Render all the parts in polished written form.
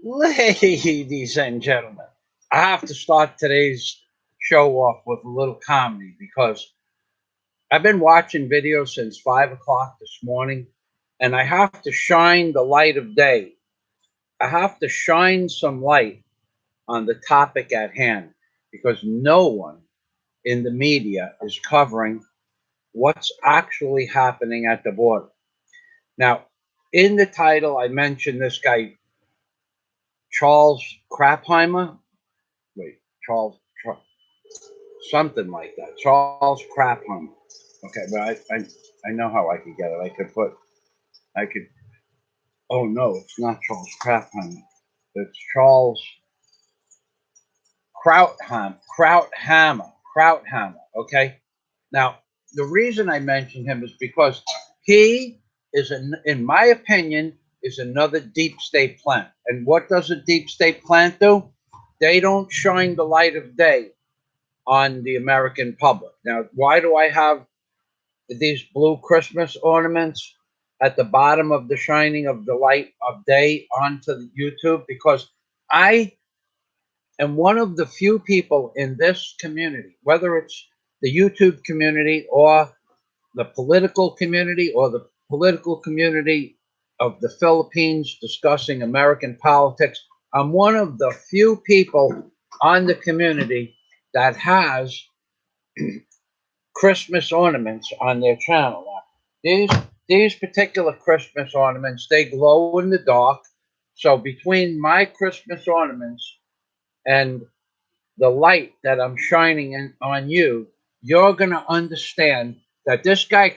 Ladies and gentlemen, I have to start today's show off with a little comedy because I've been watching videos since 5 o'clock this morning and I have to shine the light of day. I have to shine some light on the topic at hand because no one in the media is covering what's actually happening at the border. Now, in the title, I mentioned this guy, Charles Krapheimer. Wait, something like that. Charles Krapheimer. Okay, but I know how I could get it. I could, oh no, it's not Charles Krapheimer. It's Charles Krauthammer. Okay. Now, the reason I mention him is because he is, in my opinion, is another deep state plant. And what does a deep state plant do? They don't shine the light of day on the American public. Now, why do I have these blue Christmas ornaments at the bottom of the shining of the light of day onto the YouTube? Because I am one of the few people in this community, whether it's the YouTube community or the political community or the political community of the Philippines discussing American politics. I'm one of the few people on the community that has Christmas ornaments on their channel. These these particular Christmas ornaments, they glow in the dark. So between my Christmas ornaments and the light that I'm shining on you, you're gonna understand that this guy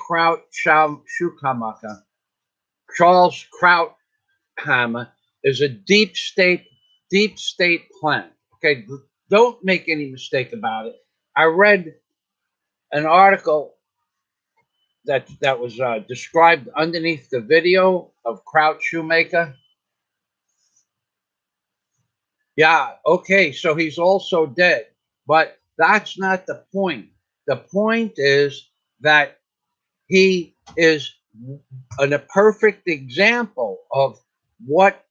Charles Krauthammer, is a deep state plant. Okay, don't make any mistake about it. I read an article that was described underneath the video of Kraut Shoemaker. Yeah, okay, so he's also dead, but that's not the point. The point is that he is a perfect example of what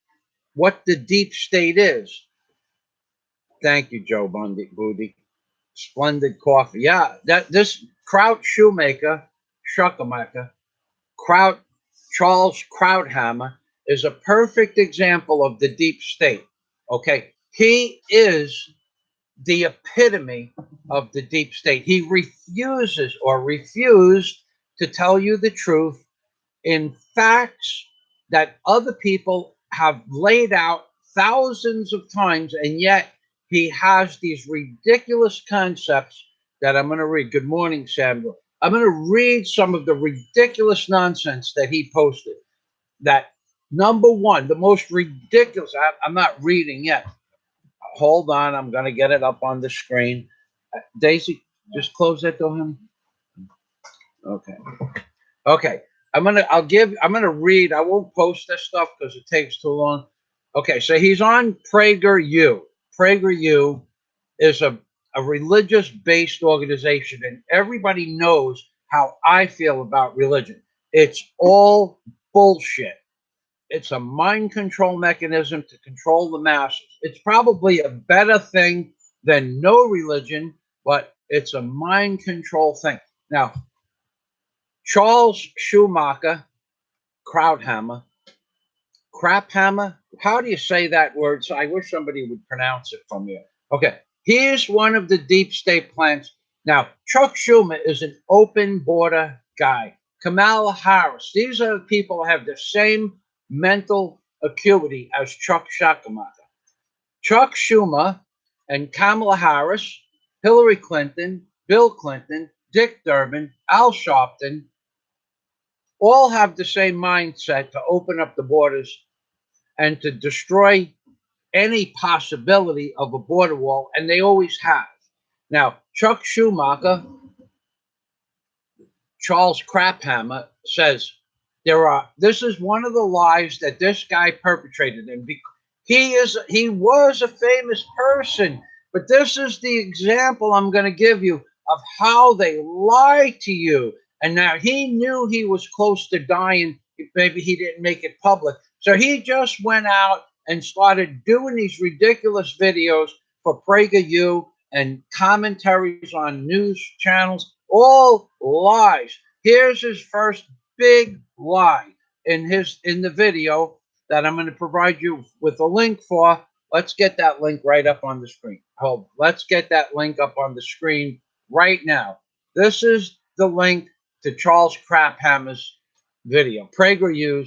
what the deep state is. Thank you, Joe Booty. Splendid coffee. Yeah, that this Kraut Schumacher, Kraut Charles Krauthammer is a perfect example of the deep state. Okay, he is the epitome of the deep state. He refuses or refused to tell you the truth in facts that other people have laid out thousands of times, and yet he has these ridiculous concepts that I'm going to read. Good morning, Samuel. I'm going to read some of the ridiculous nonsense that he posted. That number one, the most ridiculous, I'm not reading yet. Hold on, I'm going to get it up on the screen. Daisy, just close that door, honey. Okay. Okay. I'm gonna read. I won't post this stuff because it takes too long. Okay, so he's on PragerU. PragerU is a religious based organization, and everybody knows how I feel about religion. It's all bullshit. It's a mind control mechanism to control the masses. It's probably a better thing than no religion, but it's a mind control thing. Now, Charles Schumacher, Krauthammer, Craphammer. How do you say that word? So I wish somebody would pronounce it for me. Okay, here's one of the deep state plants. Now, Chuck Schumer is an open border guy. Kamala Harris. These are the people who have the same mental acuity as Chuck Schumacher. Chuck Schumer and Kamala Harris, Hillary Clinton, Bill Clinton, Dick Durbin, Al Sharpton, all have the same mindset to open up the borders and to destroy any possibility of a border wall, and they always have. Now, Chuck Schumacher, Charles Craphammer says this is one of the lies that this guy perpetrated, and he was a famous person, but this is the example I'm going to give you of how they lie to you. And now he knew he was close to dying. Maybe he didn't make it public, so he just went out and started doing these ridiculous videos for PragerU and commentaries on news channels, all lies. Here's his first big lie in the video that I'm going to provide you with a link for. Let's get that link right up on the screen. Hold. Let's get that link up on the screen right now. This is the link to Charles Krauthammer's video. PragerU,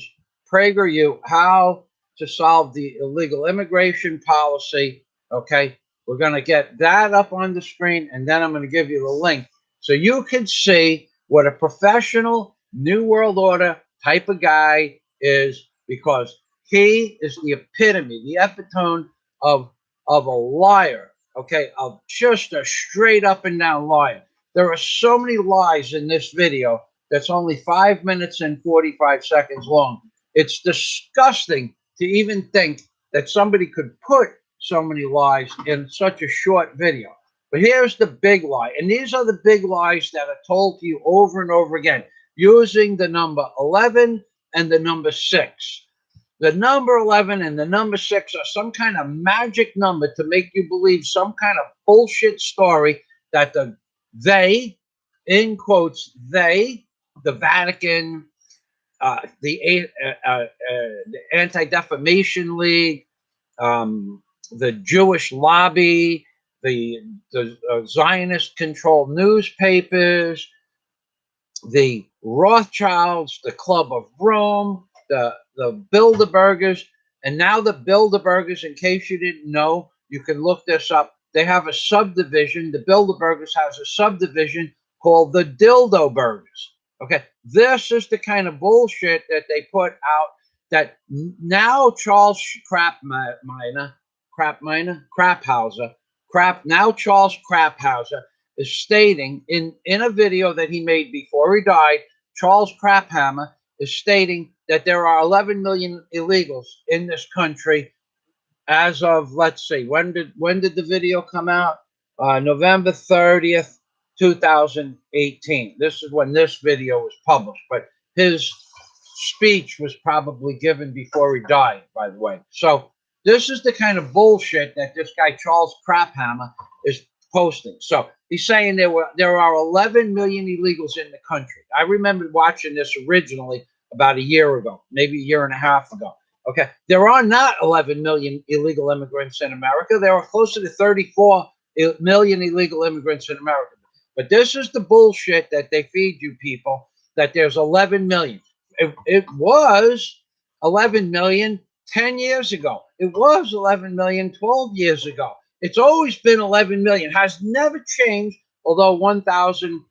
how to solve the illegal immigration policy. Okay, we're going to get that up on the screen, and then I'm going to give you the link so you can see what a professional New World Order type of guy is, because he is the epitome, the epitome of a liar. Okay, of just a straight up and down liar. There are so many lies in this video that's only 5 minutes and 45 seconds long. It's disgusting to even think that somebody could put so many lies in such a short video. But here's the big lie, and these are the big lies that are told to you over and over again, using the number 11 and the number 6. The number 11 and the number 6 are some kind of magic number to make you believe some kind of bullshit story that in quotes, the Vatican, the Anti-Defamation League, the Jewish lobby, the Zionist-controlled newspapers, the Rothschilds, the Club of Rome, the Bilderbergers, and now the Bilderbergers, in case you didn't know, you can look this up. They have a subdivision. The Bilderbergers has a subdivision called the Dildo Burgers. Okay, this is the kind of bullshit that they put out. That now Charles Charles Kraphauser is stating in a video that he made before he died. Charles Krauthammer is stating that there are 11 million illegals in this country as of, let's see, when did the video come out? November 30th, 2018. This is when this video was published, but his speech was probably given before he died, by the way. So this is the kind of bullshit that this guy Charles Krauthammer is posting. So he's saying there are 11 million illegals in the country. I remember watching this originally about a year ago, maybe a year and a half ago. Okay, there are not 11 million illegal immigrants in America. There are closer to 34 million illegal immigrants in America. But this is the bullshit that they feed you people, that there's 11 million. It was 11 million 10 years ago. It was 11 million 12 years ago. It's always been 11 million. Has never changed, although 1,000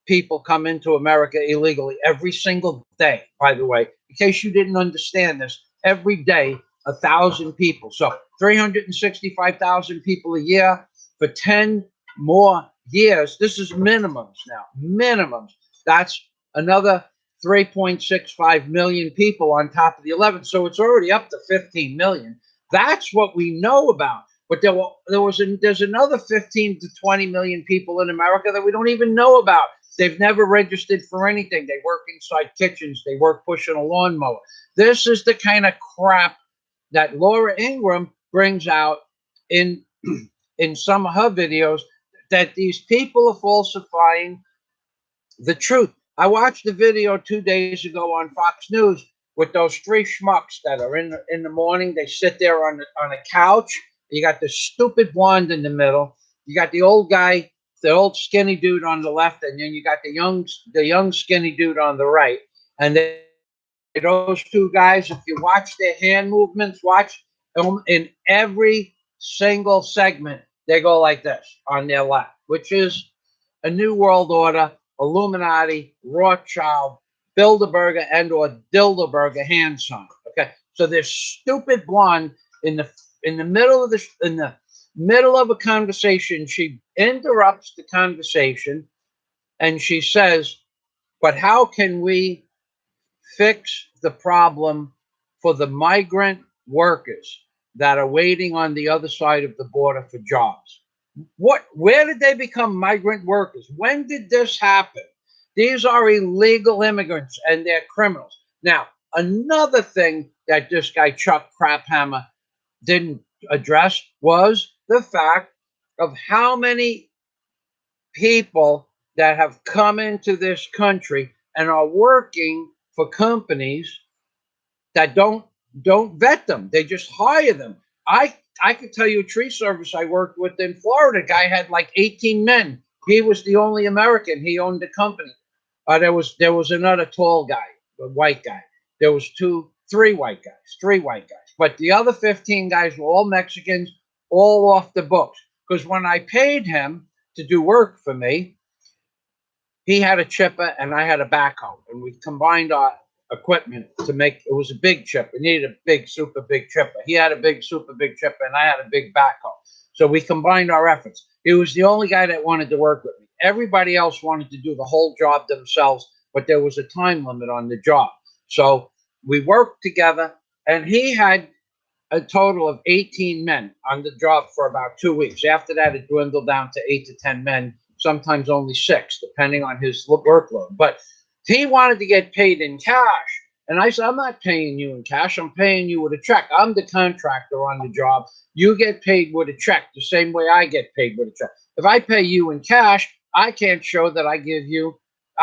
people come into America illegally every single day, by the way. In case you didn't understand this, every day, 1,000 people. So 365,000 people a year for 10 more years. This is minimums now. Minimums. That's another 3.65 million people on top of the 11. So it's already up to 15 million. That's what we know about. But there's another 15 to 20 million people in America that we don't even know about. They've never registered for anything. They work inside kitchens. They work pushing a lawnmower. This is the kind of crap that Laura Ingraham brings out in some of her videos, that these people are falsifying the truth. I watched a video 2 days ago on Fox News with those three schmucks that are in the morning. They sit there on a couch. You got the stupid blonde in the middle. You got the old guy, the old skinny dude on the left, and then you got the young skinny dude on the right. And those two guys, if you watch their hand movements, watch them in every single segment, they go like this on their lap, which is a New World Order, Illuminati, Rothschild, Bilderberger, and or Dilderberger hand sign. Okay, so this stupid blonde in the middle of a conversation, she interrupts the conversation, and she says, "But how can we fix the problem for the migrant workers that are waiting on the other side of the border for jobs?" Where did they become migrant workers? When did this happen? These are illegal immigrants and they're criminals. Now, another thing that this guy Chuck Krauthammer didn't address was the fact of how many people that have come into this country and are working for companies that don't vet them. They just hire them. I could tell you a tree service I worked with in Florida. Guy had like 18 men. He was the only American. He owned the company. There was another tall guy, a white guy. There was three white guys. But the other 15 guys were all Mexicans, all off the books. Because when I paid him to do work for me, he had a chipper and I had a backhoe, and we combined our equipment to make it was a big chipper. It needed a big, super big chipper. He had a big, super big chipper, and I had a big backhoe. So we combined our efforts. He was the only guy that wanted to work with me. Everybody else wanted to do the whole job themselves, but there was a time limit on the job. So we worked together, and he had a total of 18 men on the job for about 2 weeks. After that, it dwindled down to 8 to 10 men, sometimes only 6, depending on his workload. But he wanted to get paid in cash. And I said, I'm not paying you in cash. I'm paying you with a check. I'm the contractor on the job. You get paid with a check the same way I get paid with a check. If I pay you in cash, I can't show that I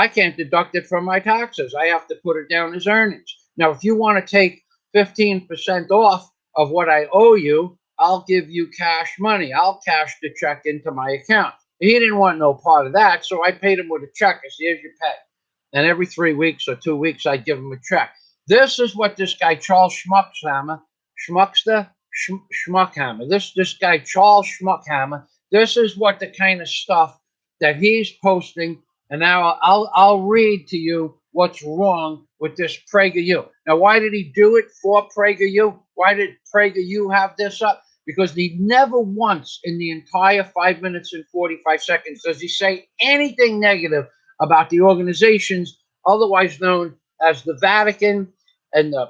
can't deduct it from my taxes. I have to put it down as earnings. Now, if you want to take 15% off of what I owe you, I'll give you cash money. I'll cash the check into my account. He didn't want no part of that, so I paid him with a check. I said, here's your pay. And every 3 weeks or 2 weeks, I'd give him a check. This is what this guy, Charles Schmuckhammer, this guy, Charles Schmuckhammer, this is what the kind of stuff that he's posting. And now I'll read to you what's wrong with this PragerU. Now, why did he do it for PragerU? Why did PragerU have this up? Because he never once in the entire 5 minutes and 45 seconds does he say anything negative about the organizations otherwise known as the Vatican and the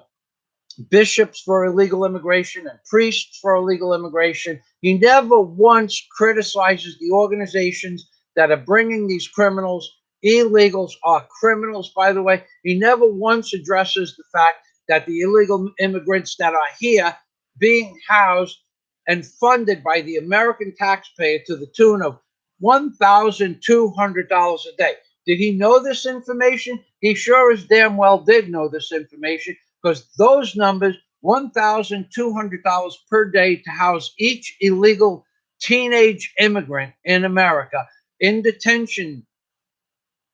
bishops for illegal immigration and priests for illegal immigration. He never once criticizes the organizations that are bringing these criminals. Illegals are criminals, by the way. He never once addresses the fact that the illegal immigrants that are here being housed and funded by the American taxpayer to the tune of $1,200 a day. Did he know this information? He sure as damn well did know this information, because those numbers, $1,200 per day to house each illegal teenage immigrant in America in detention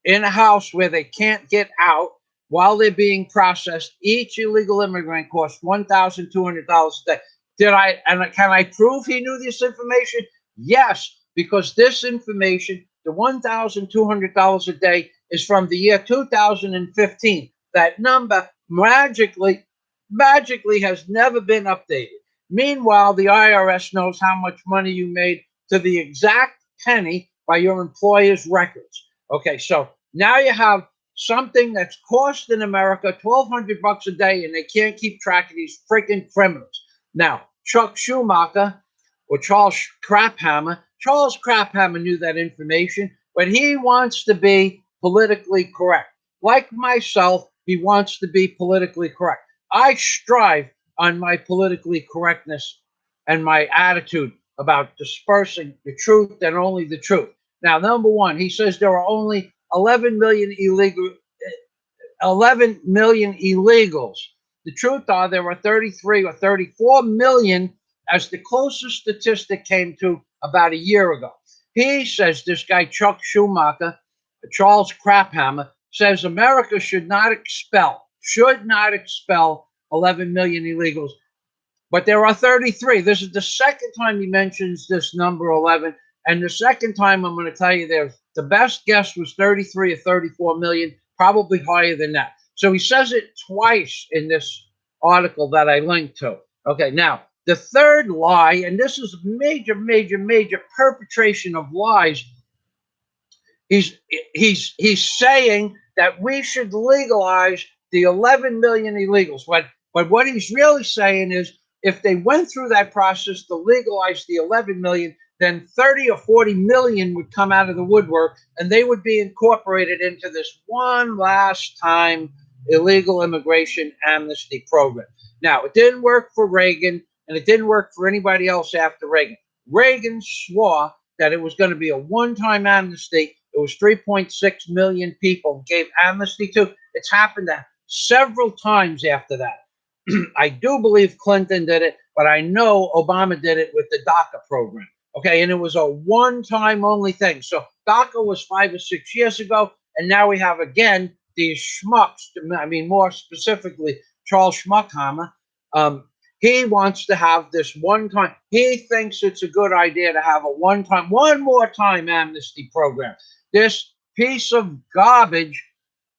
in a house where they can't get out while they're being processed, each illegal immigrant costs $1,200 a day. Can I prove he knew this information? Yes, because this information, the $1,200 a day, is from the year 2015. That number magically has never been updated. Meanwhile, the IRS knows how much money you made to the exact penny by your employer's records. Okay, so now you have something that's cost in America $1,200 a day, and they can't keep track of these freaking criminals. Now, Chuck Schumacher or Charles Craphammer knew that information, but he wants to be politically correct. Like myself, he wants to be politically correct. I strive on my politically correctness and my attitude about dispersing the truth and only the truth. Now, number one, he says there are only 11 million illegals. The truth are there are 33 or 34 million, as the closest statistic came to about a year ago. He says, this guy Chuck Schumacher, Charles Craphammer, says America should not expel 11 million illegals. But there are 33. This is the second time he mentions this number 11. And the second time I'm going to tell you the best guess was 33 or 34 million, probably higher than that. So he says it twice in this article that I linked to. Okay, now the third lie, and this is major perpetration of lies. He's saying that we should legalize the 11 million illegals. But what he's really saying is, if they went through that process to legalize the 11 million, then 30 or 40 million would come out of the woodwork, and they would be incorporated into this one last time illegal immigration amnesty program. Now, it didn't work for Reagan, and it didn't work for anybody else after Reagan. Reagan swore that it was going to be a one-time amnesty. It was 3.6 million people gave amnesty to. It's happened several times after that. I do believe Clinton did it, but I know Obama did it with the DACA program. Okay, and it was a one-time only thing. So DACA was 5 or 6 years ago, and now we have again these schmucks. I mean, more specifically, Charles Schmuckhammer. He wants to have this one time. He thinks it's a good idea to have a one more time amnesty program. This piece of garbage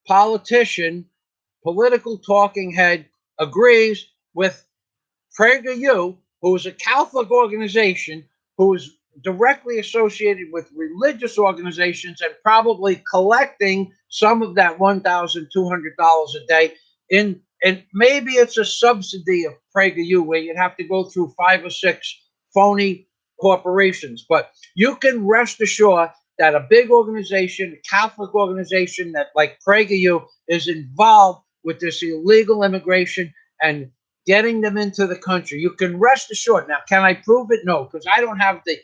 politician, political talking head, agrees with PragerU, who is a Catholic organization who is directly associated with religious organizations and probably collecting some of that $1,200 a day in, and maybe it's a subsidy of PragerU where you'd have to go through 5 or 6 phony corporations. But you can rest assured that a big organization, a Catholic organization that like PragerU is involved with this illegal immigration and getting them into the country. You can rest assured. Now, can I prove it? No, because I don't have the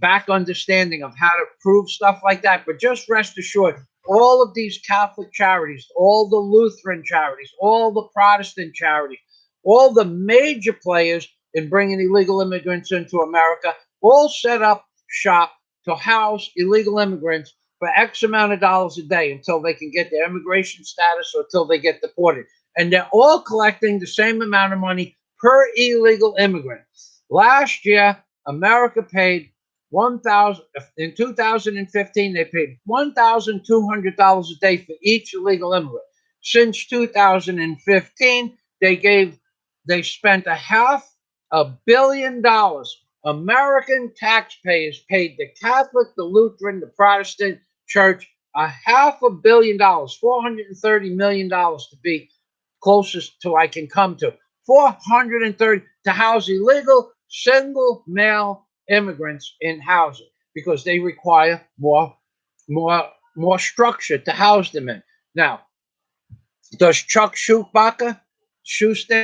back understanding of how to prove stuff like that. But just rest assured, all of these Catholic charities, all the Lutheran charities, all the Protestant charities, all the major players in bringing illegal immigrants into America, all set up shop to house illegal immigrants for X amount of dollars a day until they can get their immigration status or until they get deported. And they're all collecting the same amount of money per illegal immigrant. Last year, America paid in 2015, they paid $1,200 a day for each illegal immigrant. Since 2015, they spent $500 million. American taxpayers paid the Catholic, the Lutheran, the Protestant church $500 million, $430 million to be closest to I can come to. 430 to house illegal single male immigrants in housing because they require more structure to house them in. Now, does Chuck Schumacher, Charles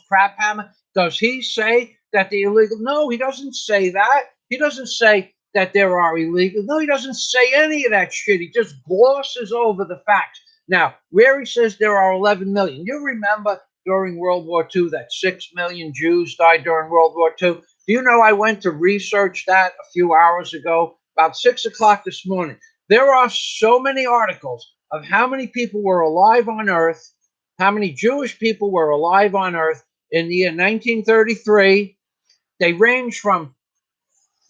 Krauthammer, does he say that the illegal? No, he doesn't say that. He doesn't say that there are illegal. No, he doesn't say any of that shit. He just glosses over the facts. Now, where he says there are 11 million, you remember during World War II that 6 million Jews died during World War II? Do you know I went to research that a few hours ago, about 6 o'clock this morning? There are so many articles of how many people were alive on Earth, how many Jewish people were alive on Earth in the year 1933. They range from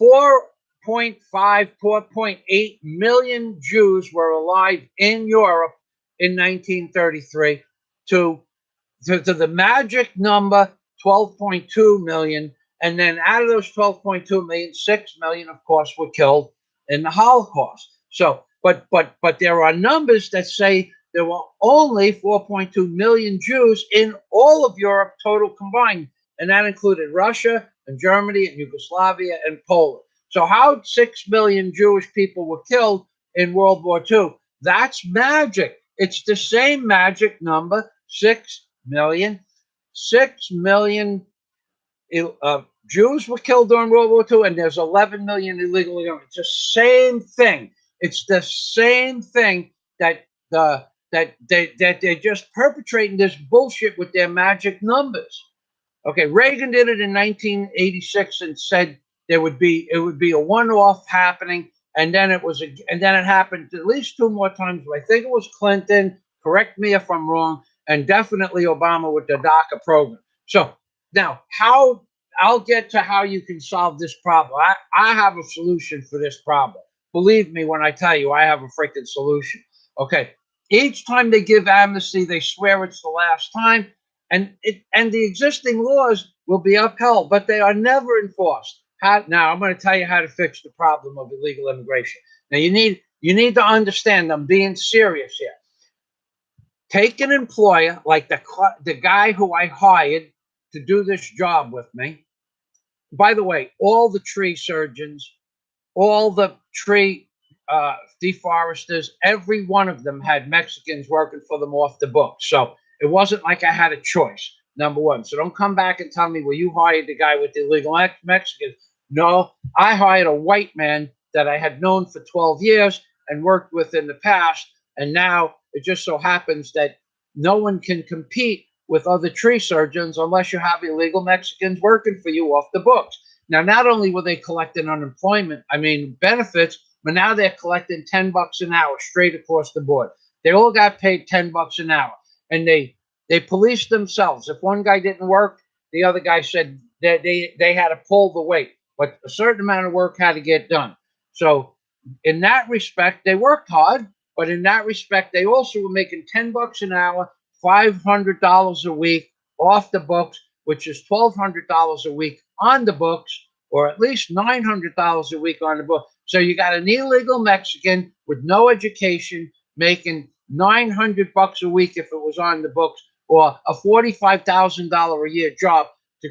4.5, 4.8 million Jews were alive in Europe in 1933 to the magic number 12.2 million. And then out of those 12.2 million, 6 million, of course, were killed in the Holocaust. So, but there are numbers that say there were only 4.2 million Jews in all of Europe total combined. And that included Russia and Germany and Yugoslavia and Poland. So how 6 million Jewish people were killed in World War II? That's magic. It's the same magic number, 6 million. 6 million Jews were killed during World War II, and there's 11 million illegal immigrants. It's the same thing. It's the same thing that they're just perpetrating this bullshit with their magic numbers. Okay, Reagan did it in 1986 and said it would be a one-off happening, and then it happened at least 2 more times. I think it was Clinton. Correct me if I'm wrong, and definitely Obama with the DACA program. So now, I'll get to how you can solve this problem. I have a solution for this problem. Believe me when I tell you, I have a freaking solution. Okay, each time they give amnesty, they swear it's the last time. And the existing laws will be upheld, but they are never enforced. Now, I'm going to tell you how to fix the problem of illegal immigration. Now, you need to understand, I'm being serious here. Take an employer like the guy who I hired to do this job with me. By the way, all the tree surgeons, all the tree deforesters, every one of them had Mexicans working for them off the books. So it wasn't like I had a choice, number one. So don't come back and tell me, well, you hired the guy with the illegal Mexicans. No, I hired a white man that I had known for 12 years and worked with in the past. And now it just so happens that no one can compete with other tree surgeons unless you have illegal Mexicans working for you off the books. Now, not only were they collecting unemployment, I mean benefits, but now they're collecting $10 an hour straight across the board. They all got paid $10 an hour, and they policed themselves. If one guy didn't work, the other guy said that they had to pull the weight, but a certain amount of work had to get done. So in that respect, they worked hard, but in that respect, they also were making $10 an hour, $500 a week off the books, which is $1,200 a week on the books, or at least $900 a week on the book. So you got an illegal Mexican with no education making $900 a week if it was on the books, or a $45,000 a year job to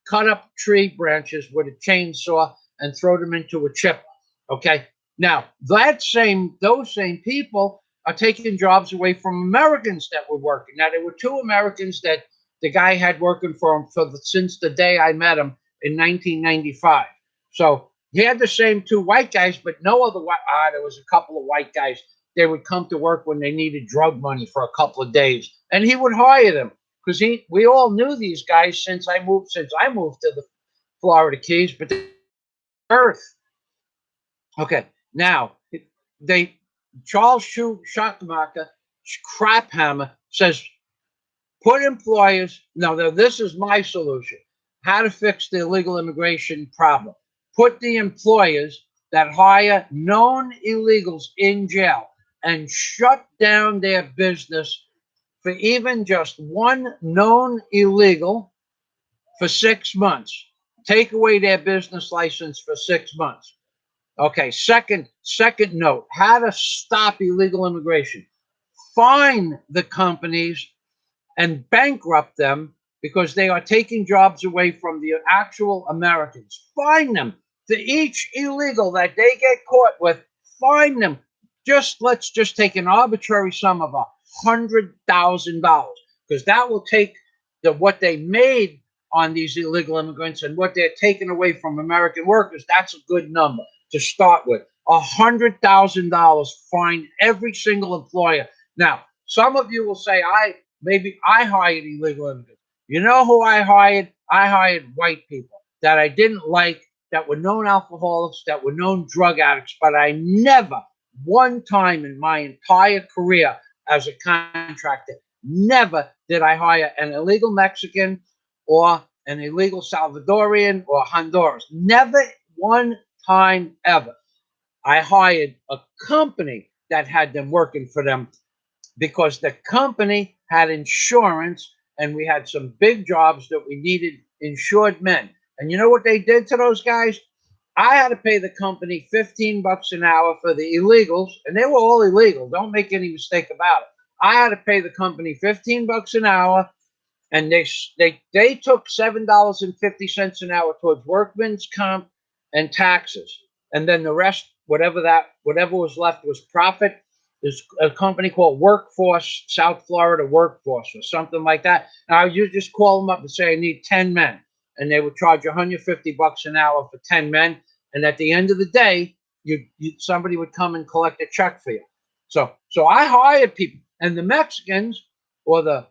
cut up tree branches with a chainsaw and throw them into a chipper. Okay. Now those same people are taking jobs away from Americans that were working. Now there were two Americans that the guy had working for him since the day I met him in 1995. So he had the same two white guys, but no other white. There was a couple of white guys. They would come to work when they needed drug money for a couple of days, and he would hire them because we all knew these guys since I moved to the Florida Keys, but Earth. Okay, now they Charles Schumacher, Craphammer says, put employers. No, this is my solution. How to fix the illegal immigration problem. Put the employers that hire known illegals in jail and shut down their business for even just one known illegal for 6 months. Take away their business license for 6 months. Okay, second note, how to stop illegal immigration. Fine the companies and bankrupt them because they are taking jobs away from the actual Americans. Fine them. For each illegal that they get caught with, fine them. Let's just take an arbitrary sum of $100,000, because that will take what they made on these illegal immigrants and what they're taking away from American workers. That's a good number to start with. $100,000 fine every single employer. Now, some of you will say, maybe I hired illegal immigrants. You know who I hired? I hired white people that I didn't like, that were known alcoholics, that were known drug addicts, but I never, one time in my entire career as a contractor, never did I hire an illegal Mexican or an illegal Salvadorian or Honduras. Never one time ever. I hired a company that had them working for them because the company had insurance and we had some big jobs that we needed insured men. And you know what they did to those guys? I had to pay the company $15 an hour for the illegals, and they were all illegal. Don't make any mistake about it. I had to pay the company $15 an hour, and they took $7.50 an hour towards workman's comp and taxes, and then the rest, whatever was left, was profit. There's a company called Workforce, South Florida Workforce, or something like that. Now you just call them up and say, I need 10 men, and they would charge $150 an hour for 10 men. And at the end of the day, somebody would come and collect a check for you. So I hired people, and the Mexicans or the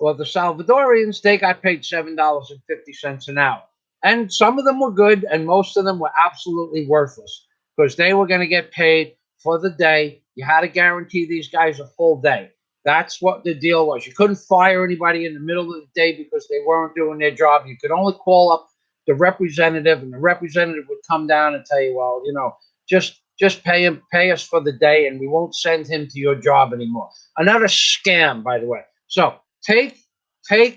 Salvadorians, they got paid $7.50 an hour. And some of them were good, and most of them were absolutely worthless because they were going to get paid for the day. You had to guarantee these guys a full day. That's what the deal was. You couldn't fire anybody in the middle of the day because they weren't doing their job. You could only call up the representative, and the representative would come down and tell you, well, just pay us for the day, and we won't send him to your job anymore. Another scam, by the way. So take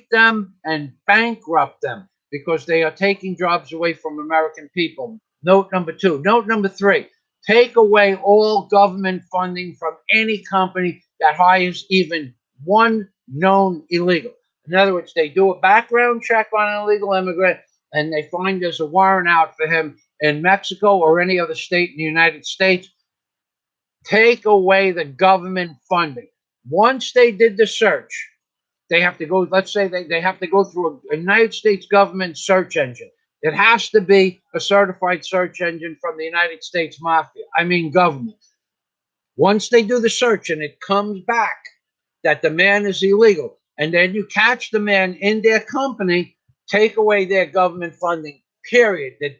them and bankrupt them because they are taking jobs away from American people. Note number 2. Note number 3. Take away all government funding from any company that hires even one known illegal. In other words, they do a background check on an illegal immigrant, and they find there's a warrant out for him in Mexico or any other state in the United States. take away the government funding. Once they did the search, they have to go, let's say they have to go through a United States government search engine. It has to be a certified search engine from the United States Mafia. I mean, government. Once they do the search and it comes back that the man is illegal, and then you catch the man in their company, take away their government funding, period. They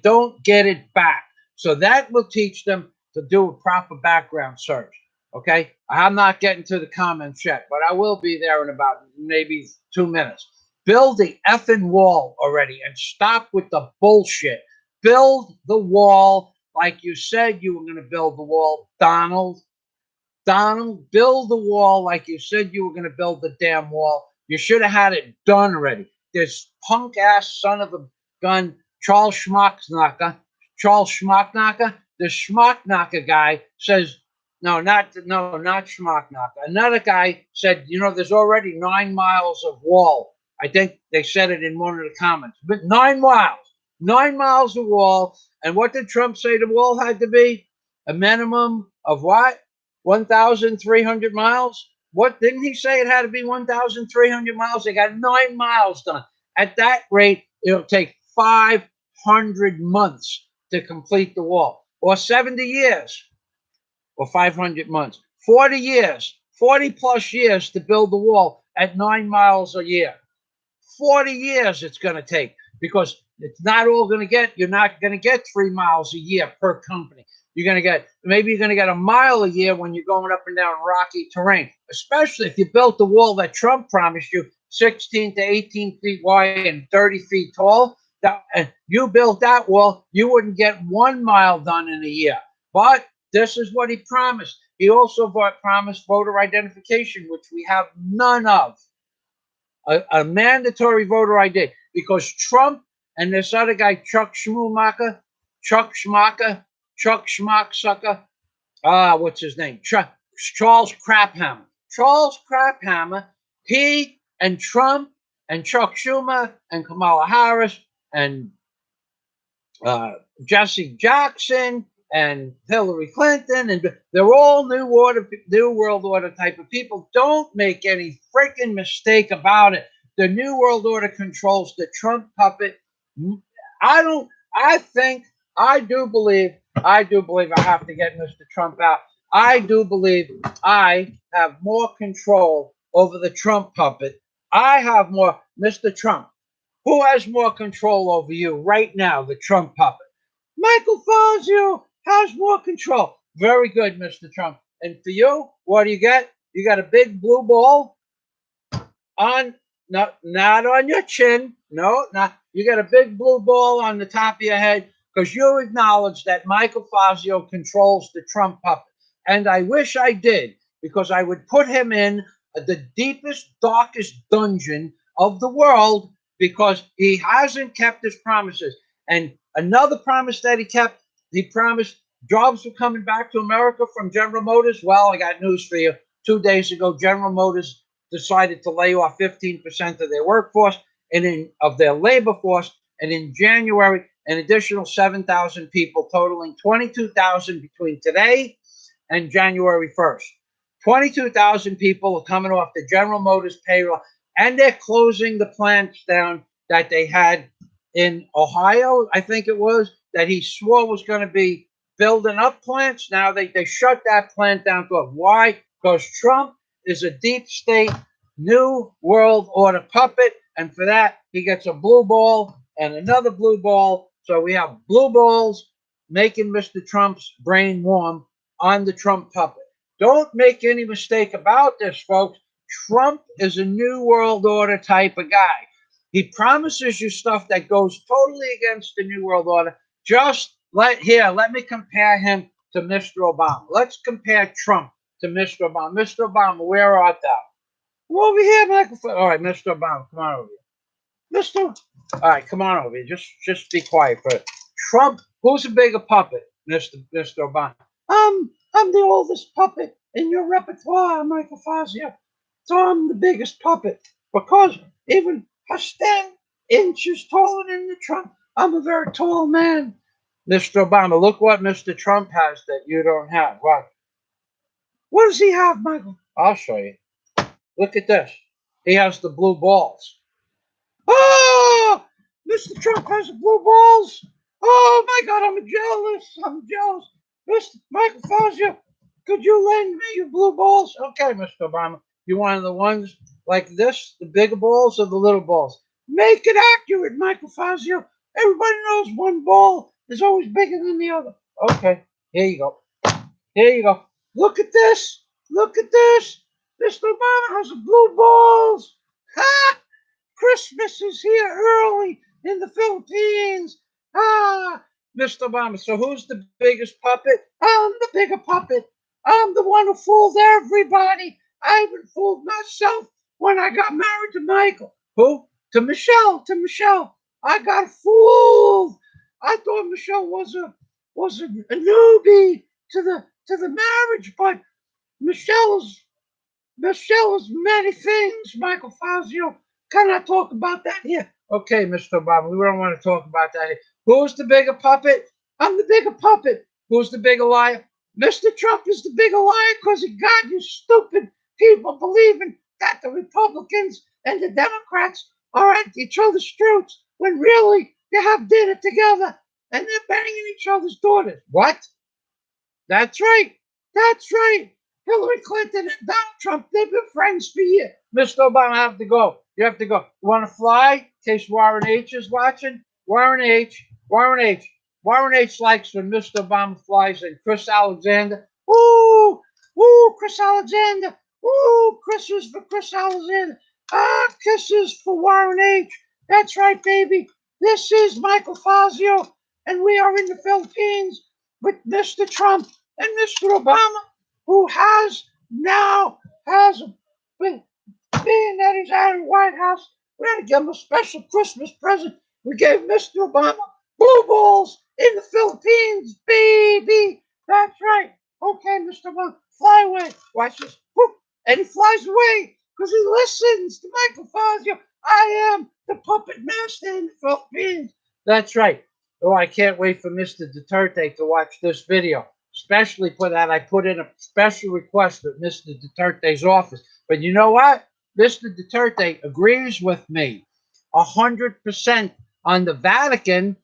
don't get it back. So that will teach them to do a proper background search. Okay. I'm not getting to the comments yet, but I will be there in about maybe 2 minutes. Build the effing wall already and stop with the bullshit. Build the wall like you said you were going to build the wall, Donald. Donald, build the wall like you said you were going to build the damn wall. You should have had it done already. This punk ass son of a gun, Charles Schmucknacker, the Schmucknacker guy says, not Schmucknacker. Another guy said, there's already 9 miles of wall. I think they said it in one of the comments. But 9 miles of wall. And what did Trump say the wall had to be? A minimum of what? 1,300 miles? What didn't he say it had to be 1,300 miles? They got 9 miles done. At that rate, it'll take 500 months to complete the wall, or 70 years, or 500 months, 40 years, 40 plus years to build the wall at 9 miles a year. 40 years it's going to take, because it's not all going to get, you're not going to get 3 miles a year per company. You're going to get a mile a year when you're going up and down rocky terrain, especially if you built the wall that Trump promised you, 16 to 18 feet wide and 30 feet tall. And you built that wall, you wouldn't get 1 mile done in a year. But this is what he promised. He also promised voter identification, which we have none of. A mandatory voter ID, because Trump and this other guy, Chuck Schmucksucker, what's his name? Charles Craphammer. Charles Craphammer, he and Trump and Chuck Schumer and Kamala Harris and Jesse Jackson and Hillary Clinton, and they're all New World Order type of people. Don't make any freaking mistake about it. The New World Order controls the Trump puppet. I do believe, I have to get Mr. Trump out. I do believe I have more control over the Trump puppet. I have more, Mr. Trump. Who has more control over you right now, the Trump puppet? Michael Fazio has more control. Very good, Mr. Trump. And for you, what do you get? You got a big blue ball on, not on your chin. No, not. You got a big blue ball on the top of your head, because you acknowledge that Michael Fazio controls the Trump puppet. And I wish I did, because I would put him in the deepest, darkest dungeon of the world, because he hasn't kept his promises. And another promise that he promised jobs were coming back to America from General Motors. Well, I got news for you. 2 days ago, General Motors decided to lay off 15% of their workforce and of their labor force. And in January, an additional 7,000 people, totaling 22,000 between today and January 1st. 22,000 people are coming off the General Motors payroll, and they're closing the plants down that they had in Ohio, I think it was, that he swore was going to be building up plants. Now they shut that plant down. Why? Because Trump is a deep state, New World Order puppet, and for that, he gets a blue ball and another blue ball. So we have blue balls making Mr. Trump's brain warm on the Trump puppet. Don't make any mistake about this, folks. Trump is a New World Order type of guy. He promises you stuff that goes totally against the New World Order. Let me compare him to Mr. Obama. Let's compare Trump to Mr. Obama. Mr. Obama, where art thou? Come over here, Michael. All right, Mr. Obama, come on over here. All right, come on over here. Just be quiet for it. Trump, who's a bigger puppet, Mr. Obama? I'm the oldest puppet in your repertoire, Michael Fazio. So I'm the biggest puppet, because even 10 inches taller than the Trump. I'm a very tall man. Mr. Obama, look what Mr. Trump has that you don't have. What does he have, Michael? I'll show you. Look at this. He has the blue balls. Oh, Mr. Trump has the blue balls. Oh my God, I'm jealous. I'm jealous. Mr. Michael Fazio, could you lend me your blue balls? Okay, Mr. Obama. You want the ones like this, the bigger balls or the little balls? Make it accurate, Michael Fazio. Everybody knows one ball is always bigger than the other. Okay, here you go. Here you go. Look at this. Look at this. Mr. Obama has blue balls. Ha! Christmas is here early in the Philippines. Ah, Mr. Obama. So who's the biggest puppet? I'm the bigger puppet. I'm the one who fooled everybody. I even fooled myself when I got married to Michael. Who? To Michelle. To Michelle. I got fooled. I thought Michelle was a newbie to the marriage, but Michelle's Michelle is many things, Michael Fazio. Can I talk about that here? Okay, Mr. Obama, we don't want to talk about that here. Who's the bigger puppet? I'm the bigger puppet. Who's the bigger liar? Mr. Trump is the bigger liar because he got you stupid people believing that the Republicans and the Democrats are at each other's throats when really they have dinner together and they're banging each other's daughters. What? That's right. That's right. Hillary Clinton and Donald Trump, they've been friends for years. Mr. Obama, I have to go. You have to go. You want to fly? In case Warren H is watching? Warren H likes when Mr. Obama flies and Chris Alexander. Ooh, ooh, Chris Alexander. Ooh, kisses for Chris Alexander. Ah, kisses for Warren H. That's right, baby. This is Michael Fazio, and we are in the Philippines with Mr. Trump and Mr. Obama, who has been being that he's out of the White House. We're going to give him a special Christmas present. We gave Mr. Obama blue balls in the Philippines, baby. That's right. Okay, Mr. Obama, fly away. Watch this. Whoop. And he flies away because he listens to Michael Fazio. I am the puppet master in the Philippines. That's right. Oh, I can't wait for Mr. Duterte to watch this video. Especially for that, I put in a special request at Mr. Duterte's office. But you know what? Mr. Duterte agrees with me 100% on the Vatican,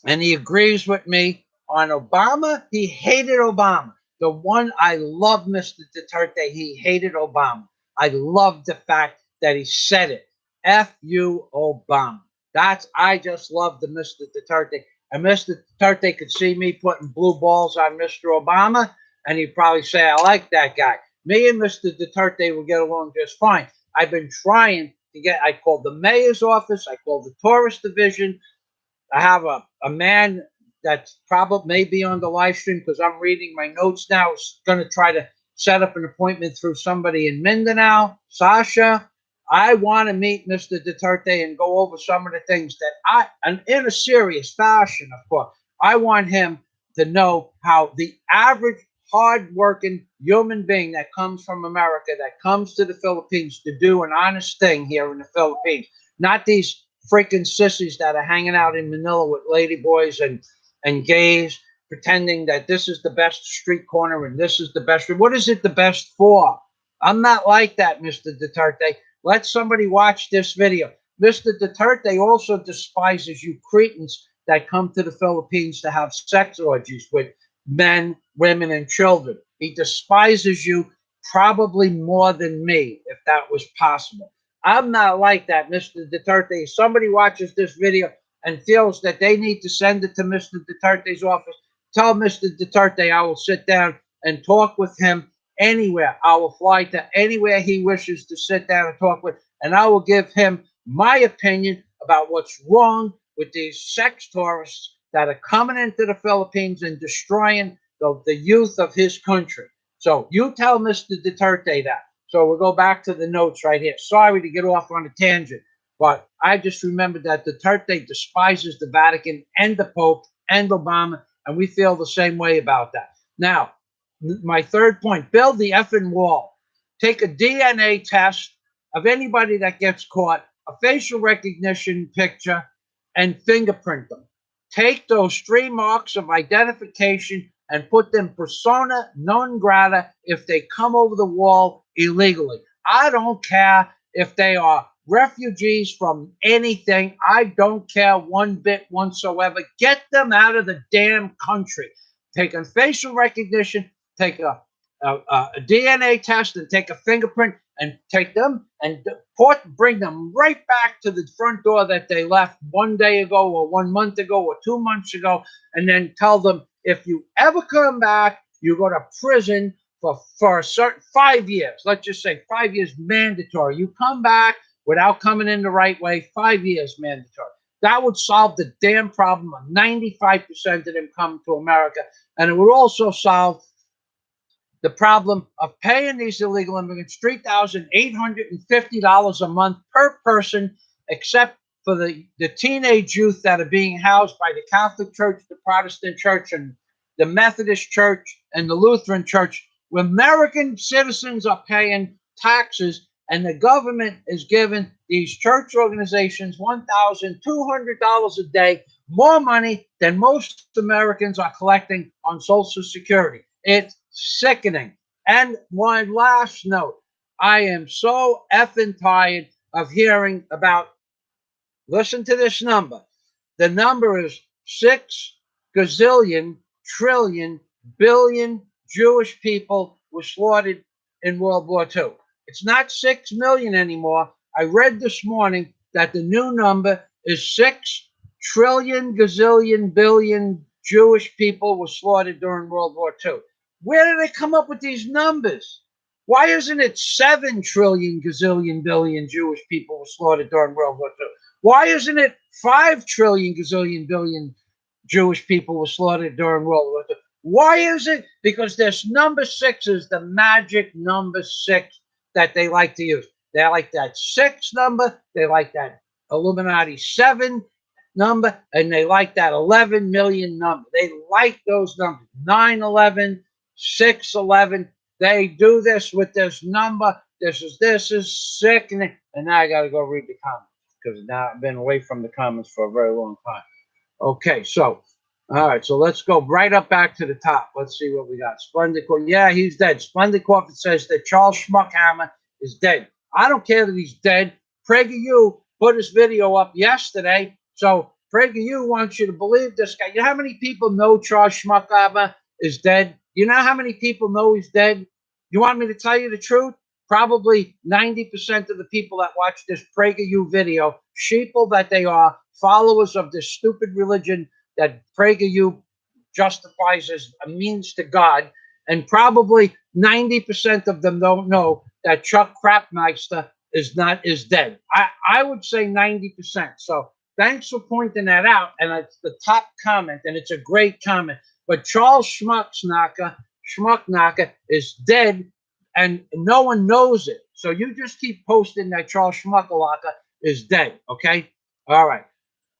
and he agrees with me on Obama. He hated Obama. The one I love, Mr. Duterte, he hated Obama. I love the fact that he said it. F you, Obama. I just love the Mr. Duterte. And Mr. Duterte could see me putting blue balls on Mr. Obama, and he'd probably say, I like that guy. Me and Mr. Duterte will get along just fine. I've been trying to I called the mayor's office, I called the tourist division. I have a man that's probably may be on the live stream because I'm reading my notes now. Is going to try to set up an appointment through somebody in Mindanao. Sasha, I want to meet Mr. Duterte and go over some of the things that and in a serious fashion, of course. I want him to know how the average hard-working human being that comes from America, that comes to the Philippines to do an honest thing here in the Philippines, not these freaking sissies that are hanging out in Manila with ladyboys and gays, pretending that this is the best street corner and this is the best. What is it the best for? I'm not like that, Mr. Duterte. Let somebody watch this video. Mr. Duterte also despises you cretins that come to the Philippines to have sex orgies with men, women, and children. He despises you probably more than me, if that was possible. I'm not like that, Mr. Duterte. If somebody watches this video and feels that they need to send it to Mr. Duterte's office, tell Mr. Duterte I will sit down and talk with him anywhere. I will fly to anywhere he wishes to sit down and talk with, and I will give him my opinion about what's wrong with these sex tourists that are coming into the Philippines and destroying the youth of his country. So you tell Mr. Duterte that. So we'll go back to the notes right here. Sorry to get off on a tangent, but I just remembered that Duterte despises the Vatican and the Pope and Obama, and we feel the same way about that. Now, my third point, build the effing wall. Take a DNA test of anybody that gets caught, a facial recognition picture, and fingerprint them. take those 3 marks of identification and put them persona non grata if they come over the wall illegally. I don't care if they are refugees from anything. I don't care one bit whatsoever. Get them out of the damn country. Take a facial recognition, take a DNA test, and take a fingerprint, and take them and bring them right back to the front door that they left 1 day ago or 1 month ago or 2 months ago, and then tell them, if you ever come back, you go to prison for a certain 5 years. Let's just say 5 years mandatory. You come back without coming in the right way, 5 years mandatory. That would solve the damn problem of 95% of them coming to America. And it would also solve the problem of paying these illegal immigrants $3,850 a month per person, except for the teenage youth that are being housed by the Catholic Church, the Protestant Church, and the Methodist Church, and the Lutheran Church, where American citizens are paying taxes, and the government is giving these church organizations $1,200 a day, more money than most Americans are collecting on Social Security. It's sickening. And one last note, I am so effing tired of hearing about, listen to this number. The number is 6 gazillion trillion billion Jewish people were slaughtered in World War II. It's not 6 million anymore. I read this morning that the new number is 6 trillion gazillion billion Jewish people were slaughtered during World War II. Where did they come up with these numbers? Why isn't it 7 trillion gazillion billion Jewish people were slaughtered during World War II? Why isn't it 5 trillion gazillion billion Jewish people were slaughtered during World War II? Why is it? Because this number 6 is the magic number 6 that they like to use. They like that 6 number. They like that Illuminati 7 number. And they like that 11 million number. They like those numbers. 9/11, 6/11. They do this with this number. This is sickening. And now I got to go read the comments, because now I've been away from the comments for a very long time. Okay, so, all right, so let's go right up back to the top. Let's see what we got. Splendid Corp. Yeah, he's dead. Splendid Corp says that Charles Schmuckhammer is dead. I don't care that he's dead. PragerU put his video up yesterday, so PragerU wants you to believe this guy. You know how many people know Charles Schmuckhammer is dead? You know how many people know he's dead? You want me to tell you the truth? Probably 90% of the people that watch this PragerU video, sheeple that they are, followers of this stupid religion that PragerU justifies as a means to God, and probably 90% of them don't know that Chuck Crapmeister is dead. I would say 90%. So thanks for pointing that out. And it's the top comment, and it's a great comment. But Charles Schmucknacker is dead, and no one knows it. So you just keep posting that Charles Schmuckalaka is dead, okay? All right.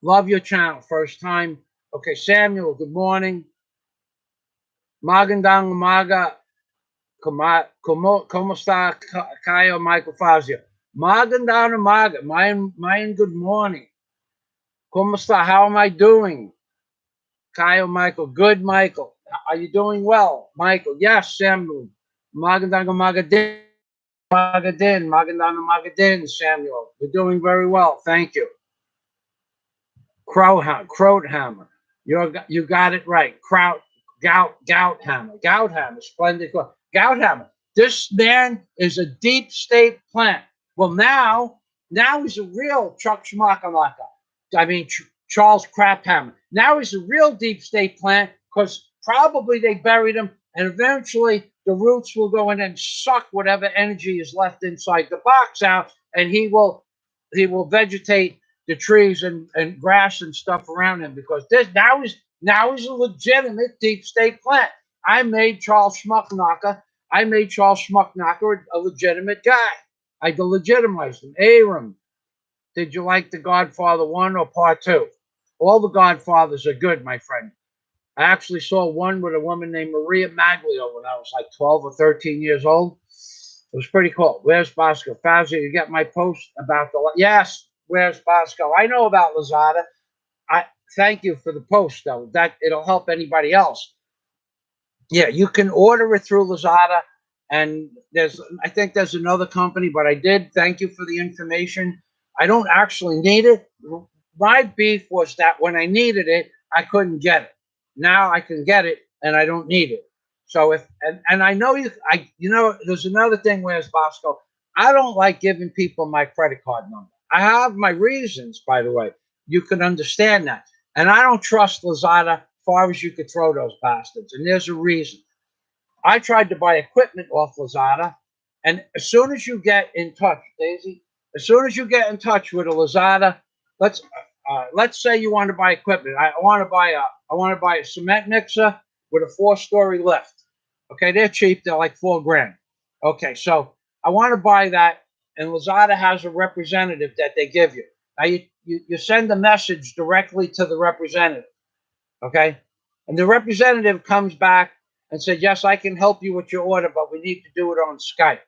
Love your channel. First time. Okay, Samuel, good morning. Magandang umaga. Como está kayo, Michael Fazio? Magandang umaga. Mine good morning. Como está? How am I doing? Kyle, Michael. Good, Michael. Are you doing well? Michael. Yes, Samuel. Magandang umaga din. Magandang umaga din, Samuel. You're doing very well. Thank you. KRAUTHAMMER. You got it right. Gouthammer. Splendid. Gouthammer. This man is a deep state plant. Well, now he's a real Chuck Schmuckalaka. I mean, Charles Craphammer. Now he's a real deep state plant, because probably they buried him, and eventually the roots will go in and suck whatever energy is left inside the box out, and he will vegetate the trees and grass and stuff around him, because now he's a legitimate deep state plant. I made Charles Schmucknacker a legitimate guy. I legitimized him. Aram, did you like The Godfather 1 or Part 2? All the Godfathers are good, my friend. I actually saw one with a woman named Maria Maglio when I was like 12 or 13 years old. It was pretty cool. Where's Bosco? Fazio, you get my post about the... Yes, where's Bosco? I know about Lazada. thank you for the post, though. That it'll help anybody else. Yeah, you can order it through Lazada, and I think there's another company, but I did thank you for the information. I don't actually need it. My beef was that when I needed it, I couldn't get it. Now I can get it, and I don't need it. So if and I know there's another thing, where's Bosco. I don't like giving people my credit card number. I have my reasons, by the way. You can understand that. And I don't trust Lazada far as you could throw those bastards. And there's a reason. I tried to buy equipment off Lazada, and as soon as you get in touch, Daisy, as soon as you get in touch with a Lazada, let's say you want to buy equipment. I want to buy a cement mixer with a 4-story lift. Okay, they're cheap. They're like $4,000. Okay, so I want to buy that, and Lazada has a representative that they give you. Now you send a message directly to the representative. Okay, and the representative comes back and said, yes, I can help you with your order, but we need to do it on Skype.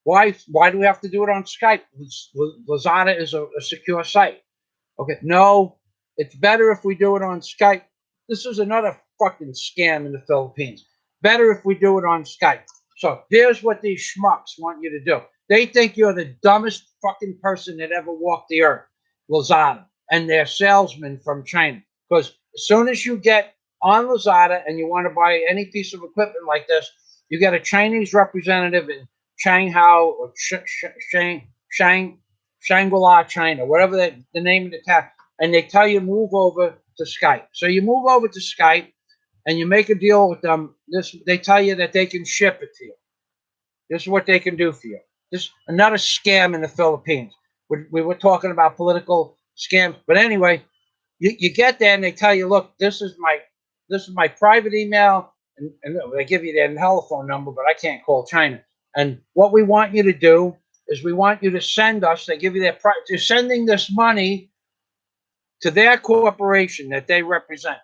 Why do we have to do it on Skype? Lazada is a secure site. Okay, no, it's better if we do it on Skype. This is another fucking scam in the Philippines. Better if we do it on Skype. So here's what these schmucks want you to do. They think you're the dumbest fucking person that ever walked the earth, Lazada, and their salesmen from China. Because as soon as you get on Lazada and you want to buy any piece of equipment like this, you get a Chinese representative in Shanghai or Shangri-La, China, whatever the name of the town, and they tell you move over to Skype. So you move over to Skype and you make a deal with them. They tell you that they can ship it to you. This is what they can do for you. This another scam in the Philippines. We were talking about political scams, but anyway, you get there and they tell you, look, this is my private email, and they give you their telephone number, but I can't call China. And what we want you to do is we want you to send us. They give you they're sending this money to their corporation that they represent.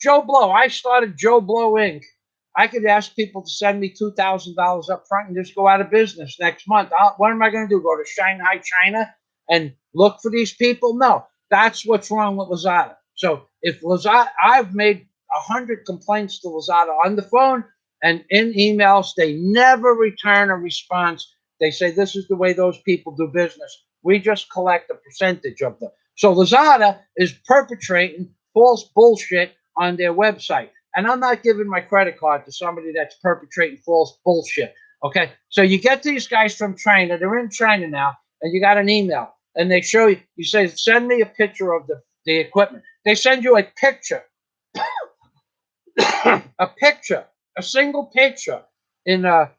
Joe Blow. I started Joe Blow Inc. I could ask people to send me $2,000 up front and just go out of business next month. What am I going to do? Go to Shanghai, China, and look for these people? No, that's what's wrong with Lazada. So if Lazada, I've made 100 complaints to Lazada on the phone and in emails. They never return a response. They say this is the way those people do business. We just collect a percentage of them. So Lazada is perpetrating false bullshit on their website. And I'm not giving my credit card to somebody that's perpetrating false bullshit. Okay. So you get these guys from China. They're in China now, and you got an email. And they show you, you say, send me a picture of the equipment. They send you a picture. A picture. A single picture in a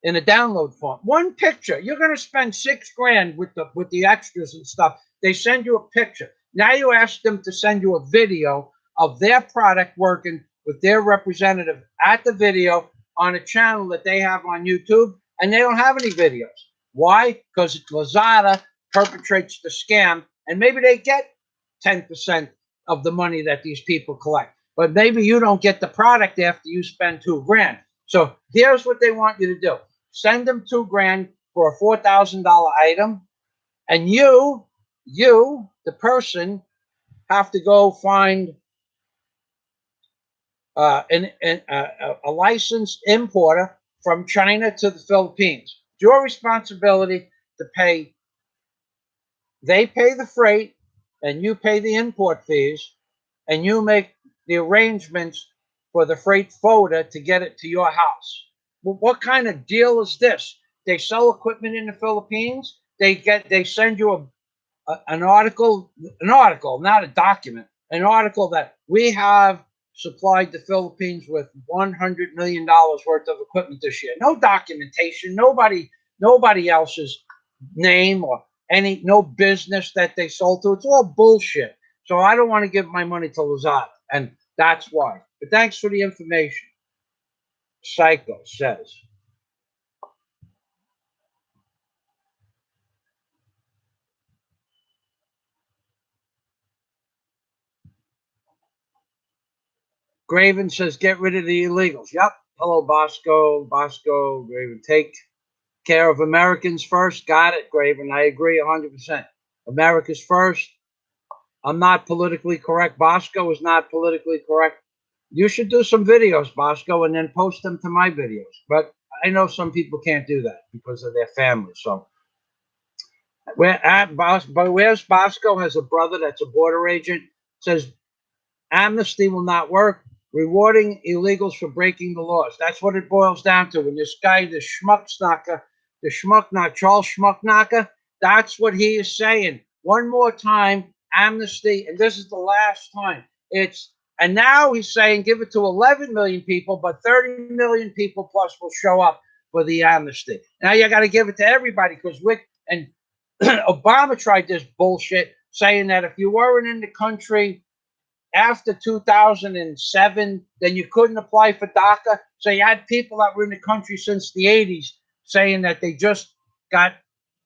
download form. One picture. You're going to spend $6,000 with the extras and stuff. They send you a picture. Now you ask them to send you a video of their product working with their representative at the video on a channel that they have on YouTube, and they don't have any videos. Why? Because Lazada perpetrates the scam, and maybe they get 10% of the money that these people collect. But maybe you don't get the product after you spend $2,000. So here's what they want you to do. Send them $2,000 for a $4,000 item, and you, the person, have to go find a licensed importer from China to the Philippines. It's your responsibility to pay. They pay the freight, and you pay the import fees, and you make the arrangements for the freight forwarder to get it to your house. Well, what kind of deal is this? They sell equipment in the Philippines. They send you an article, not a document, an article that we have supplied the Philippines with $100 million worth of equipment this year. No documentation, nobody else's name or no business that they sold to. It's all bullshit. So I don't want to give my money to Lazada, and that's why. But thanks for the information. Psycho says. Graven says, get rid of the illegals. Yep. Hello, Bosco. Bosco, Graven. Take care of Americans first. Got it, Graven. I agree 100%. America's first. I'm not politically correct. Bosco is not politically correct. You should do some videos, Bosco, and then post them to my videos. But I know some people can't do that because of their family. So but where's Bosco has a brother that's a border agent, says amnesty will not work. Rewarding illegals for breaking the laws. That's what it boils down to. When this guy, the schmucksnacker, the schmuckknocker, Charles Schmuckknocker, that's what he is saying. One more time, amnesty, and this is the last time. And now he's saying give it to 11 million people, but 30 million people plus will show up for the amnesty. Now you got to give it to everybody because and Obama tried this bullshit saying that if you weren't in the country after 2007, then you couldn't apply for DACA. So you had people that were in the country since the 80s saying that they just got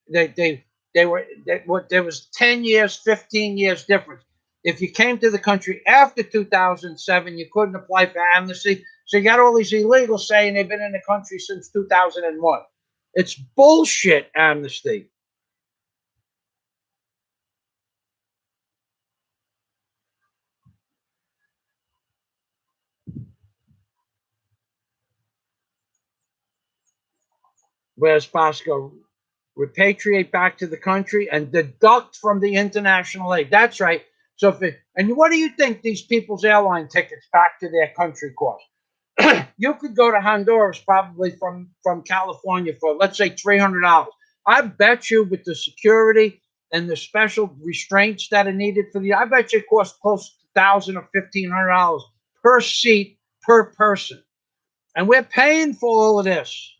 there was 10 years, 15 years difference. If you came to the country after 2007, you couldn't apply for amnesty. So you got all these illegals saying they've been in the country since 2001. It's bullshit, amnesty. Whereas Bosco, repatriate back to the country and deduct from the international aid. That's right. So and what do you think these people's airline tickets back to their country cost? You could go to Honduras probably from California for, let's say, $300. I bet you with the security and the special restraints that are needed for I bet you it costs close to $1,000 or $1,500 per seat per person. And we're paying for all of this.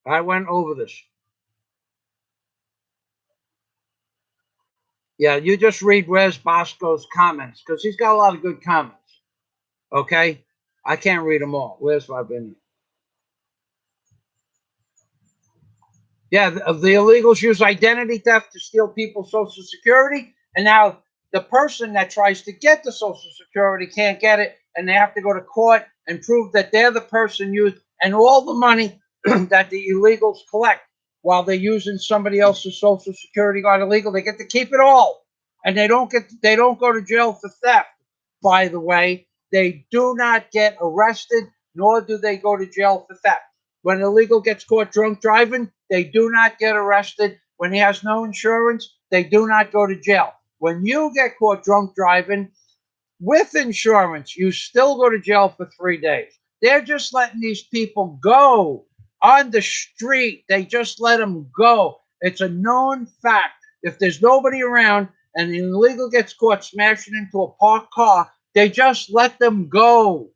I went over this. Yeah, you just read Wes Bosco's comments because he's got a lot of good comments. Okay, I can't read them all. Where's my opinion? Yeah, the illegals use identity theft to steal people's social security, and now the person that tries to get the social security can't get it, and they have to go to court and prove that they're the person used, and all the money that the illegals collect while they're using somebody else's social security got illegal, they get to keep it all, and they don't go to jail for theft. By the way, they do not get arrested, nor do they go to jail for theft. When an illegal gets caught drunk driving, they do not get arrested. When he has no insurance, they do not go to jail. When you get caught drunk driving with insurance, you still go to jail for 3 days. They're just letting these people go on the street. They just let them go. It's a known fact. If there's nobody around and the illegal gets caught smashing into a parked car, they just let them go.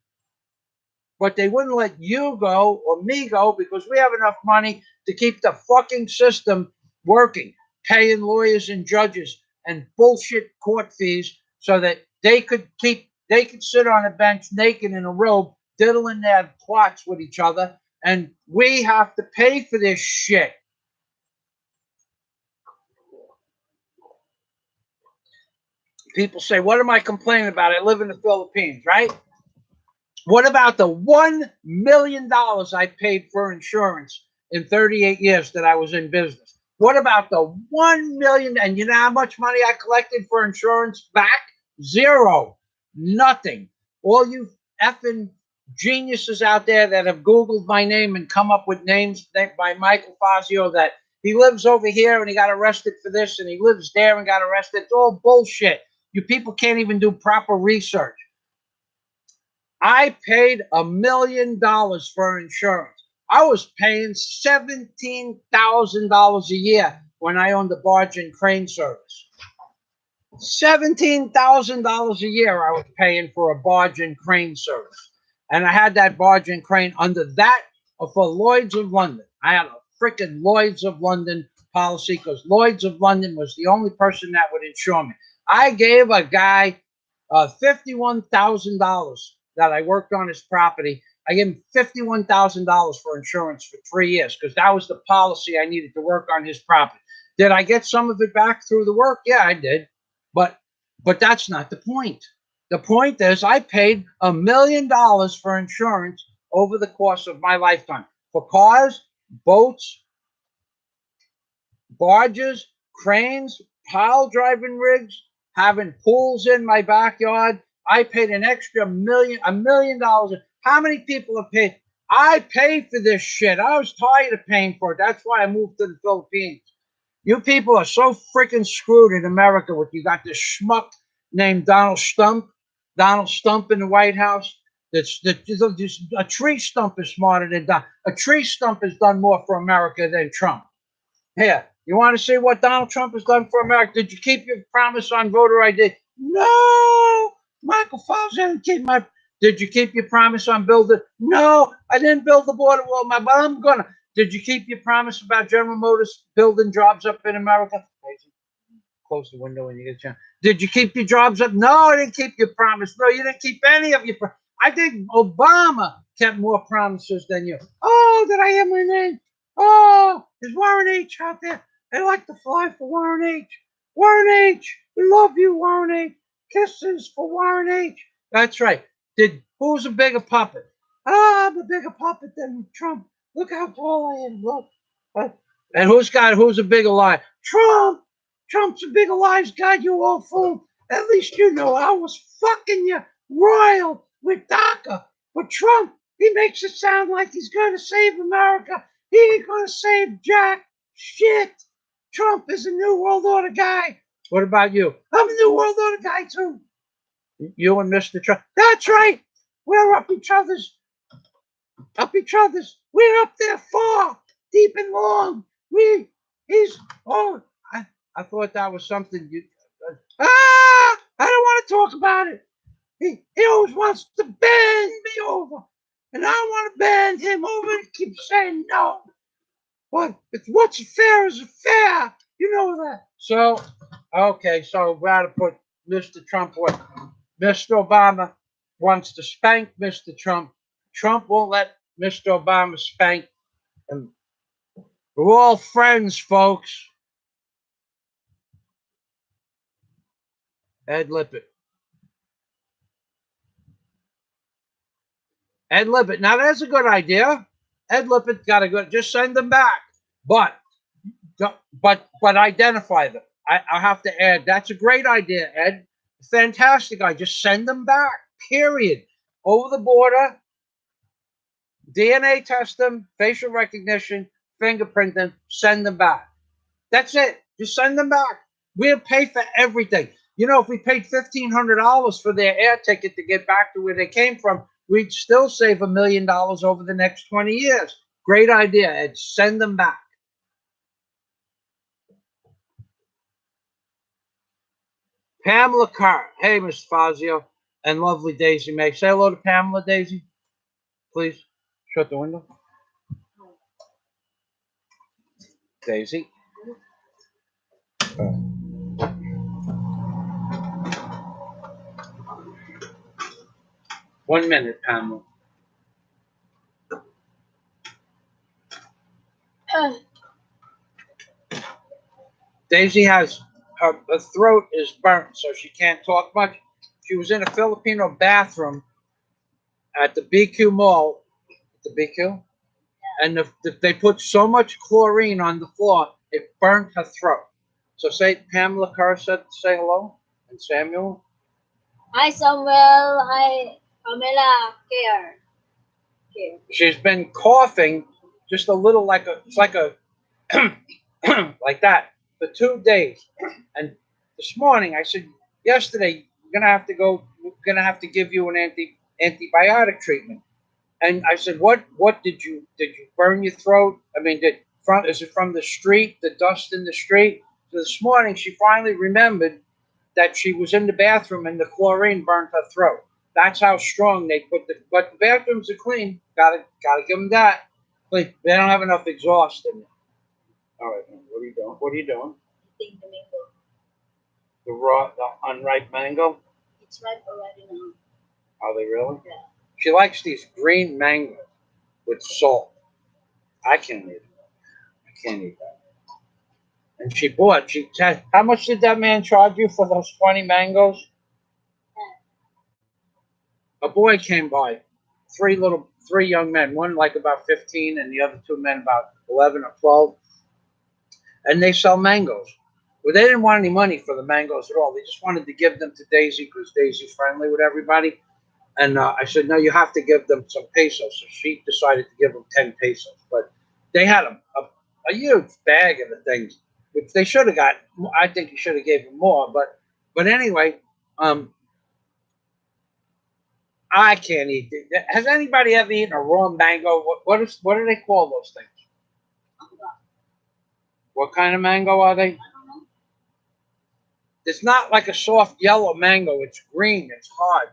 But they wouldn't let you go or me go because we have enough money to keep the fucking system working, paying lawyers and judges and bullshit court fees so that they could sit on a bench naked in a robe, diddling their plots with each other, and we have to pay for this shit. People say, what am I complaining about? I live in the Philippines, right? What about the $1 million I paid for insurance in 38 years that I was in business? What about the 1 million? And you know how much money I collected for insurance back? Zero. Nothing. All you effing geniuses out there that have Googled my name and come up with names by Michael Fazio that he lives over here and he got arrested for this and he lives there and got arrested. It's all bullshit. You people can't even do proper research. I paid $1 million for insurance. I was paying $17,000 a year when I owned the barge and crane service. $17,000 a year I was paying for a barge and crane service. And I had that barge and crane under that for Lloyd's of London. I had a freaking Lloyd's of London policy because Lloyd's of London was the only person that would insure me. I gave a guy $51,000 that I worked on his property. I gave him $51,000 for insurance for 3 years because that was the policy I needed to work on his property. Did I get some of it back through the work? Yeah, I did. But that's not the point. The point is I paid $1 million for insurance over the course of my lifetime for cars, boats, barges, cranes, pile driving rigs, having pools in my backyard. I paid an extra $1 million. How many people have paid? I paid for this shit. I was tired of paying for it. That's why I moved to the Philippines. You people are so freaking screwed in America with you got this schmuck named Donald Stump in the White House. A tree stump is smarter than Donald. A tree stump has done more for America than Trump. Here, you want to see what Donald Trump has done for America? Did you keep your promise on voter ID? No, Michael Fowles didn't keep my. Did you keep your promise on building? No, I didn't build the border wall, but I'm gonna. Did you keep your promise about General Motors building jobs up in America? Close the window when you get a chance. Did you keep your jobs up? No, I didn't keep your promise. No, you didn't keep any of your. I think Obama kept more promises than you. Oh, did I hear my name? Oh, is Warren H out there? I like to fly for Warren H. Warren H, we love you, Warren H. Kisses for Warren H. That's right. Who's a bigger puppet? I'm a bigger puppet than Trump. Look how tall I am. Look. And who's a bigger liar? Trump. Trump's a bigger lies. God, you all fool. At least you know I was fucking you royal with DACA. But Trump, he makes it sound like he's going to save America. He ain't going to save jack shit. Trump is a New World Order guy. What about you? I'm a New World Order guy, too. You and Mr. Trump. That's right. We're up each other's. We're up there far, deep and long. I thought that was something you. I don't want to talk about it. He always wants to bend me over, and I want to bend him over and keep saying no. But what's fair is fair. You know that. So, okay, so we're going to put Mr. Trump away. Mr. Obama wants to spank Mr. Trump. Trump won't let Mr. Obama spank. And we're all friends, folks. Ed Lippert. Now that's a good idea. Ed Lippert got a good. Just send them back, but identify them. I have to add. That's a great idea, Ed. Fantastic idea. Just send them back. Period. Over the border. DNA test them. Facial recognition. Fingerprint them. Send them back. That's it. Just send them back. We'll pay for everything. You know, if we paid $1,500 for their air ticket to get back to where they came from, we'd still save $1 million over the next 20 years. Great idea, Ed. Send them back. Pamela Carr. Hey, Mr. Fazio. And lovely Daisy May. Say hello to Pamela, Daisy. Please. Shut the window. Daisy. 1 minute, Pamela. Daisy has her throat is burnt, so she can't talk much. She was in a Filipino bathroom at the BQ Mall. The BQ? And they put so much chlorine on the floor, it burnt her throat. So say Pamela Carr said, say hello. And Samuel. Hi, Samuel. Hi, Pamela. Care. She's been coughing just a little like a like that for 2 days. And this morning I said, yesterday, we're gonna have to give you an antibiotic treatment. And I said, what did you burn your throat? I mean, is it from the street, the dust in the street? So this morning she finally remembered that she was in the bathroom and the chlorine burnt her throat. That's how strong they put but the bathrooms are clean. Gotta give them that. Like, they don't have enough exhaust in it. All right, what are you doing? Eating the mango. The unripe mango? It's ripe already now. Are they really? Yeah. She likes these green mangoes with salt. I can't eat that. And how much did that man charge you for those 20 mangoes? A boy came by, three three young men, one like about 15 and the other two men about 11 or 12, and they sell mangoes. Well, they didn't want any money for the mangoes at all. They just wanted to give them to Daisy because Daisy's friendly with everybody. And I said, no, you have to give them some pesos. So she decided to give them 10 pesos. But they had a huge bag of the things, which they should have got. I think you should have gave them more. But anyway, I can't eat it. Has anybody ever eaten a raw mango? What do they call those things? What kind of mango are they? It's not like a soft yellow mango. It's green. It's hard.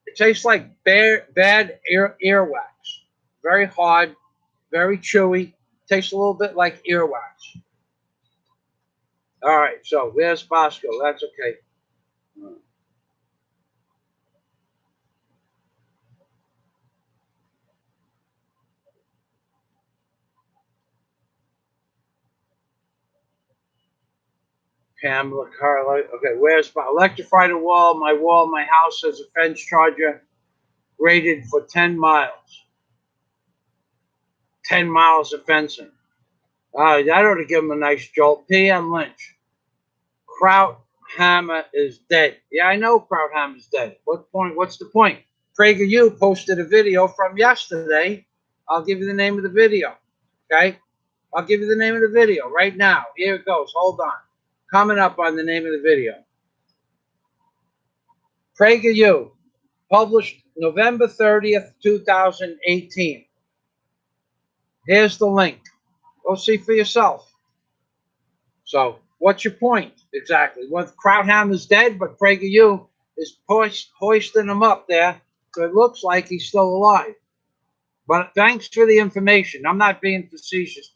It tastes like bad earwax. Very hard, very chewy. Tastes a little bit like earwax. All right, so where's Bosco? That's okay. Pamela, Carla. Okay, where's my electrify the wall? My house has a fence charger rated for 10 miles. 10 miles of fencing. That ought to give him a nice jolt. PM Lynch. KRAUTHAMMER is dead. Yeah, I know KRAUTHAMMER is dead. What's the point? PragerU posted a video from yesterday. I'll give you the name of the video. Okay? I'll give you the name of the video right now. Here it goes. Hold on. Coming up on the name of the video. PragerU, published November 30th, 2018. Here's the link. Go see for yourself. So, what's your point exactly? Well, KRAUTHAMMER's dead, but PragerU is hoisting him up there, so it looks like he's still alive. But thanks for the information. I'm not being facetious,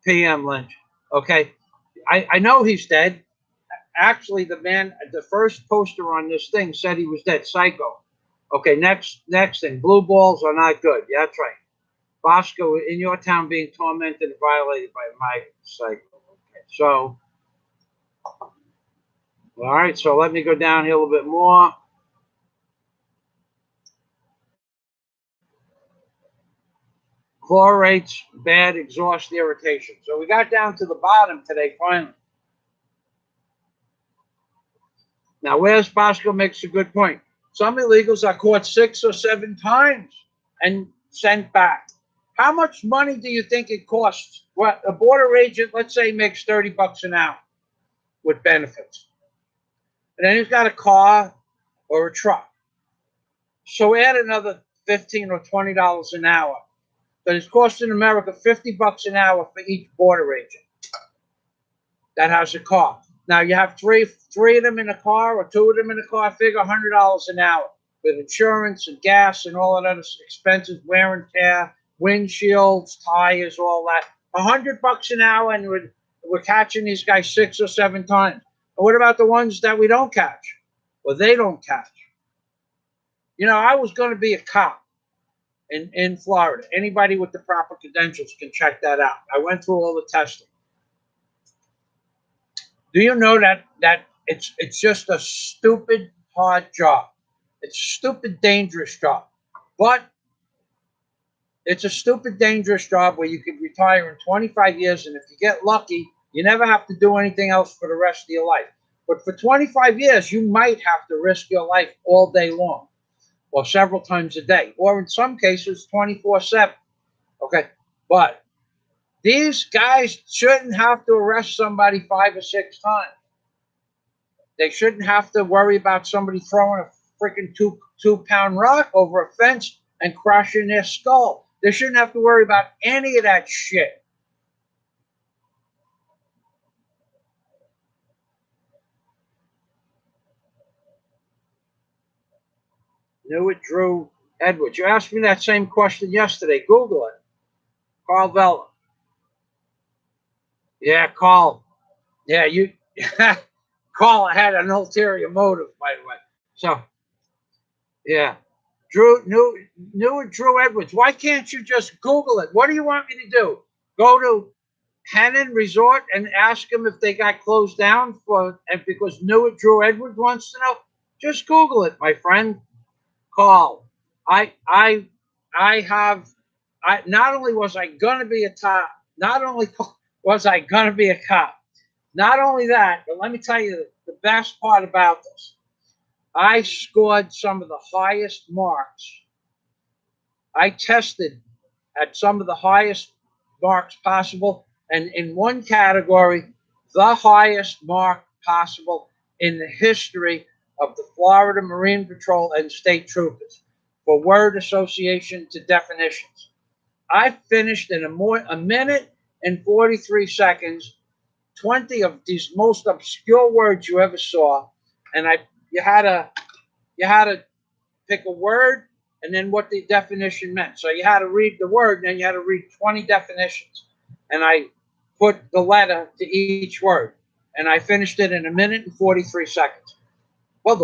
PM Lynch. Okay, I know he's dead. Actually, the first poster on this thing said he was dead. Psycho. Okay, next thing. Blue balls are not good. Yeah, that's right. Bosco, in your town, being tormented and violated by my psycho. Okay, so, all right, so let me go down here a little bit more. Chlorates, bad exhaust irritation. So we got down to the bottom today, finally. Now, where's Bosco makes a good point. Some illegals are caught 6 or 7 times and sent back. How much money do you think it costs? What a border agent, let's say, makes $30 an hour with benefits. And then he's got a car or a truck. So add another $15 or $20 an hour. But it's costing America $50 an hour for each border agent that has a car. Now you have three of them in a car or 2 of them in a car. Figure $100 an hour with insurance and gas and all that other expenses, wear and tear, windshields, tires, all that. $100 an hour, and we're catching these guys 6 or 7 times. And what about the ones that we don't catch? Well, they don't catch. You know, I was going to be a cop in Florida. Anybody with the proper credentials can check that out. I went through all the testing. Do you know that it's just a stupid hard job? It's a stupid dangerous job, but it's a stupid dangerous job where you could retire in 25 years, and if you get lucky, you never have to do anything else for the rest of your life. But for 25 years, you might have to risk your life all day long, or several times a day, or in some cases 24/7. Okay, but these guys shouldn't have to arrest somebody 5 or 6 times. They shouldn't have to worry about somebody throwing a freaking two-pound rock over a fence and crushing their skull. They shouldn't have to worry about any of that shit. Knew it, Drew Edwards. You asked me that same question yesterday. Google it. Carl Vella. Yeah, Carl. Yeah, you. Carl had an ulterior motive, by the way. So, yeah. Drew Edwards. Why can't you just Google it? What do you want me to do? Go to Hannon Resort and ask them if they got closed down and because Drew Edwards wants to know? Just Google it, my friend. Call. I I I have I not only was I gonna be a cop, not only was I gonna be a cop, not only that, but let me tell you the best part about this. I scored some of the highest marks. I tested at some of the highest marks possible, and in one category, the highest mark possible in the history of the Florida Marine Patrol and state troopers for word association to definitions. I finished in a minute and 43 seconds, 20 of these most obscure words you ever saw, and you had to you had to pick a word and then what the definition meant. So you had to read the word, and then you had to read 20 definitions. And I put the letter to each word. And I finished it in a minute and 43 seconds. Well,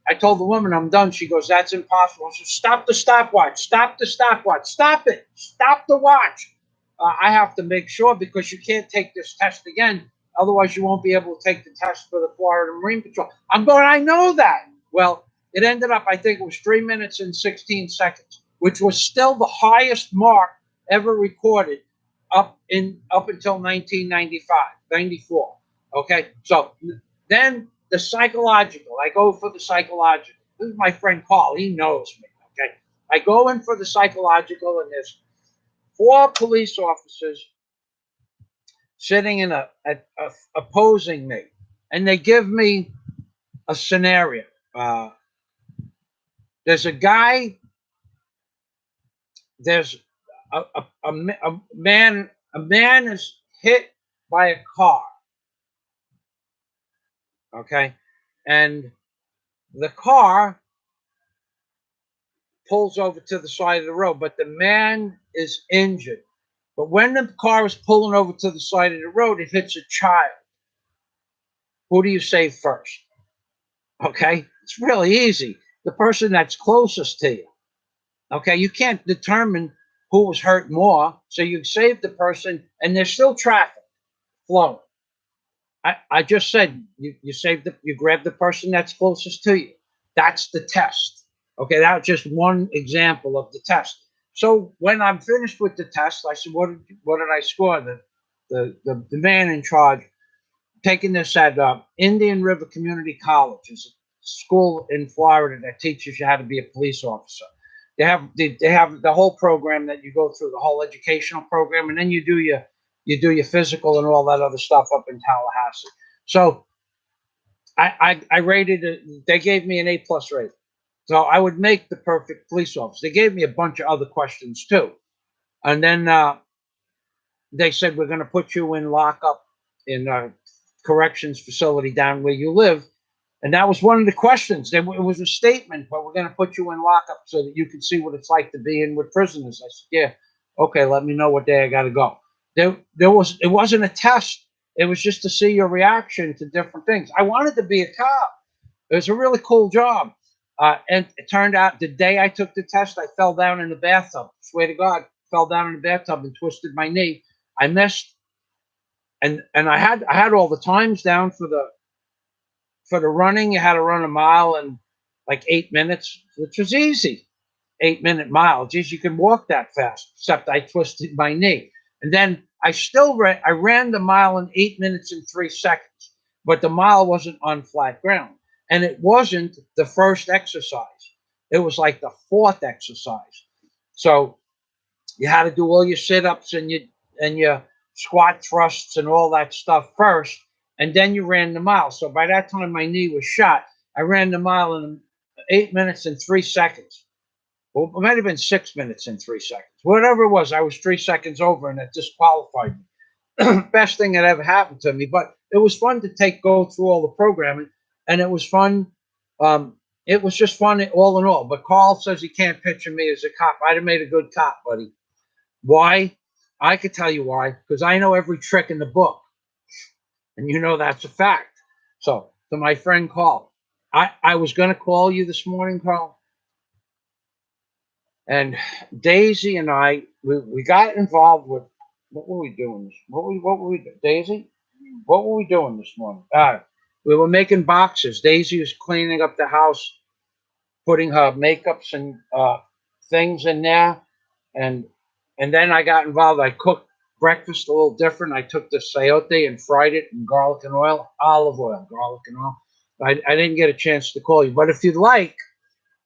I told the woman I'm done. She goes, that's impossible. I said, stop the stopwatch. Stop the stopwatch. Stop it. Stop the watch. I have to make sure because you can't take this test again. Otherwise, you won't be able to take the test for the Florida Marine Patrol. I'm going, I know that. Well, it ended up, I think it was 3 minutes and 16 seconds, which was still the highest mark ever recorded up until 1995, 94. Okay, so then the psychological. I go for the psychological. This is my friend Paul. He knows me. Okay, I go in for the psychological, and there's four police officers sitting in opposing me, and they give me a scenario. There's a guy. There's a man. A man is hit by a car. Okay, and the car pulls over to the side of the road, but the man is injured. But when the car is pulling over to the side of the road, it hits a child. Who do you save first? Okay, it's really easy. The person that's closest to you. Okay, you can't determine who was hurt more, so you save the person, and there's still traffic flowing. I just said you grab the person that's closest to you. That's the test. Okay, that was just one example of the test. So when I'm finished with the test, I said, what did I score? The man in charge taking this at Indian River Community College, is a school in Florida that teaches you how to be a police officer. They have the whole program that you go through, the whole educational program, and then you do your physical and all that other stuff up in Tallahassee. So I rated it. They gave me an A+ rating. So I would make the perfect police officer. They gave me a bunch of other questions too, and then they said we're going to put you in lockup in a corrections facility down where you live. And that was one of the questions. It was a statement, but we're going to put you in lockup so that you can see what it's like to be in with prisoners. I said, yeah, okay, let me know what day I got to go. It wasn't a test. It was just to see your reaction to different things. I wanted to be a cop. It was a really cool job. And it turned out the day I took the test, I fell down in the bathtub. Swear to God, fell down in the bathtub and twisted my knee. I missed, and I had all the times down for the running. You had to run a mile in like 8 minutes, which was easy. 8 minute mile. Geez, you can walk that fast. Except I twisted my knee, and then I ran the mile in 8 minutes and 3 seconds, but the mile wasn't on flat ground, and it wasn't the first exercise. It was like the fourth exercise. So you had to do all your sit-ups and your squat thrusts and all that stuff first, and then you ran the mile. So by that time my knee was shot. I ran the mile in 8 minutes and 3 seconds. Well, it might have been 6 minutes and 3 seconds. Whatever it was, I was 3 seconds over, and that disqualified me. Best thing that ever happened to me. But it was fun to go through all the programming, and it was fun. It was just fun all in all. But Carl says he can't picture me as a cop. I'd have made a good cop, buddy. Why? I could tell you why. Because I know every trick in the book, and you know that's a fact. So, to my friend Carl, I was going to call you this morning, Carl, and Daisy and we got involved with what were we doing? What were we doing? Daisy? What were we doing this morning? We were making boxes. Daisy was cleaning up the house, putting her makeups and things in there, and then I got involved. I cooked breakfast a little different. I took the sayote and fried it in garlic and oil, olive oil, garlic and oil. I didn't get a chance to call you, but if you'd like,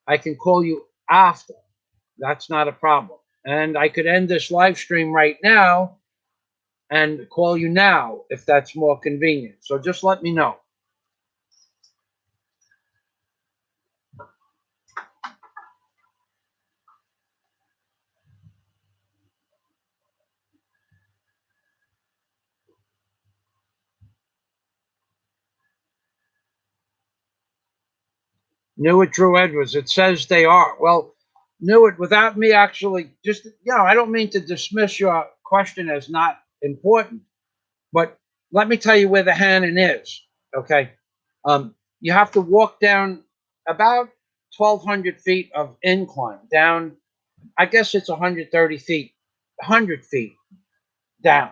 I can call you after. That's not a problem. And I could end this live stream right now and call you now if that's more convenient. So just let me know. Knew it, Drew Edwards. It says they are. Well, knew it without me actually just, I don't mean to dismiss your question as not important, but let me tell you where the Hannon is. Okay. You have to walk down about 1,200 feet of incline down. I guess it's 130 feet, 100 feet down,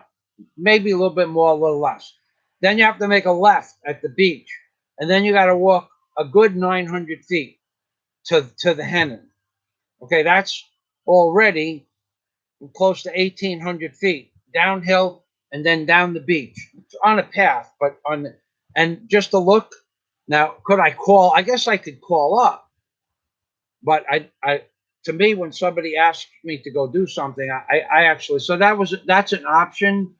maybe a little bit more, a little less. Then you have to make a left at the beach, and then you got to walk a good 900 feet to the Hannon. Okay, that's already close to 1,800 feet downhill and then down the beach. It's on a path, but on the, and just to look. Now, could I call? I guess I could call up, but to me, when somebody asks me to go do something, I actually, so that's an option.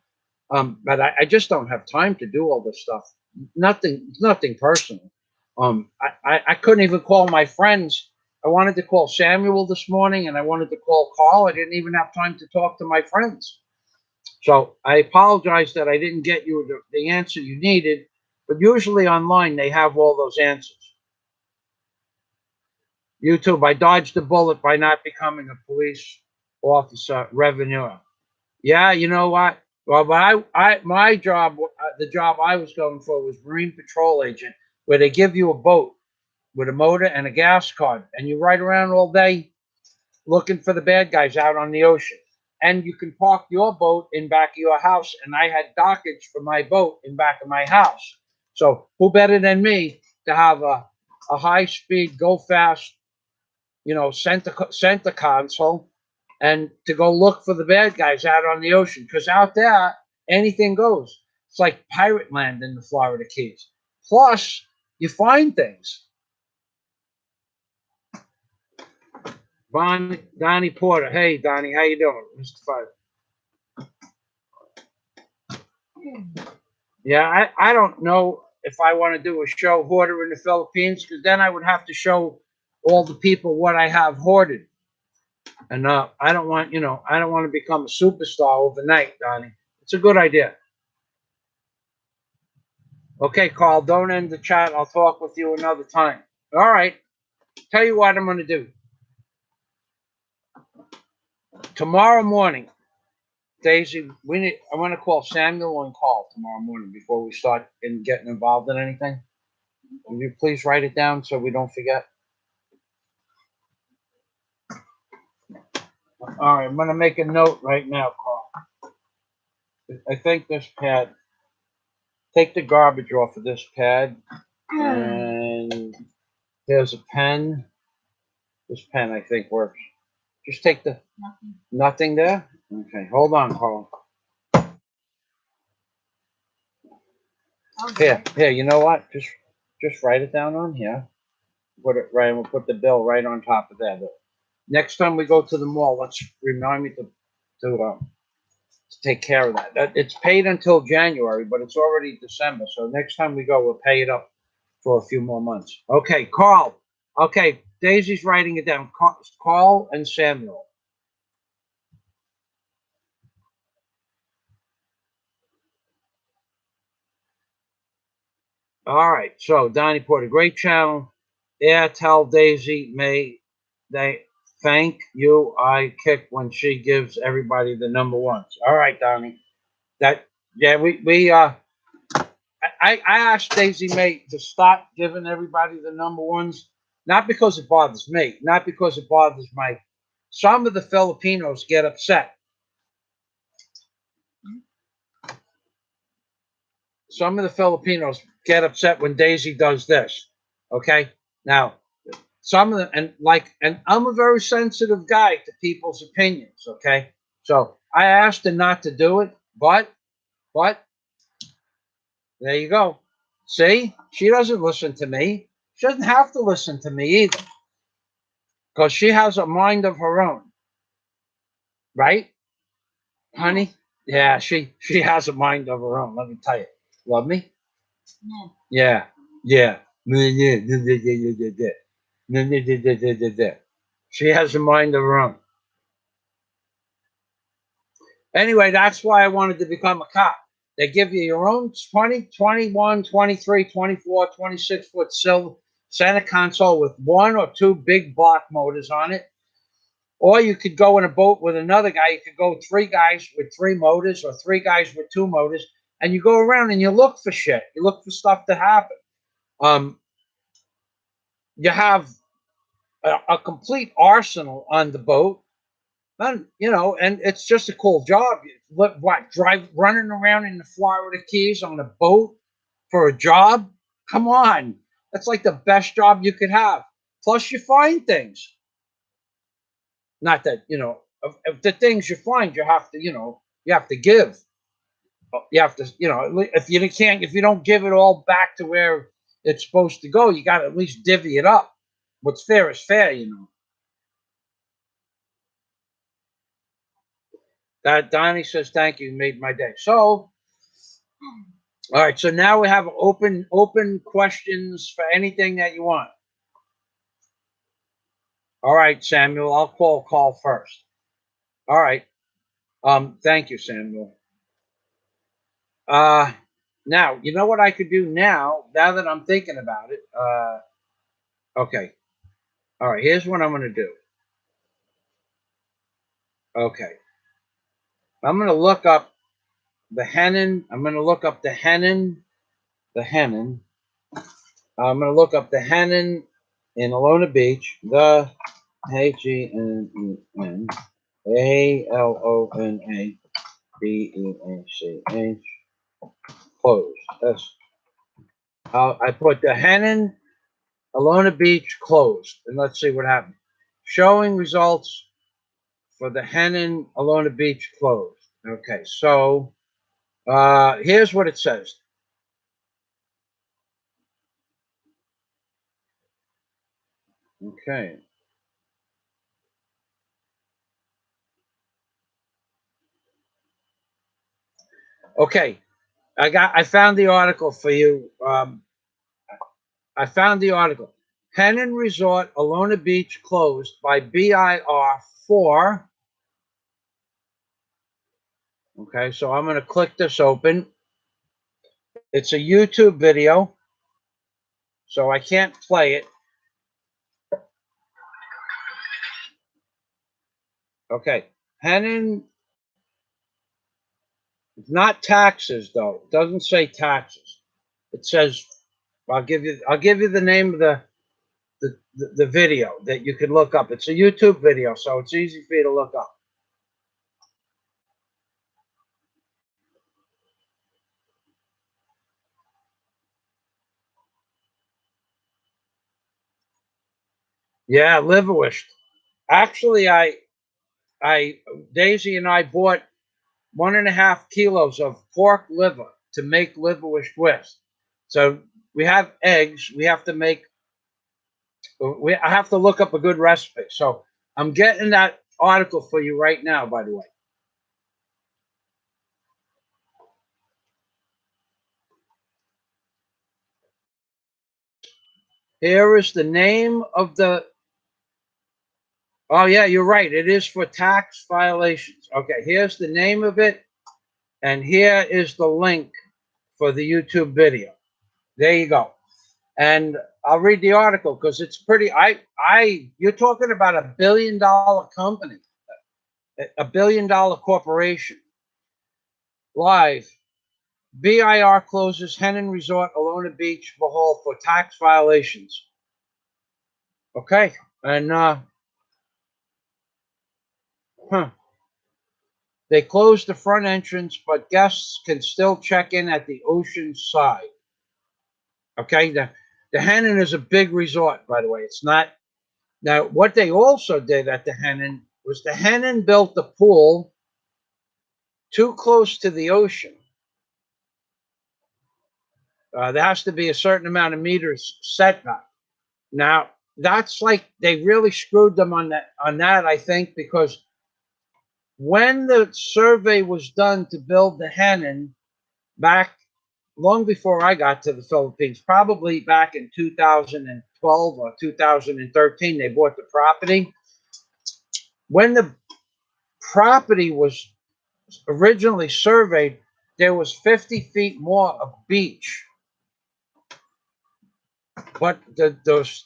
But I just don't have time to do all this stuff. Nothing personal. I couldn't even call my friends. I wanted to call Samuel this morning, and I wanted to call Carl. I didn't even have time to talk to my friends. So I apologize that I didn't get you the answer you needed. But usually online they have all those answers. YouTube, I dodged a bullet by not becoming a police officer revenue. Yeah, you know what? Well, but my job, the job I was going for was Marine Patrol Agent, where they give you a boat with a motor and a gas card, and you ride around all day looking for the bad guys out on the ocean. And you can park your boat in back of your house, and I had dockage for my boat in back of my house. So who better than me to have a high speed, go fast, center console, and to go look for the bad guys out on the ocean. Because out there, anything goes. It's like pirate land in the Florida Keys. Plus, you find things. Donnie Porter. Hey, Donnie, how you doing, Mr. Five? Yeah, I don't know if I want to do a show hoarder in the Philippines, because then I would have to show all the people what I have hoarded. And I don't want to become a superstar overnight, Donnie. It's a good idea. Okay, Carl, don't end the chat. I'll talk with you another time. All right. Tell you what I'm going to do. Tomorrow morning, Daisy, I want to call Samuel and Carl tomorrow morning before we start getting involved in anything. Will you please write it down so we don't forget? All right, I'm going to make a note right now, Carl. I think this pad, take the garbage off of this pad. And there's a pen. This pen, I think, works. Just take the nothing there. Okay, hold on, Carl. Here. You know what? Just write it down on here. Put it right. We'll put the bill right on top of that. Next time we go to the mall, let's remind me to take care of that. It's paid until January, but it's already December. So next time we go, we'll pay it up for a few more months. Okay, Carl. Okay, Daisy's writing it down. Carl and Samuel. All right. So Donnie Porter, great channel. Yeah, tell Daisy may they thank you. I kick when she gives everybody the number ones. All right, Donnie. I asked Daisy May to stop giving everybody the number ones, not because it bothers me, not because it bothers my. Some of the Filipinos get upset. Some of the Filipinos get upset when Daisy does this. Okay, now some of them, and I'm a very sensitive guy to people's opinions. Okay, so I asked her not to do it, but there you go. See, she doesn't listen to me. She doesn't have to listen to me either, because she has a mind of her own, right, honey? Yeah, she has a mind of her own. Let me tell you. Love me? No. Yeah, yeah. She has a mind of her own. Anyway, that's why I wanted to become a cop. They give you your own 20, 21, 23, 24, 26-foot silver center console with one or two big block motors on it. Or you could go in a boat with another guy. You could go three guys with three motors or three guys with two motors. And you go around and you look for shit. You look for stuff to happen. You have a complete arsenal on the boat. And, and it's just a cool job. What, running around in the Florida Keys on a boat for a job? Come on. That's like the best job you could have. Plus, you find things. Not that, of the things you find, you have to give. You have to, if you don't give it all back to where it's supposed to go, you got to at least divvy it up. What's fair is fair. That Donnie says, thank you, made my day. So, all right, so now we have open questions for anything that you want. All right, Samuel, I'll call first. All right. Thank you, Samuel. Now, you know what I could do now that I'm thinking about it? Okay. All right, here's what I'm going to do. Okay. I'm going to look up the Hennon. I'm going to look up the Hennon. I'm going to look up the Hennon in Alona Beach. The HENNALONABEACH closed. I put the Hennon Alona Beach closed, and let's see what happens. Showing results for the Hennon Alona Beach closed. Okay, so here's what it says. Okay. Okay, I found the article for you. I found the article. Hennon Resort Alona Beach closed by BIR for. Okay, so I'm going to click this open. It's a YouTube video, so I can't play it. Okay, Hennon. It's not taxes though. It doesn't say taxes. It says I'll give you the name of the video that you can look up. It's a YouTube video, so it's easy for you to look up. Yeah, liverwurst. Actually, Daisy and I bought 1.5 kilos of pork liver to make liverwurst with. So we have eggs. We have to make. I have to look up a good recipe. So I'm getting that article for you right now. By the way. Here is the name of the. Oh, yeah, you're right. It is for tax violations. Okay, here's the name of it. And here is the link for the YouTube video. There you go. And I'll read the article because it's pretty. You're talking about $1 billion company, $1 billion corporation. Live. BIR closes Hennon Resort Alona Beach Bohol for tax violations. Okay. And, They closed the front entrance, but guests can still check in at the ocean side. Okay, the Hennon is a big resort, by the way. It's not Now, what they also did at the Hennon was the Hennon built the pool too close to the ocean. There has to be a certain amount of meters setback. Now, that's like they really screwed them on that, I think, because when the survey was done to build the Hennon back long before I got to the Philippines, probably back in 2012 or 2013, they bought the property. When the property was originally surveyed, there was 50 feet more of beach. But the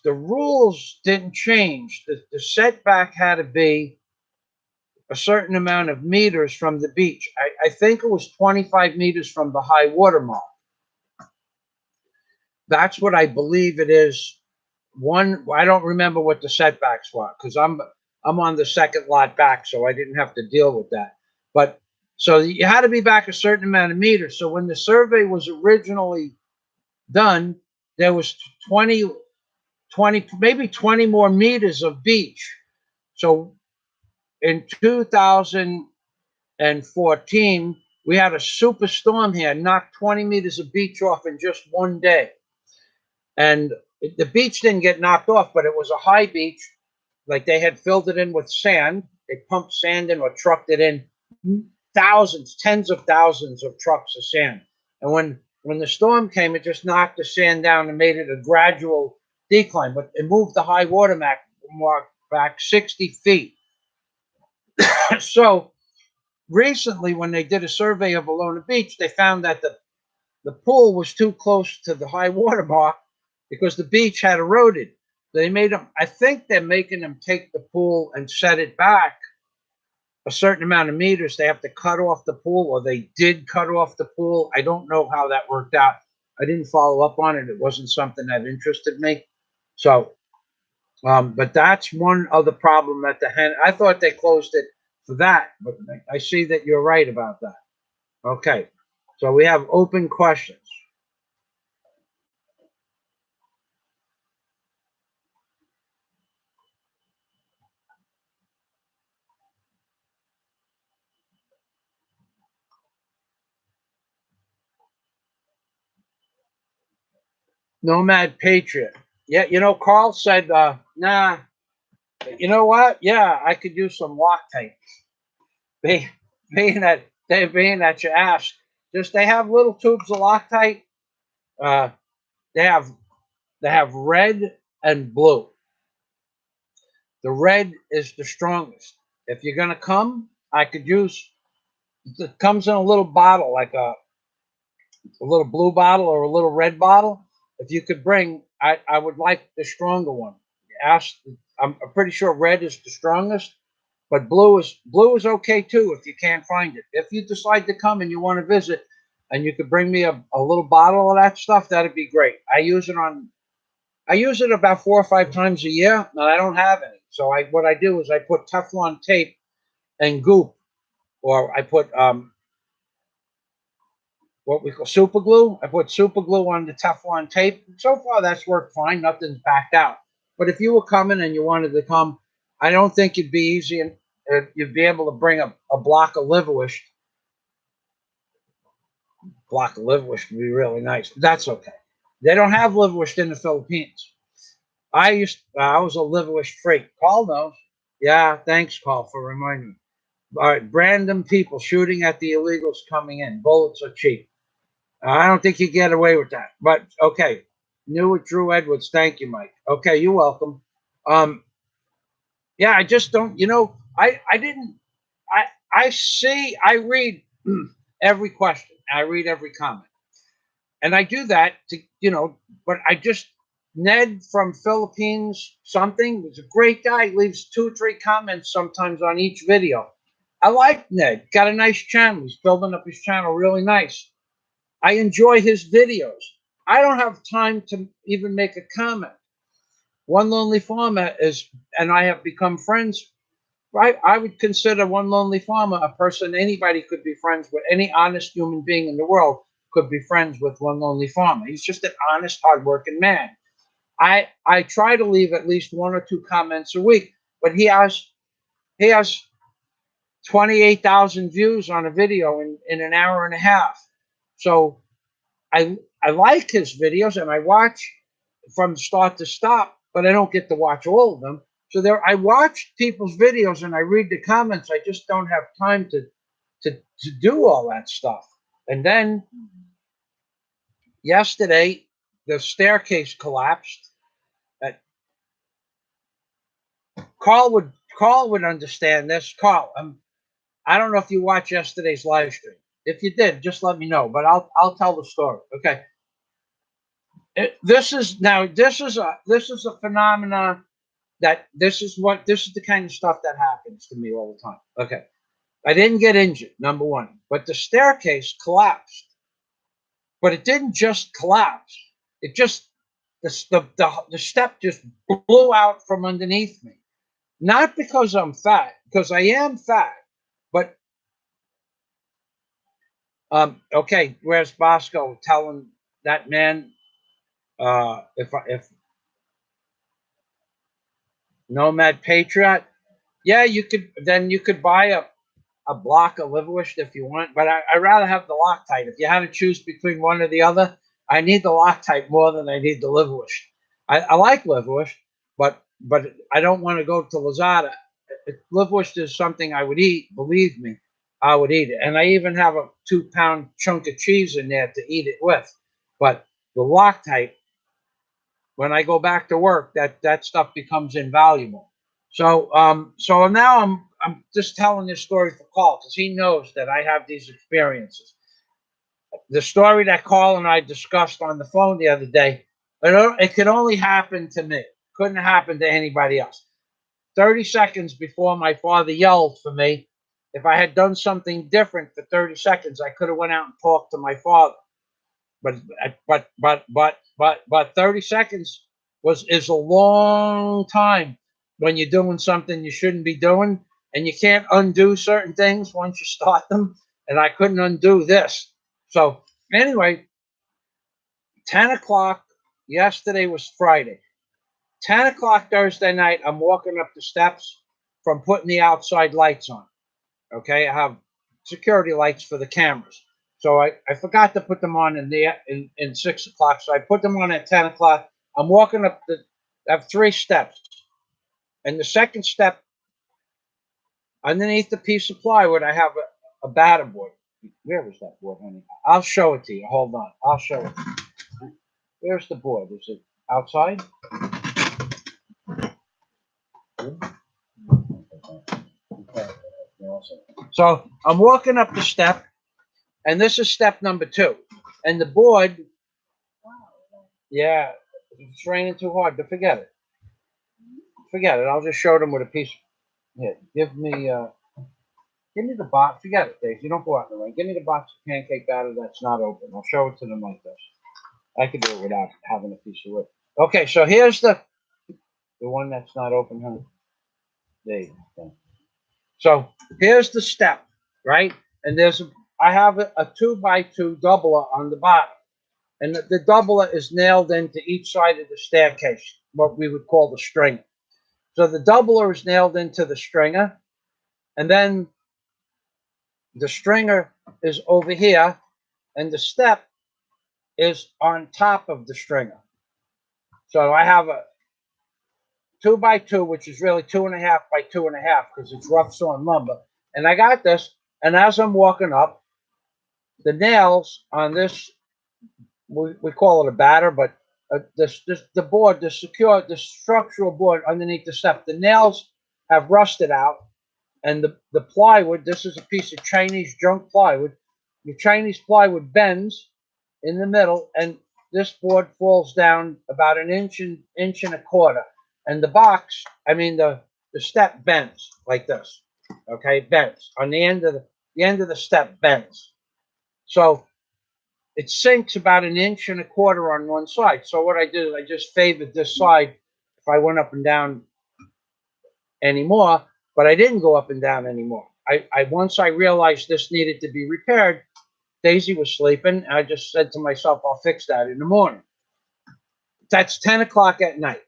rules didn't change. The setback had to be a certain amount of meters from the beach. I think it was 25 meters from the high water mark. That's what I believe it is. I don't remember what the setbacks were because I'm on the second lot back, so I didn't have to deal with that. But so you had to be back a certain amount of meters. So when the survey was originally done, there was 20, maybe 20 more meters of beach. So in 2014, we had a super storm here, knocked 20 meters of beach off in just one day. And the beach didn't get knocked off, but it was a high beach. Like they had filled it in with sand. They pumped sand in or trucked it in. Thousands, tens of thousands of trucks of sand. And when the storm came, it just knocked the sand down and made it a gradual decline. But it moved the high water mark back 60 feet. So recently, when they did a survey of Alona Beach, they found that the pool was too close to the high water mark because the beach had eroded. They made them, I think they're making them take the pool and set it back a certain amount of meters. They have to cut off the pool, or they did cut off the pool. I don't know how that worked out. I didn't follow up on it. It wasn't something that interested me. So, but that's one other problem at the Hen. I thought they closed it for that, but I see that you're right about that. Okay, so we have open questions. Nomad Patriot. Yeah, Carl said, nah, you know what? Yeah, I could use some Loctite. Being, being that you asked, just they have little tubes of Loctite. Uh, they have red and blue. The red is the strongest. If you're gonna come, I could use. It comes in a little bottle, like a little blue bottle or a little red bottle. If you could bring, I would like the stronger one. Ask. I'm pretty sure red is the strongest, but blue is okay too if you can't find it. If you decide to come and you want to visit, and you could bring me a little bottle of that stuff, that'd be great. I use it about 4 or 5 times a year, and I don't have any. So what I do is I put Teflon tape and goop, or I put what we call super glue. I put super glue on the Teflon tape. So far, that's worked fine. Nothing's backed out. But if you were coming and you wanted to come, I don't think it'd be easy, and you'd be able to bring a block of liverwurst. Block of liverwurst would be really nice. But that's okay. They don't have liverwurst in the Philippines. I was a liverwurst freak. Carl knows. Yeah, thanks, Carl, for reminding me. All right, random people shooting at the illegals coming in. Bullets are cheap. I don't think you get away with that. But okay, new with Drew Edwards. Thank you, Mike. Okay, you're welcome. Yeah, I just don't. I didn't. I read every question. I read every comment, and I do that to. But I just Ned from Philippines something was a great guy. Leaves 2 or 3 comments sometimes on each video. I like Ned. Got a nice channel. He's building up his channel really nice. I enjoy his videos. I don't have time to even make a comment. One Lonely Farmer and I have become friends. Right? I would consider One Lonely Farmer a person anybody could be friends with. Any honest human being in the world could be friends with One Lonely Farmer. He's just an honest, hardworking man. I try to leave at least 1 or 2 comments a week, but he has 28,000 views on a video in an hour and a half. So I like his videos and I watch from start to stop, but I don't get to watch all of them. So I watch people's videos and I read the comments. I just don't have time to do all that stuff. And then yesterday, the staircase collapsed. Uh, Carl would understand this. Carl, I don't know if you watched yesterday's live stream. If you did, just let me know. But I'll tell the story. Okay. This is a phenomenon that this is the kind of stuff that happens to me all the time. Okay. I didn't get injured, number one, but the staircase collapsed. But it didn't just collapse. It just the step just blew out from underneath me. Not because I'm fat, because I am fat, but okay, where's Bosco telling that man if Nomad Patriot? Yeah, you could buy a block of liverwurst if you want, but I'd rather have the Loctite. If you had to choose between one or the other, I need the Loctite more than I need the liverwurst. I like liverwurst, but I don't want to go to Lazada. If liverwurst is something I would eat, believe me, I would eat it. And I even have a 2-pound chunk of cheese in there to eat it with. But the Loctite, when I go back to work, that stuff becomes invaluable. So now I'm just telling this story for Carl because he knows that I have these experiences. The story that Carl and I discussed on the phone the other day, it could only happen to me. Couldn't happen to anybody else. 30 seconds before my father yelled for me, if I had done something different for 30 seconds, I could have went out and talked to my father. But 30 seconds is a long time when you're doing something you shouldn't be doing, and you can't undo certain things once you start them. And I couldn't undo this. So anyway, 10 o'clock yesterday was Friday. 10 o'clock Thursday night, I'm walking up the steps from putting the outside lights on. Okay, I have security lights for the cameras. So I forgot to put them on in 6 o'clock. So I put them on at 10 o'clock. I'm walking up I have 3 steps. And the second step, underneath the piece of plywood, I have a batter board. Where was that board, honey? I'll show it to you. Hold on. I'll show it. Where's the board? Is it outside? So I'm walking up the step, and this is step number 2. And the board, yeah, it's raining too hard, but forget it. Forget it. I'll just show them with a piece. Here, give me the box. Forget it, Dave. You don't go out in the rain. Give me the box of pancake batter that's not open. I'll show it to them like this. I could do it without having a piece of wood. Okay, so here's the one that's not open, honey. There you go. So here's the step, right? And I have a 2x2 doubler on the bottom. And the doubler is nailed into each side of the staircase, what we would call the stringer. So the doubler is nailed into the stringer, and then the stringer is over here, and the step is on top of the stringer. So I have a 2x2, which is really 2.5 by 2.5 because it's rough sawn lumber. And I got this, and as I'm walking up, the nails on this, we call it a batter, but the board, the structural board underneath the step, the nails have rusted out, and the plywood, this is a piece of Chinese junk plywood. The Chinese plywood bends in the middle, and this board falls down about an inch and a quarter. And the step bends like this. Okay, bends on the end of the step bends. So it sinks about an inch and a quarter on one side. So what I did is I just favored this side if I went up and down anymore, but I didn't go up and down anymore. Once I realized this needed to be repaired, Daisy was sleeping. I just said to myself, I'll fix that in the morning. That's 10 o'clock at night.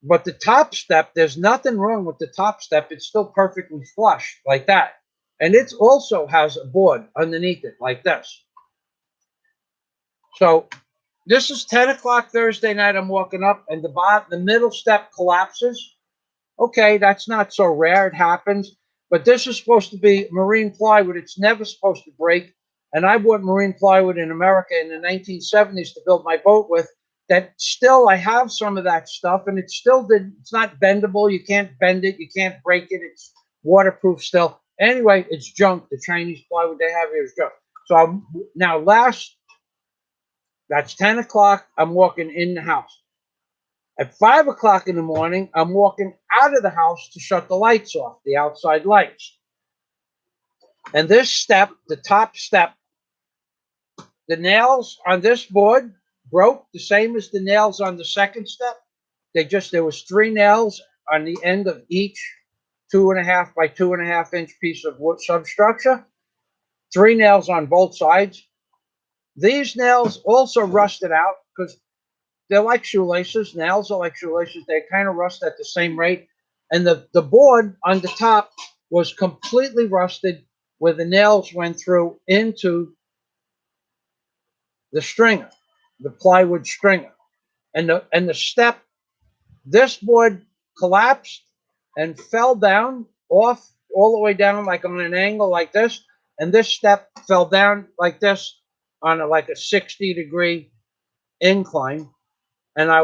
But the top step, there's nothing wrong with the top step. It's still perfectly flush like that. And it also has a board underneath it like this. So this is 10 o'clock Thursday night. I'm walking up and the middle step collapses. Okay, that's not so rare. It happens. But this is supposed to be marine plywood. It's never supposed to break. And I bought marine plywood in America in the 1970s to build my boat with. That still, I have some of that stuff, and it's not bendable. You can't bend it. You can't break it. It's waterproof still. Anyway, it's junk. The Chinese plywood they have here is junk. So that's 10 o'clock. I'm walking in the house. At 5 o'clock in the morning, I'm walking out of the house to shut the lights off, the outside lights. And this step, the top step, the nails on this board broke the same as the nails on the second step. There was 3 nails on the end of each 2.5 by 2.5 inch piece of wood substructure. 3 nails on both sides. These nails also rusted out because they're like shoelaces. Nails are like shoelaces. They kind of rust at the same rate. And the board on the top was completely rusted where the nails went through into the stringer, the plywood stringer. And the step, this board collapsed and fell down off all the way down like on an angle like this. And this step fell down like this on like a 60-degree incline. And I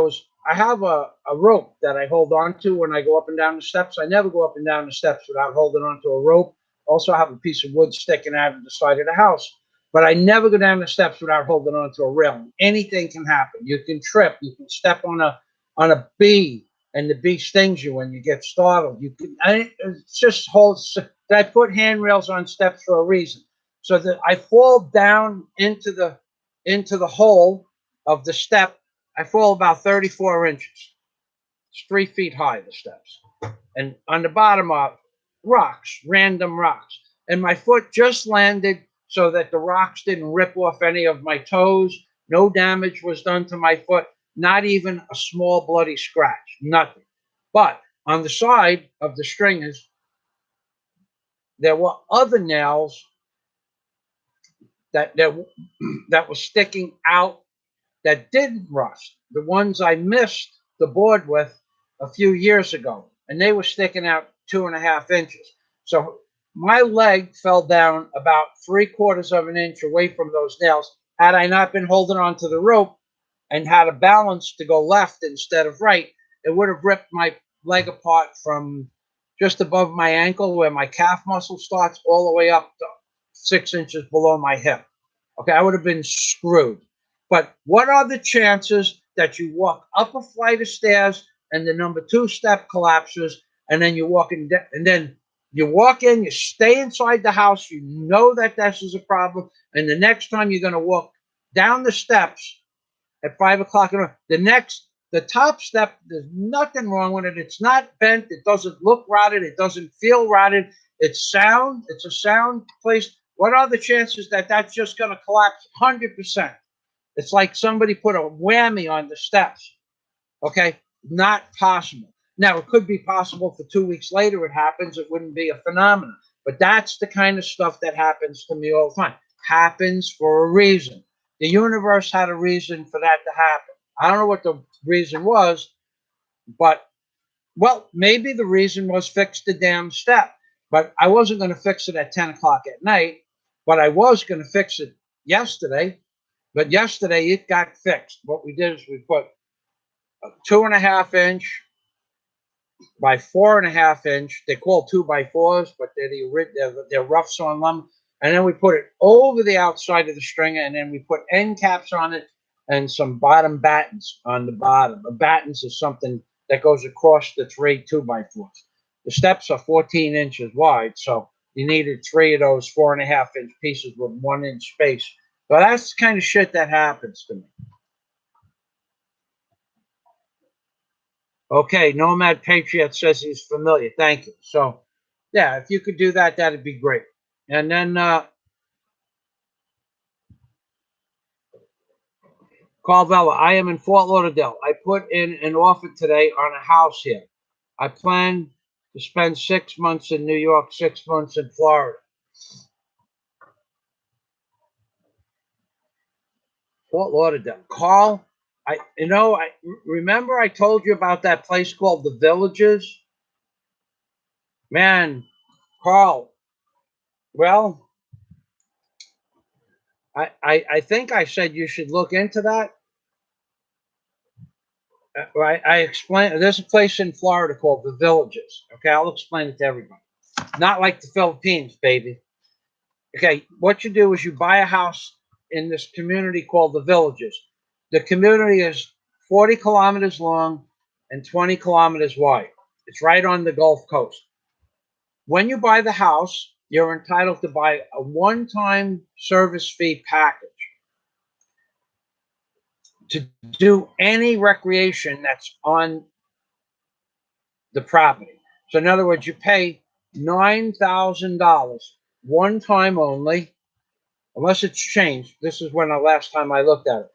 have a rope that I hold on to when I go up and down the steps. I never go up and down the steps without holding on to a rope. Also, I have a piece of wood sticking out of the side of the house. But I never go down the steps without holding on to a railing. Anything can happen. You can trip. You can step on a bee, and the bee stings you when you get startled. It's just holds. I put handrails on steps for a reason, so that I fall down into the hole of the step. I fall about 34 inches. It's 3 feet high, the steps. And on the bottom are rocks, random rocks. And my foot just landed so that the rocks didn't rip off any of my toes. No damage was done to my foot, not even a small bloody scratch, nothing. But on the side of the stringers, there were other nails that were sticking out that didn't rust. The ones I missed the board with a few years ago, and they were sticking out 2.5 inches. So my leg fell down about 3/4 of an inch away from those nails. Had I not been holding on to the rope and had a balance to go left instead of right, it would have ripped my leg apart from just above my ankle where my calf muscle starts all the way up to 6 inches below my hip. Okay, I would have been screwed. But what are the chances that you walk up a flight of stairs and the number 2 step collapses, and then you walk in, and then you walk in, you stay inside the house, you know that this is a problem, and the next time you're going to walk down the steps at 5 o'clock in the morning, the top step, there's nothing wrong with it. It's not bent. It doesn't look rotted. It doesn't feel rotted. It's sound. It's a sound place. What are the chances that that's just going to collapse? 100%. It's like somebody put a whammy on the steps. Okay? Not possible. Now, it could be possible for 2 weeks later it happens. It wouldn't be a phenomenon. But that's the kind of stuff that happens to me all the time. Happens for a reason. The universe had a reason for that to happen. I don't know what the reason was, but, well, maybe the reason was fix the damn step. But I wasn't going to fix it at 10 o'clock at night, but I was going to fix it yesterday. But yesterday it got fixed. What we did is we put a 2.5 inch by 4.5 inch. They call 2x4s, but they're rough sawn lumber. And then we put it over the outside of the stringer, and then we put end caps on it and some bottom battens on the bottom. A battens is something that goes across the 3 2x4s. The steps are 14 inches wide, so you needed 3 of those 4.5 inch pieces with 1 inch space. So that's the kind of shit that happens to me. Okay, Nomad Patriot says he's familiar. Thank you. So, yeah, if you could do that, that'd be great. And then Carl Vella, I am in Fort Lauderdale. I put in an offer today on a house here. I plan to spend 6 months in New York, 6 months in Florida. Fort Lauderdale. Carl, I remember I told you about that place called the Villages? Man, Carl, well, I think I said you should look into that. I explained there's a place in Florida called the Villages. Okay, I'll explain it to everybody. Not like the Philippines, baby. Okay, what you do is you buy a house in this community called the Villages. The community is 40 kilometers long and 20 kilometers wide. It's right on the Gulf Coast. When you buy the house, you're entitled to buy a one-time service fee package to do any recreation that's on the property. So, in other words, you pay $9,000 one time only, unless it's changed. This is when the last time I looked at it.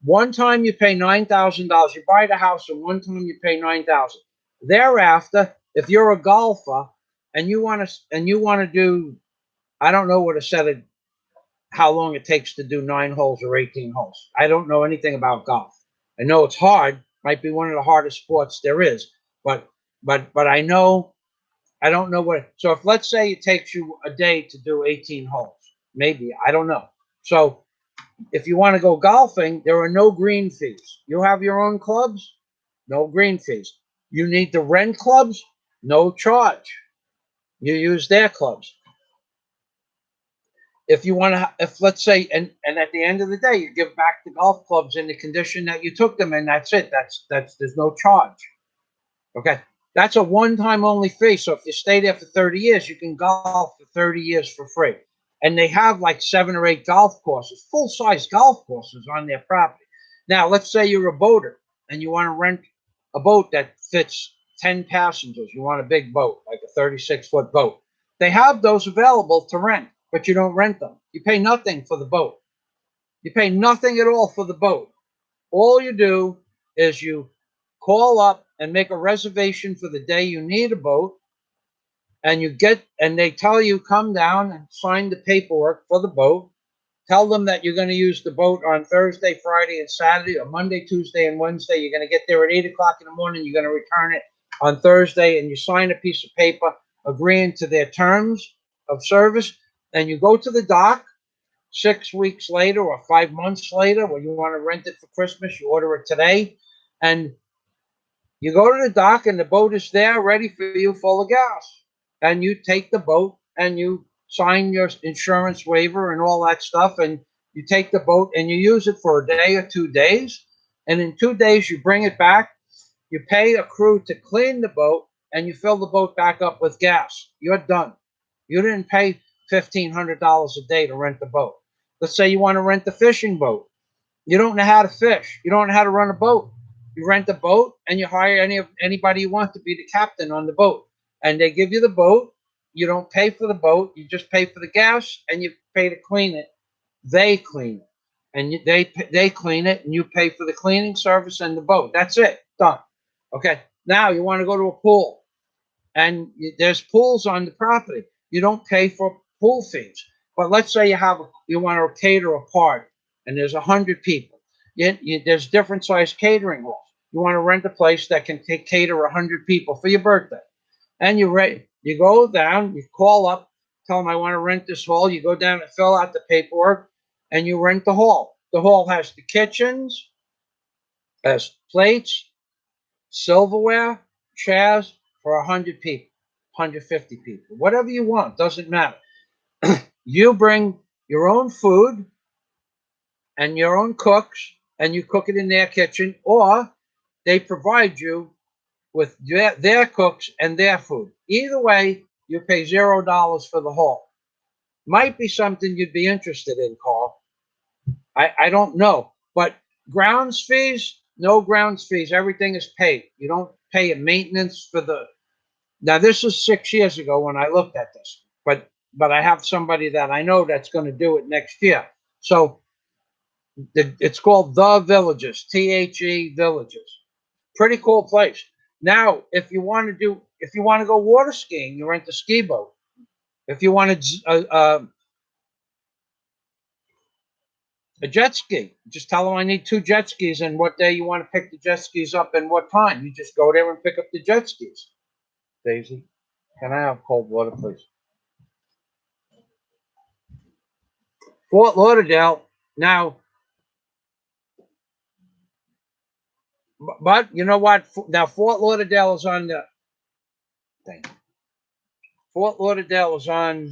One time you pay $9,000. You buy the house, and one time you pay $9,000. Thereafter, if you're a golfer and you want to do, I don't know what a set of how long it takes to do 9 holes or 18 holes. I don't know anything about golf. I know it's hard. Might be one of the hardest sports there is, but I know I don't know what. So if let's say it takes you a day to do 18 holes, maybe I don't know. So if you want to go golfing, there are no green fees. You have your own clubs, no green fees. You need to rent clubs, no charge. You use their clubs. If you want to, if let's say, and at the end of the day, you give back the golf clubs in the condition that you took them in. That's it. That's there's no charge. Okay, that's a one-time only fee. So if you stay there for 30 years, you can golf for 30 years for free. And they have like 7 or 8 golf courses, full-size golf courses on their property. Now, let's say you're a boater and you want to rent a boat that fits 10 passengers. You want a big boat, like a 36-foot boat. They have those available to rent, but you don't rent them. You pay nothing for the boat. You pay nothing at all for the boat. All you do is you call up and make a reservation for the day you need a boat, and they tell you come down and sign the paperwork for the boat. Tell them that you're going to use the boat on Thursday, Friday, and Saturday, or Monday, Tuesday, and Wednesday. You're going to get there at 8 o'clock in the morning. You're going to return it on Thursday, and you sign a piece of paper agreeing to their terms of service. And you go to the dock 6 weeks later or 5 months later, when you want to rent it for Christmas, you order it today, and you go to the dock, and the boat is there ready for you, full of gas. And you take the boat and you sign your insurance waiver and all that stuff, and you take the boat and you use it for a day or 2 days. And in 2 days, you bring it back. You pay a crew to clean the boat, and you fill the boat back up with gas. You're done. You didn't pay $1,500 a day to rent the boat. Let's say you want to rent the fishing boat. You don't know how to fish. You don't know how to run a boat. You rent a boat and you hire anybody you want to be the captain on the boat. And they give you the boat. You don't pay for the boat. You just pay for the gas and you pay to clean it. They clean it. And they clean it and you pay for the cleaning service and the boat. That's it. Done. Okay. Now you want to go to a pool. And there's pools on the property. You don't pay for pool fees. But let's say you want to cater a party, and there's 100 people. There's different size catering halls. You want to rent a place that can cater 100 people for your birthday, and you go down, you call up, tell them I want to rent this hall. You go down and fill out the paperwork, and you rent the hall. The hall has the kitchens, has plates, silverware, chairs for 100 people, 150 people, whatever you want, doesn't matter. You bring your own food and your own cooks, and you cook it in their kitchen, or they provide you with their cooks and their food. Either way, you pay $0 for the hall. Might be something you'd be interested in, Carl. I don't know, but grounds fees, no grounds fees. Everything is paid. You don't pay a maintenance for the. Now this is 6 years ago when I looked at this, but I have somebody that I know that's going to do it next year. So It's called The Villages, THE Villages. Pretty cool place. Now, if you want to go water skiing, you rent a ski boat. If you want a jet ski, just tell them I need 2 jet skis and what day you want to pick the jet skis up and what time. You just go there and pick up the jet skis. Daisy, can I have cold water, please? Fort Lauderdale. Now, but you know what? Now Fort Lauderdale is on the thing. Fort Lauderdale is on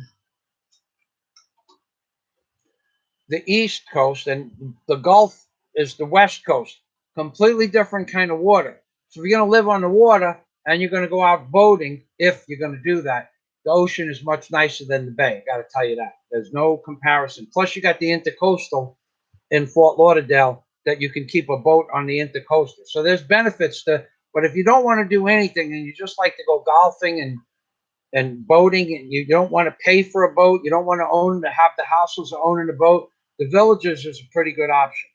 the East Coast, and the Gulf is the West Coast. Completely different kind of water. So if you're going to live on the water and you're going to go out boating, if you're going to do that, the ocean is much nicer than the bay. I got to tell you that. There's no comparison. Plus, you got the intercoastal in Fort Lauderdale that you can keep a boat on the intercoastal. So there's benefits to. But if you don't want to do anything and you just like to go golfing and boating, and you don't want to pay for a boat, you don't want to have the hassles of owning a boat, the Villages is a pretty good option.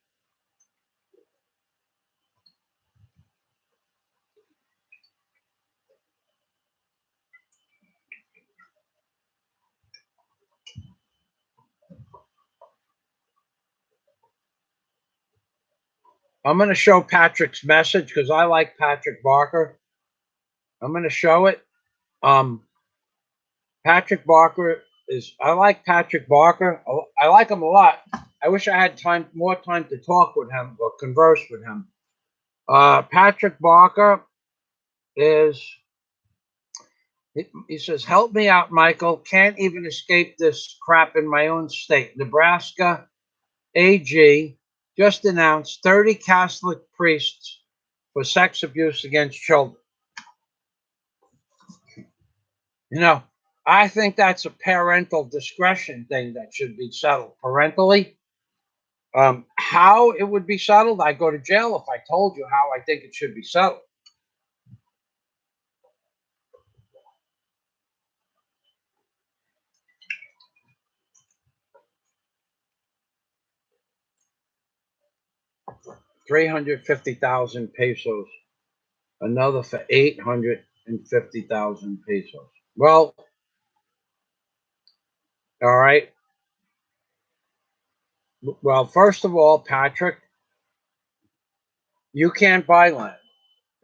I'm going to show Patrick's message because I like Patrick Barker. I'm going to show it. Um, Patrick Barker I like Patrick Barker. I like him a lot. I wish I had more time to talk with him or converse with him. Patrick Barker is, he says, help me out, Michael. Can't even escape this crap in my own state. Nebraska AG just announced 30 Catholic priests for sex abuse against children. You know, I think that's a parental discretion thing that should be settled parentally. How it would be settled, I'd go to jail if I told you how I think it should be settled. $350,000 pesos, another for 850,000 pesos. Well, all right. Well, first of all, Patrick, you can't buy land,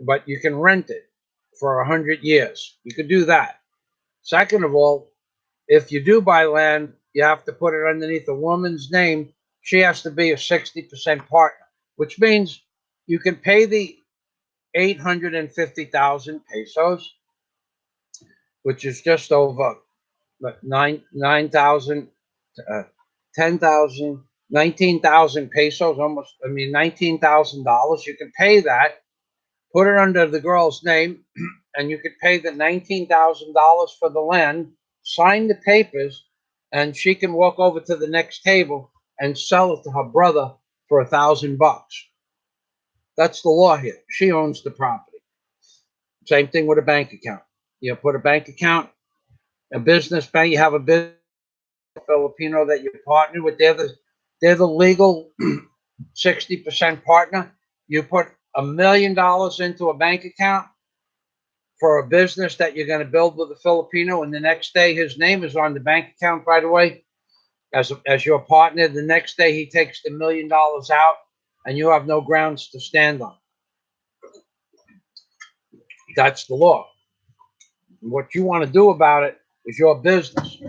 but you can rent it for 100 years. You could do that. Second of all, if you do buy land, you have to put it underneath a woman's name. She has to be a 60% partner, which means you can pay the 850,000 pesos, which is just over 9,000, 10,000, 19,000 pesos, almost, I mean, $19,000. You can pay that, put it under the girl's name, and you could pay the $19,000 for the land, sign the papers, and she can walk over to the next table and sell it to her brother for $1,000. That's the law here. She owns the property. Same thing with a bank account. You put a bank account, a business bank. You have a business Filipino that you partner with. They're the legal 60% partner. You put $1,000,000 into a bank account for a business that you're going to build with a Filipino, and the next day his name is on the bank account, by the way, as your partner. The next day he takes the $1,000,000 out, and you have no grounds to stand on. That's the law. What you want to do about it is your business,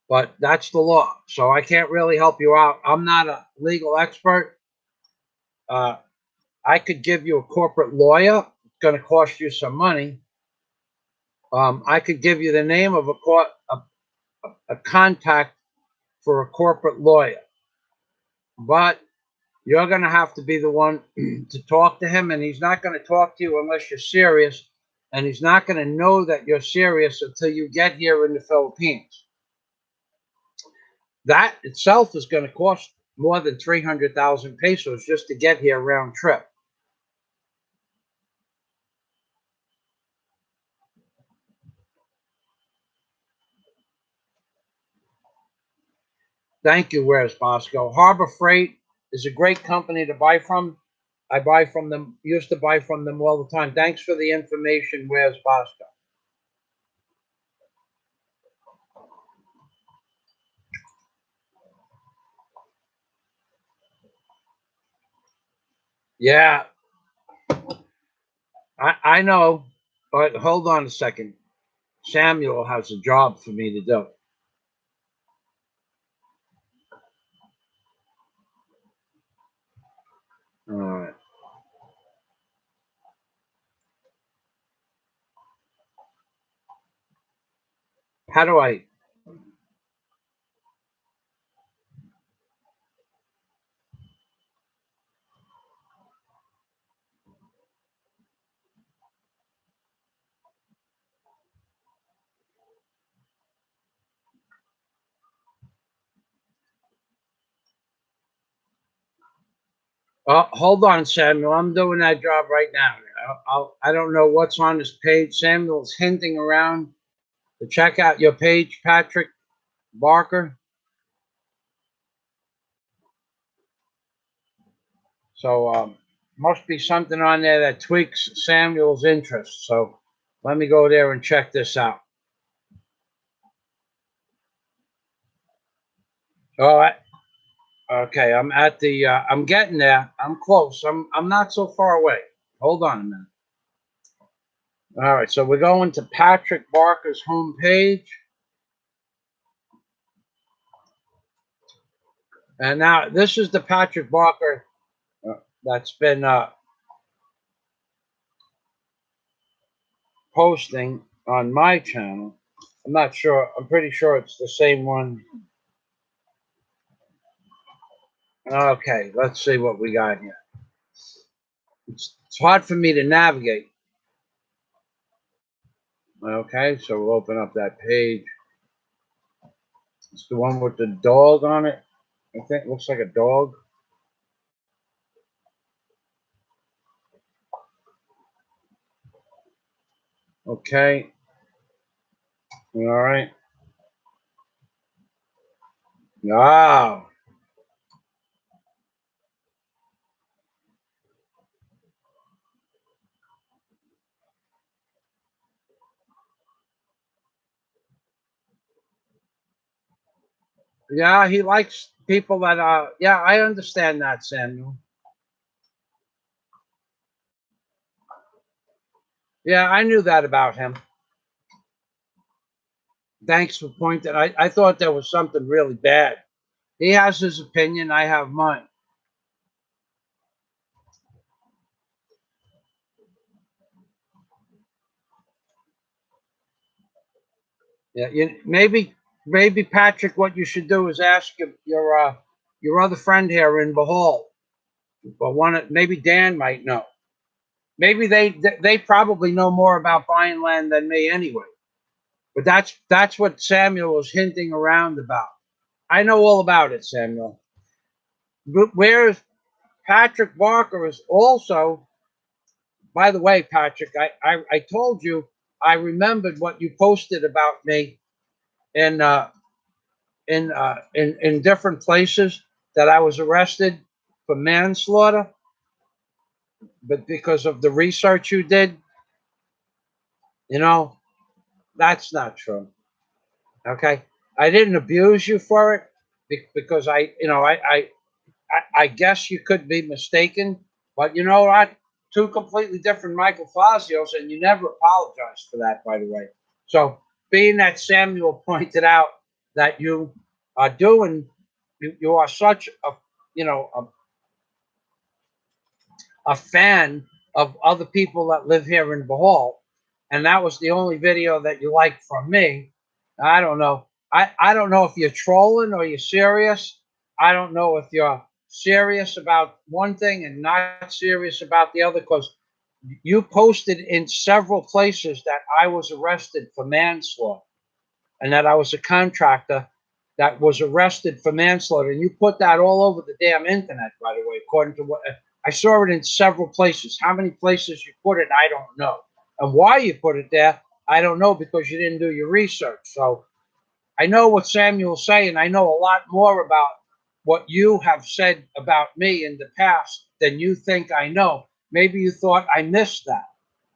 but that's the law. So I can't really help you out. I'm not a legal expert. I could give you a corporate lawyer. It's going to cost you some money. I could give you the name of a contact for a corporate lawyer, but you're going to have to be the one to talk to him, and he's not going to talk to you unless you're serious, and he's not going to know that you're serious until you get here in the Philippines. That itself is going to cost more than 300,000 pesos just to get here round trip. Thank you, Where's Bosco? Harbor Freight is a great company to buy from. I buy from them, used to buy from them all the time. Thanks for the information. Where's Bosco? Yeah, I know, but hold on a second. Samuel has a job for me to do. All right. How do I? Hold on, Samuel. I'm doing that job right now. I don't know what's on this page. Samuel's hinting around to check out your page, Patrick Barker. So must be something on there that tweaks Samuel's interest. So let me go there and check this out. All right. Okay, I'm at the. I'm getting there. I'm close. I'm not so far away. Hold on a minute. All right, so we're going to Patrick Barker's homepage, and now this is the Patrick Barker that's been posting on my channel. I'm not sure. I'm pretty sure it's the same one. Okay, let's see what we got here. It's hard for me to navigate. Okay, so we'll open up that page. It's the one with the dog on it. I think it looks like a dog. Okay. All right. Wow. Yeah, he likes people that yeah, I understand that, Samuel. Yeah, I knew that about him. Thanks for pointing. I thought there was something really bad. He has his opinion, I have mine. Yeah, maybe Patrick, what you should do is ask your other friend here in Bahal. But maybe Dan might know. Maybe they probably know more about buying land than me anyway. But that's what Samuel was hinting around about. I know all about it, Samuel. But whereas Patrick Barker is also, by the way, Patrick, I told you I remembered what you posted about me in in different places that I was arrested for manslaughter, but because of the research you did, you know, that's not true. Okay, I didn't abuse you for it because I guess you could be mistaken, but you know what? Two completely different Michael Fazios, and you never apologized for that, by the way. So, being that Samuel pointed out that you are doing, you are such a, you know, a fan of other people that live here in Bohol, and that was the only video that you liked from me. I don't know. I don't know if you're trolling or you're serious. I don't know if you're serious about one thing and not serious about the other because you posted in several places that I was arrested for manslaughter and that I was a contractor that was arrested for manslaughter. And you put that all over the damn internet, by the way, according to what I saw it in several places. How many places you put it, I don't know. And why you put it there, I don't know because you didn't do your research. So I know what Samuel's saying. I know a lot more about what you have said about me in the past than you think I know. Maybe you thought I missed that.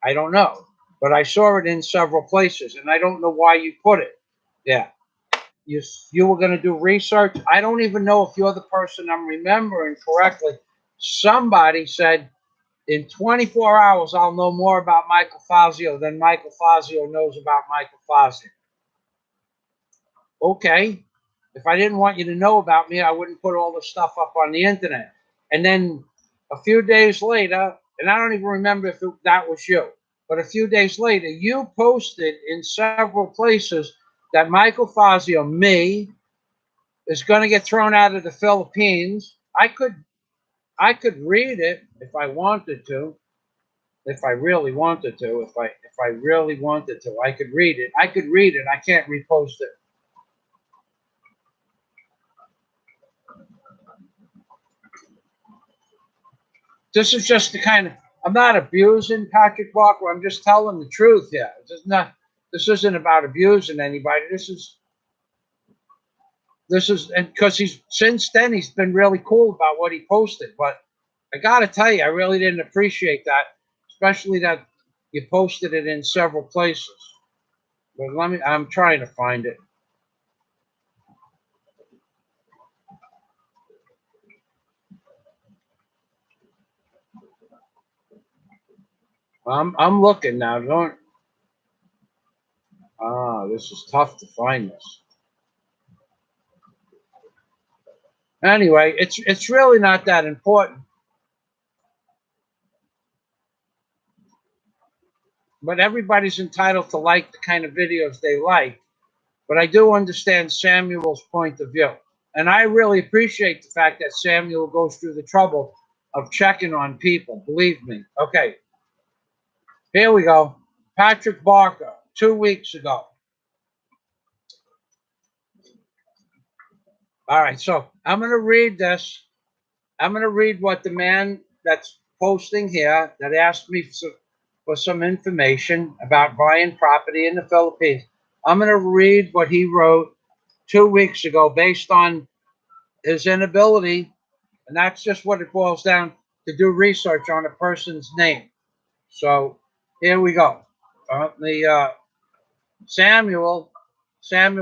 I don't know. But I saw it in several places, and I don't know why you put it. Yeah. You were going to do research. I don't even know if you're the person I'm remembering correctly. Somebody said in 24 hours, I'll know more about Michael Fazio than Michael Fazio knows about Michael Fazio. Okay. If I didn't want you to know about me, I wouldn't put all the stuff up on the internet. And then a few days later, and I don't even remember if that was you, but a few days later, you posted in several places that Michael Fazio, me, is going to get thrown out of the Philippines. I could read it if I wanted to, if I really wanted to, if I really wanted to, I could read it. I could read it. I can't repost it. This is just the kind of, I'm not abusing Patrick Walker. I'm just telling the truth here. This isn't about abusing anybody. This is, and because since then he's been really cool about what he posted. But I got to tell you, I really didn't appreciate that, especially that you posted it in several places. But I'm trying to find it. I'm looking now. This is tough to find this. Anyway, it's really not that important. But everybody's entitled to like the kind of videos they like. But I do understand Samuel's point of view. And I really appreciate the fact that Samuel goes through the trouble of checking on people. Believe me. Okay. Here we go. Patrick Barker, 2 weeks ago. All right. So I'm going to read this. I'm going to read what the man that's posting here that asked me for some information about buying property in the Philippines. I'm going to read what he wrote 2 weeks ago based on his inability, and that's just what it boils down to, do research on a person's name. So here we go. Samuel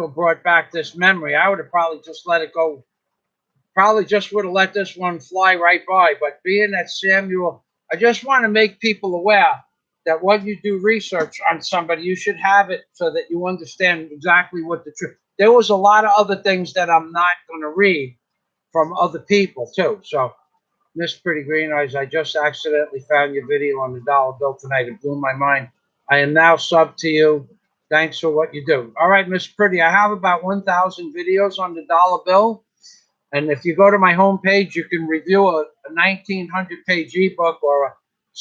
brought back this memory. I would have probably just let it go. Probably just would have let this one fly right by. But being that Samuel, I just want to make people aware that when you do research on somebody, you should have it so that you understand exactly what the truth. There was a lot of other things that I'm not going to read from other people too. So, Miss Pretty Green Eyes, I just accidentally found your video on the dollar bill tonight. It blew my mind. I am now sub to you. Thanks for what you do. All right, Miss Pretty, I have about 1,000 videos on the dollar bill. And if you go to my homepage, you can review a 1,900-page ebook or a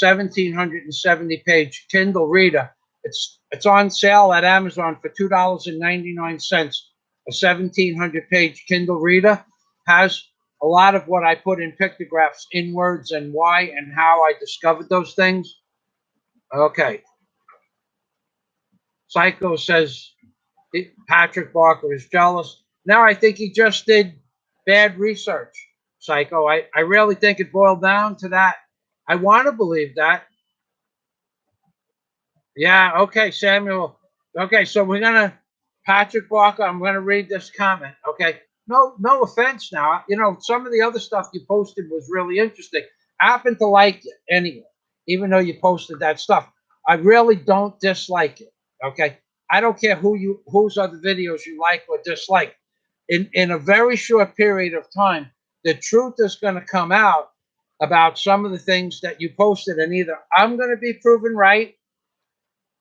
1,770-page Kindle reader. It's on sale at Amazon for $2.99. A 1,700-page Kindle reader has a lot of what I put in pictographs in words and why and how I discovered those things. Okay. Psycho says Patrick Barker is jealous. Now I think he just did bad research, Psycho. I really think it boiled down to that. I want to believe that. Yeah, okay, Samuel. Okay, so we're going to, Patrick Barker, I'm going to read this comment, okay? No offense now. You know, some of the other stuff you posted was really interesting. I happen to like it anyway, even though you posted that stuff. I really don't dislike it, okay? I don't care whose other videos you like or dislike. In a very short period of time, the truth is going to come out about some of the things that you posted, and either I'm going to be proven right,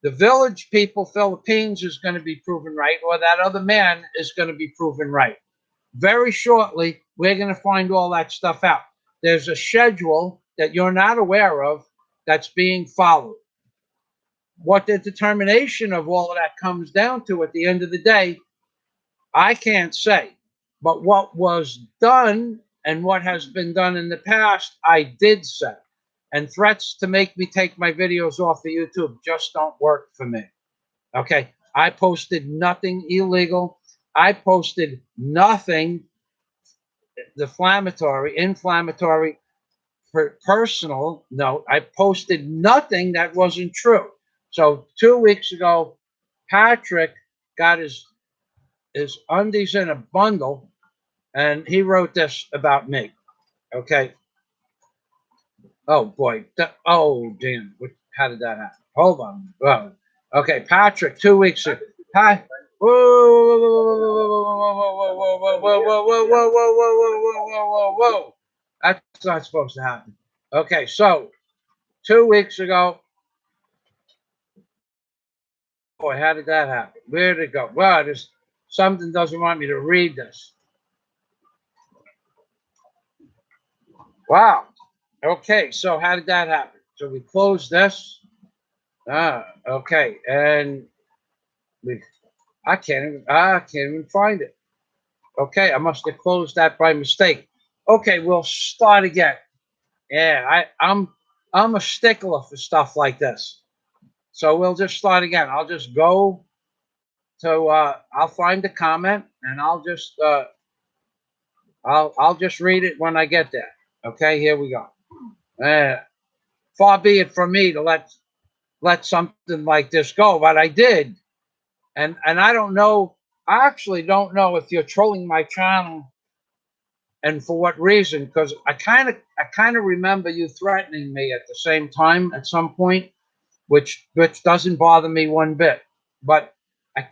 the Village People Philippines is going to be proven right, or that other man is going to be proven right. Very shortly, we're going to find all that stuff out. There's a schedule that you're not aware of that's being followed. What the determination of all of that comes down to at the end of the day, I can't say. But what was done and what has been done in the past, I did say. And threats to make me take my videos off of YouTube just don't work for me. Okay. I posted nothing illegal. I posted nothing inflammatory personal note. I posted nothing that wasn't true. So 2 weeks ago, Patrick got his undies in a bundle, and he wrote this about me. Okay. Oh boy. Oh damn. How did that happen? Hold on. Oh. Okay, Patrick. 2 weeks ago. Hi. Whoa, whoa, whoa, whoa, whoa, whoa, whoa, whoa, whoa, whoa, whoa, whoa, whoa, whoa, whoa, whoa. That's not supposed to happen. Okay, so 2 weeks ago. Boy, how did that happen? Where did it go? Well, there's something doesn't want me to read this. Wow. Okay, so how did that happen? So we closed this. Okay, and we I can't even find it. Okay, I must have closed that by mistake. Okay, we'll start again. Yeah, I'm a stickler for stuff like this. So we'll just start again. I'll just go to I'll find the comment and I'll just read it when I get there. Okay, here we go. Far be it from me to let something like this go, but I did. And I don't know. I actually don't know if you're trolling my channel and for what reason, because I kind of remember you threatening me at the same time at some point, which doesn't bother me one bit. But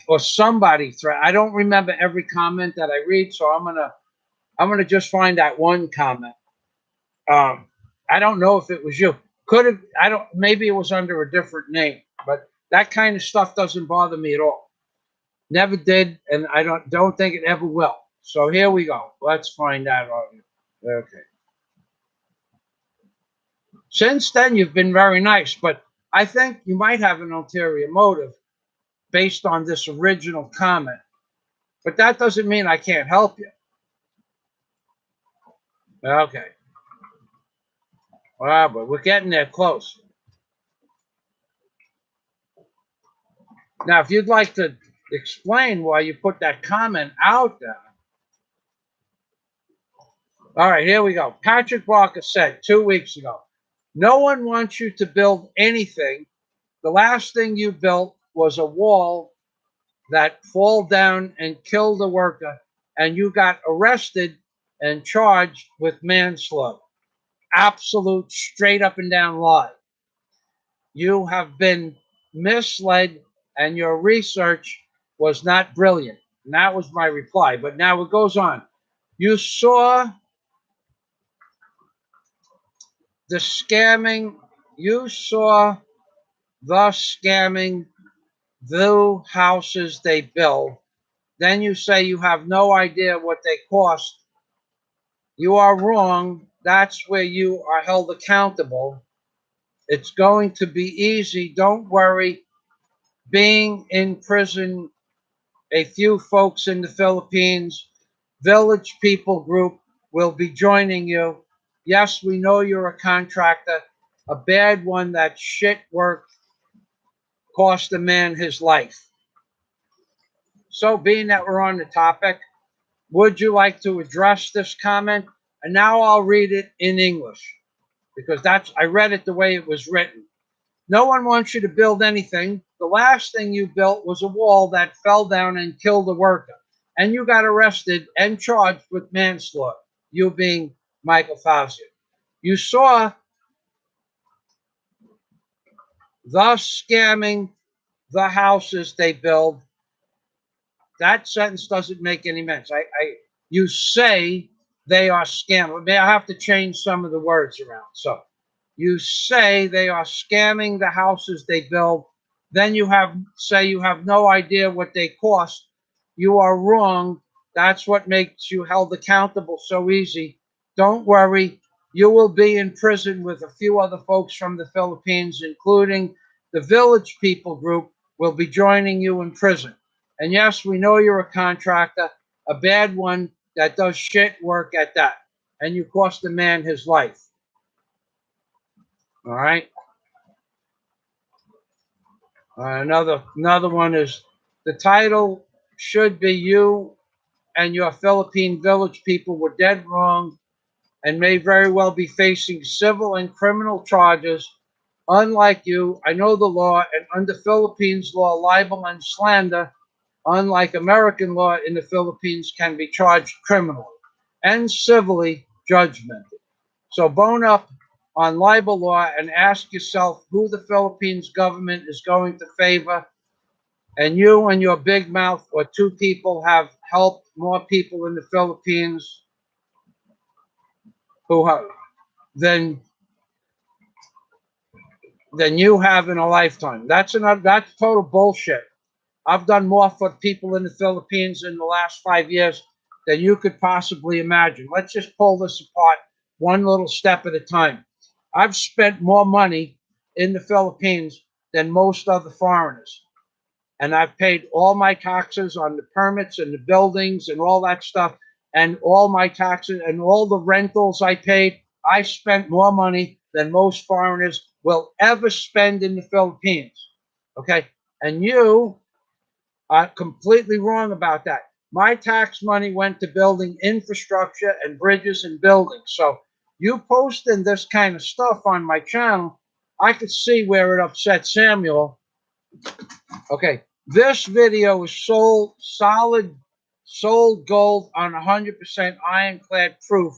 or somebody threat. I don't remember every comment that I read, so I'm gonna just find that one comment. Um, I don't know if it was you. Could have. I don't. Maybe it was under a different name, but that kind of stuff doesn't bother me at all. Never did, and I don't think it ever will. So here we go. Let's find out. Okay. Since then, you've been very nice, but I think you might have an ulterior motive based on this original comment. But that doesn't mean I can't help you. Okay. Well, but we're getting there close. Now, if you'd like to explain why you put that comment out there. All right, here we go. Patrick Barker said 2 weeks ago, no one wants you to build anything. The last thing you built was a wall that fall down and killed a worker, and you got arrested and charged with manslaughter. Absolute straight up and down lie. You have been misled, and your research was not brilliant. And that was my reply. But now it goes on. You saw the scamming, you saw the scamming, the houses they build. Then you say you have no idea what they cost. You are wrong. That's where you are held accountable. It's going to be easy. Don't worry. Being in prison, a few folks in the Philippines, Village People Group will be joining you. Yes, we know you're a contractor, a bad one. That shit work cost a man his life. So, being that we're on the topic, would you like to address this comment? And now I'll read it in English because I read it the way it was written. No one wants you to build anything. The last thing you built was a wall that fell down and killed a worker. And you got arrested and charged with manslaughter, you being Michael Fazio. You saw the scamming, the houses they build. That sentence doesn't make any sense. You say they are scamming. May I have to change some of the words around? So you say they are scamming the houses they build. Then say you have no idea what they cost. You are wrong. That's what makes you held accountable so easy. Don't worry. You will be in prison with a few other folks from the Philippines, including the Village People Group, will be joining you in prison. And yes, we know you're a contractor, a bad one that does shit work at that. And you cost a man his life. All right. Another one is the title should be you and your Philippine village people were dead wrong and may very well be facing civil and criminal charges. Unlike you, I know the law, and under Philippines law, libel and slander, unlike American law in the Philippines, can be charged criminally and civilly judgmented. So bone up on libel law and ask yourself who the Philippines government is going to favor. And you and your big mouth or two people have helped more people in the Philippines who have than than you have in a lifetime. That's total bullshit. I've done more for people in the Philippines in the last 5 years than you could possibly imagine. Let's just pull this apart one little step at a time. I've spent more money in the Philippines than most other foreigners. And I've paid all my taxes on the permits and the buildings and all that stuff, and all my taxes and all the rentals I paid. I spent more money than most foreigners will ever spend in the Philippines. Okay. And you are completely wrong about that. My tax money went to building infrastructure and bridges and buildings. So you posting this kind of stuff on my channel, I could see where it upset Samuel. Okay, this video is sold gold on 100% ironclad proof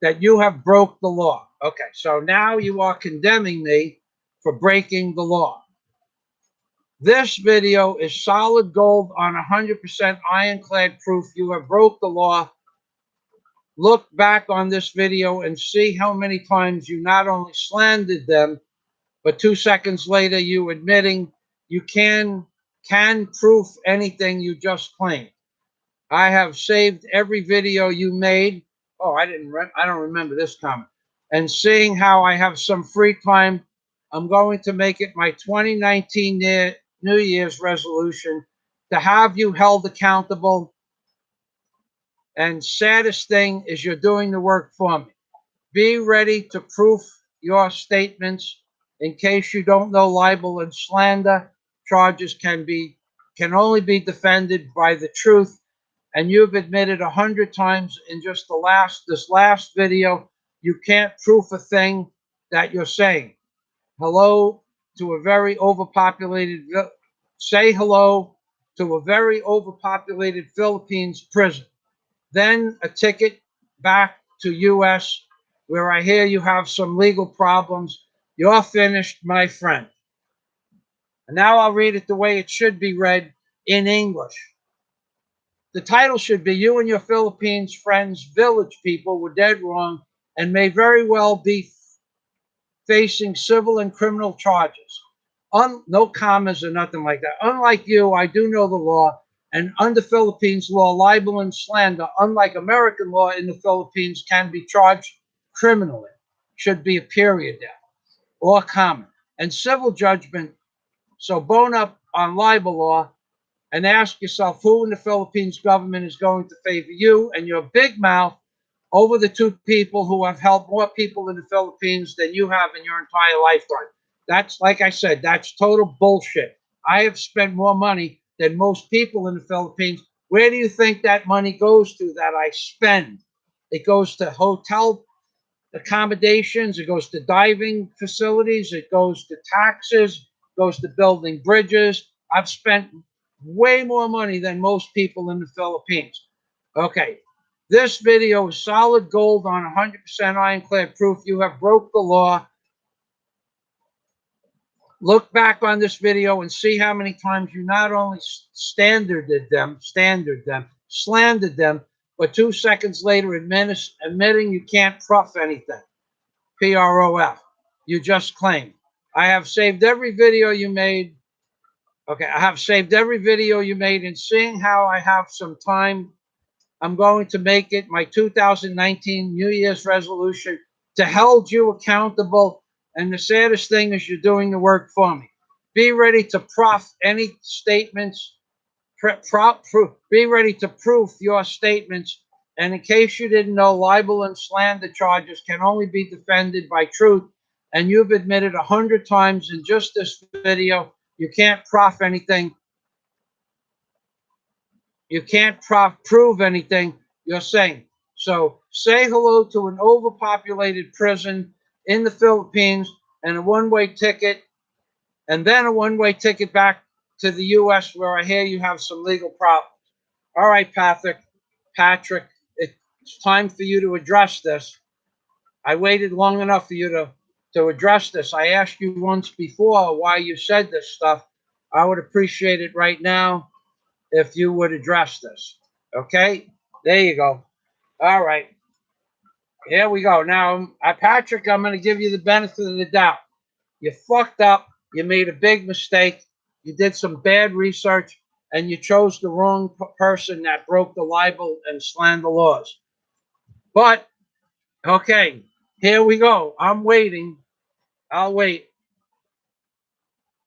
that you have broke the law. Okay, so now you are condemning me for breaking the law. This video is solid gold on 100% ironclad proof you have broke the law. Look back on this video and see how many times you not only slandered them, but 2 seconds later you admitting you can proof anything you just claimed. I have saved every video you made. Oh, I don't remember this comment. And seeing how I have some free time, I'm going to make it my 2019 New Year's resolution to have you held accountable. And saddest thing is you're doing the work for me. Be ready to proof your statements. In case you don't know, libel and slander charges can only be defended by the truth. And you've admitted 100 times in just this last video, you can't proof a thing that you're saying. Hello to a very overpopulated, say hello to a very overpopulated Philippines prison. Then a ticket back to US, where I hear you have some legal problems. You're finished, my friend. And now I'll read it the way it should be read in English. The title should be You and Your Philippines Friends Village People Were Dead Wrong and may very well be facing civil and criminal charges. No commas or nothing like that. Unlike you, I do know the law, and under Philippines law, libel and slander, unlike American law in the Philippines, can be charged criminally. Should be a period there, or comma. And civil judgment, so bone up on libel law and ask yourself who in the Philippines government is going to favor you and your big mouth over the two people who have helped more people in the Philippines than you have in your entire lifetime. That's, like I said, that's total bullshit. I have spent more money than most people in the Philippines. Where do you think that money goes to that I spend? It goes to hotel accommodations. It goes to diving facilities. It goes to taxes. It goes to building bridges. I've spent way more money than most people in the Philippines. Okay. This video is solid gold on 100% ironclad proof you have broke the law. Look back on this video and see how many times you not only slandered them, but 2 seconds later admitting you can't proof anything. P-R-O-F. You just claimed. I have saved every video you made. Okay, I have saved every video you made, and seeing how I have some time, I'm going to make it my 2019 New Year's resolution to hold you accountable. And the saddest thing is you're doing the work for me. Be ready to proof any statements. Be ready to proof your statements. And in case you didn't know, libel and slander charges can only be defended by truth. And you've admitted 100 times in just this video, you can't proof anything. You can't prove anything. You're saying. So say hello to an overpopulated prison in the Philippines and a one-way ticket, and then a one-way ticket back to the U.S. where I hear you have some legal problems. All right, Patrick, it's time for you to address this. I waited long enough for you to address this. I asked you once before why you said this stuff. I would appreciate it right now if you would address this. Okay? There you go. All right. Here we go. Now, Patrick, I'm going to give you the benefit of the doubt. You fucked up. You made a big mistake. You did some bad research, and you chose the wrong person that broke the libel and slander laws. But, okay, here we go. I'm waiting. I'll wait.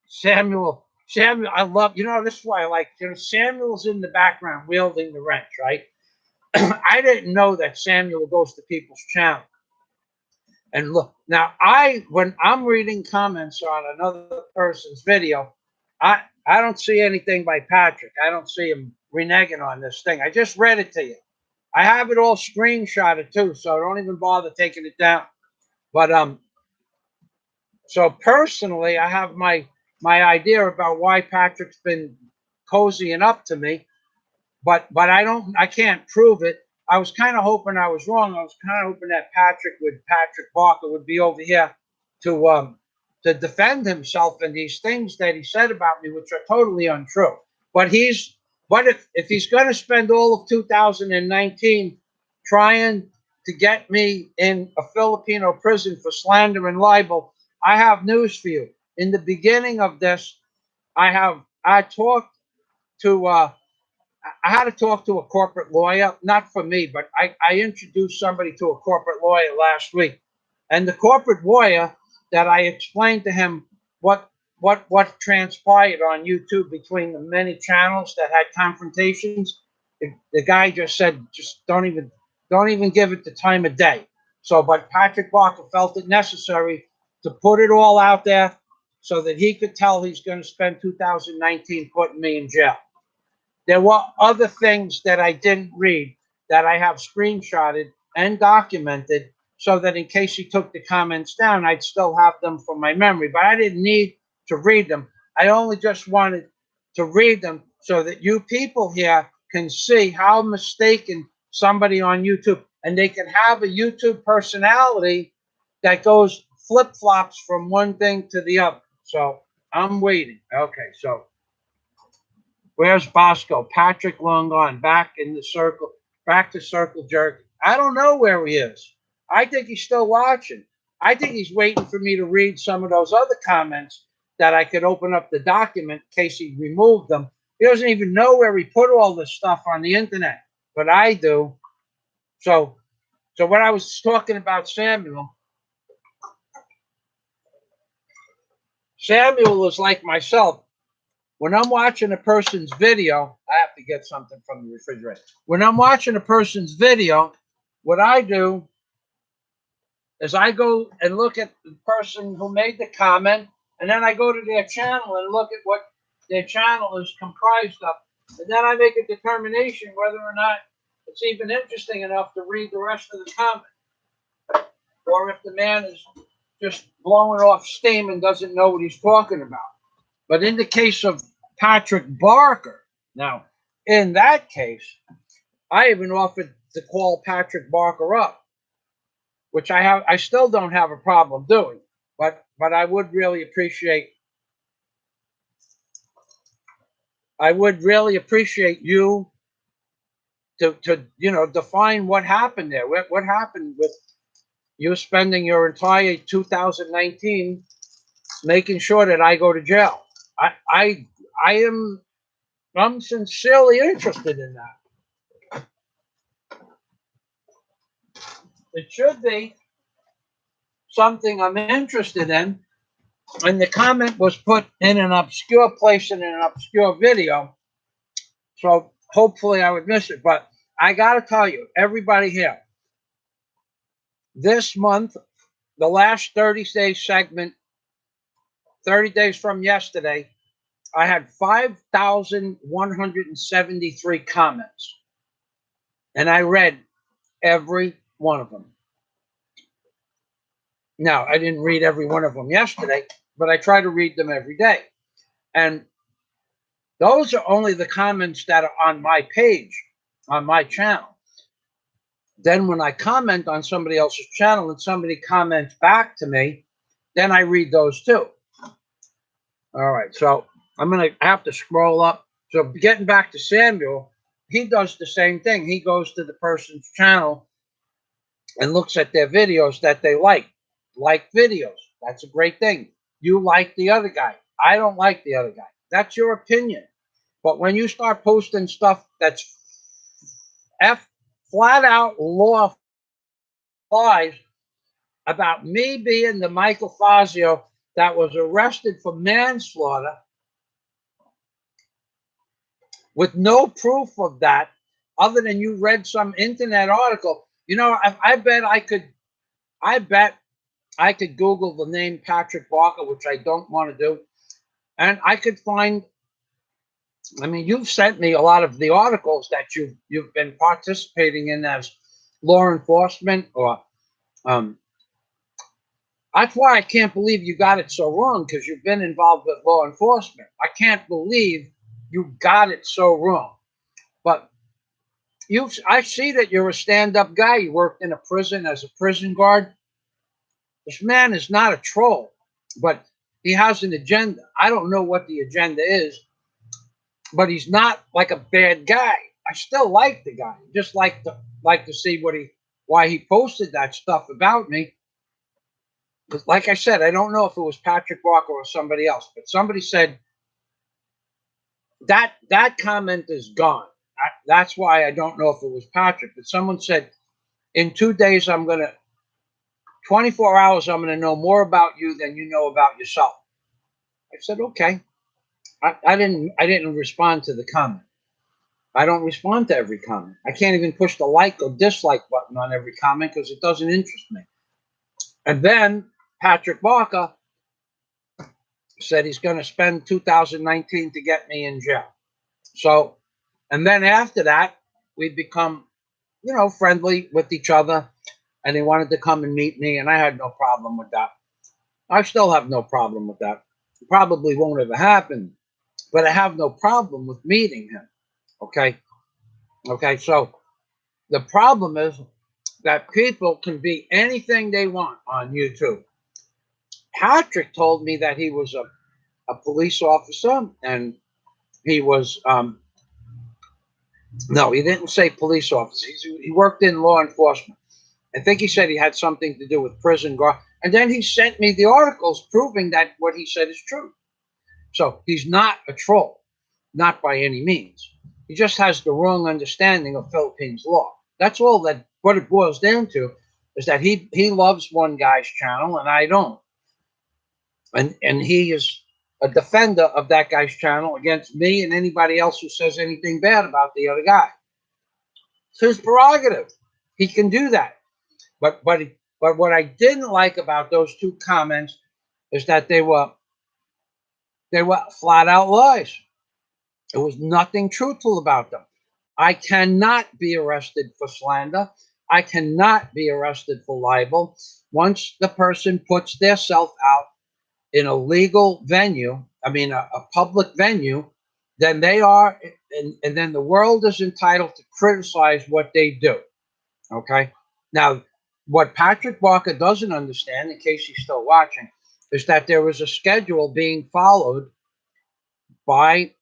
Samuel, I love, this is why I like, Samuel's in the background wielding the wrench, right? I didn't know that Samuel goes to people's channel. And look, now when I'm reading comments on another person's video, I don't see anything by Patrick. I don't see him reneging on this thing. I just read it to you. I have it all screenshotted too, so don't even bother taking it down. But so personally, I have my idea about why Patrick's been cozying up to me, but I can't prove it. I was kind of hoping I was wrong. I was kind of hoping that Patrick Barker would be over here to defend himself and these things that he said about me, which are totally untrue. But if he's going to spend all of 2019 trying to get me in a Filipino prison for slander and libel, I have news for you. In the beginning of this, I talked to I had to talk to a corporate lawyer, not for me, but I introduced somebody to a corporate lawyer last week. And the corporate lawyer that I explained to him what transpired on YouTube between the many channels that had confrontations, the guy just said, just don't even give it the time of day. So, but Patrick Barker felt it necessary to put it all out there so that he could tell he's going to spend 2019 putting me in jail. There were other things that I didn't read that I have screenshotted and documented so that in case he took the comments down, I'd still have them from my memory. But I didn't need to read them. I only just wanted to read them so that you people here can see how mistaken somebody on YouTube, and they can have a YouTube personality that goes flip-flops from one thing to the other. So I'm waiting. Okay, so where's Bosco? Patrick long gone. Back in the circle. Back to circle jerk. I don't know where he is. I think he's still watching. I think he's waiting for me to read some of those other comments that I could open up the document in case he removed them. He doesn't even know where he put all this stuff on the internet, but I do. So what I was talking about Samuel is like myself. When I'm watching a person's video, I have to get something from the refrigerator. When I'm watching a person's video, what I do is I go and look at the person who made the comment, and then I go to their channel and look at what their channel is comprised of. And then I make a determination whether or not it's even interesting enough to read the rest of the comment, or if the man is just blowing off steam and doesn't know what he's talking about. But in the case of Patrick Barker, now, in that case, I even offered to call Patrick Barker up, which I still don't have a problem doing, but I would really appreciate you to define what happened there. What happened with you spending your entire 2019 making sure that I go to jail? I'm sincerely interested in that. It should be something I'm interested in. And the comment was put in an obscure place in an obscure video. So hopefully I would miss it. But I got to tell you, everybody here, this month, the last 30-day segment, 30 days from yesterday, I had 5,173 comments, and I read every one of them. Now, I didn't read every one of them yesterday, but I try to read them every day. And those are only the comments that are on my page, on my channel. Then when I comment on somebody else's channel and somebody comments back to me, then I read those too. All right, so I'm going to have to scroll up. So getting back to Samuel, he does the same thing. He goes to the person's channel and looks at their videos that they like videos. That's a great thing. You like the other guy. I don't like the other guy. That's your opinion. But when you start posting stuff that's flat out law lies about me being the Michael Fazio that was arrested for manslaughter with no proof of that, other than you read some internet article. You know, I bet I could Google the name Patrick Barker, which I don't want to do, and I could find. I mean, you've sent me a lot of the articles that you've been participating in as law enforcement, or that's why I can't believe you got it so wrong, because you've been involved with law enforcement. I can't believe you got it so wrong. But I see that you're a stand-up guy. You worked in a prison as a prison guard. This man is not a troll, but he has an agenda. I don't know what the agenda is, but he's not like a bad guy. I still like the guy. Just like to see why he posted that stuff about me. Because like I said, I don't know if it was Patrick Barker or somebody else, but somebody said that comment is gone. That's why I don't know if it was Patrick, but someone said in 2 days 24 hours, I'm going to know more about you than you know about yourself. I said, okay. I didn't respond to the comment. I don't respond to every comment. I can't even push the like or dislike button on every comment because it doesn't interest me. And then Patrick Barker said he's going to spend 2019 to get me in jail. So, and then after that, we become, friendly with each other. And he wanted to come and meet me, and I had no problem with that. I still have no problem with that. It probably won't ever happen, but I have no problem with meeting him. Okay. Okay. So the problem is that people can be anything they want on YouTube. Patrick told me that he was a police officer, and he was, no, he didn't say police officer. He worked in law enforcement. I think he said he had something to do with prison guard. And then he sent me the articles proving that what he said is true. So he's not a troll, not by any means. He just has the wrong understanding of Philippines law. That's all that what it boils down to, is that he loves one guy's channel and I don't. And he is a defender of that guy's channel against me and anybody else who says anything bad about the other guy. It's his prerogative. He can do that. But what I didn't like about those two comments is that they were flat out lies. There was nothing truthful about them. I cannot be arrested for slander. I cannot be arrested for libel. Once the person puts their self out in a legal venue, a public venue, then they are, and then the world is entitled to criticize what they do. Okay? Now, what Patrick Barker doesn't understand, in case he's still watching, is that there was a schedule being followed by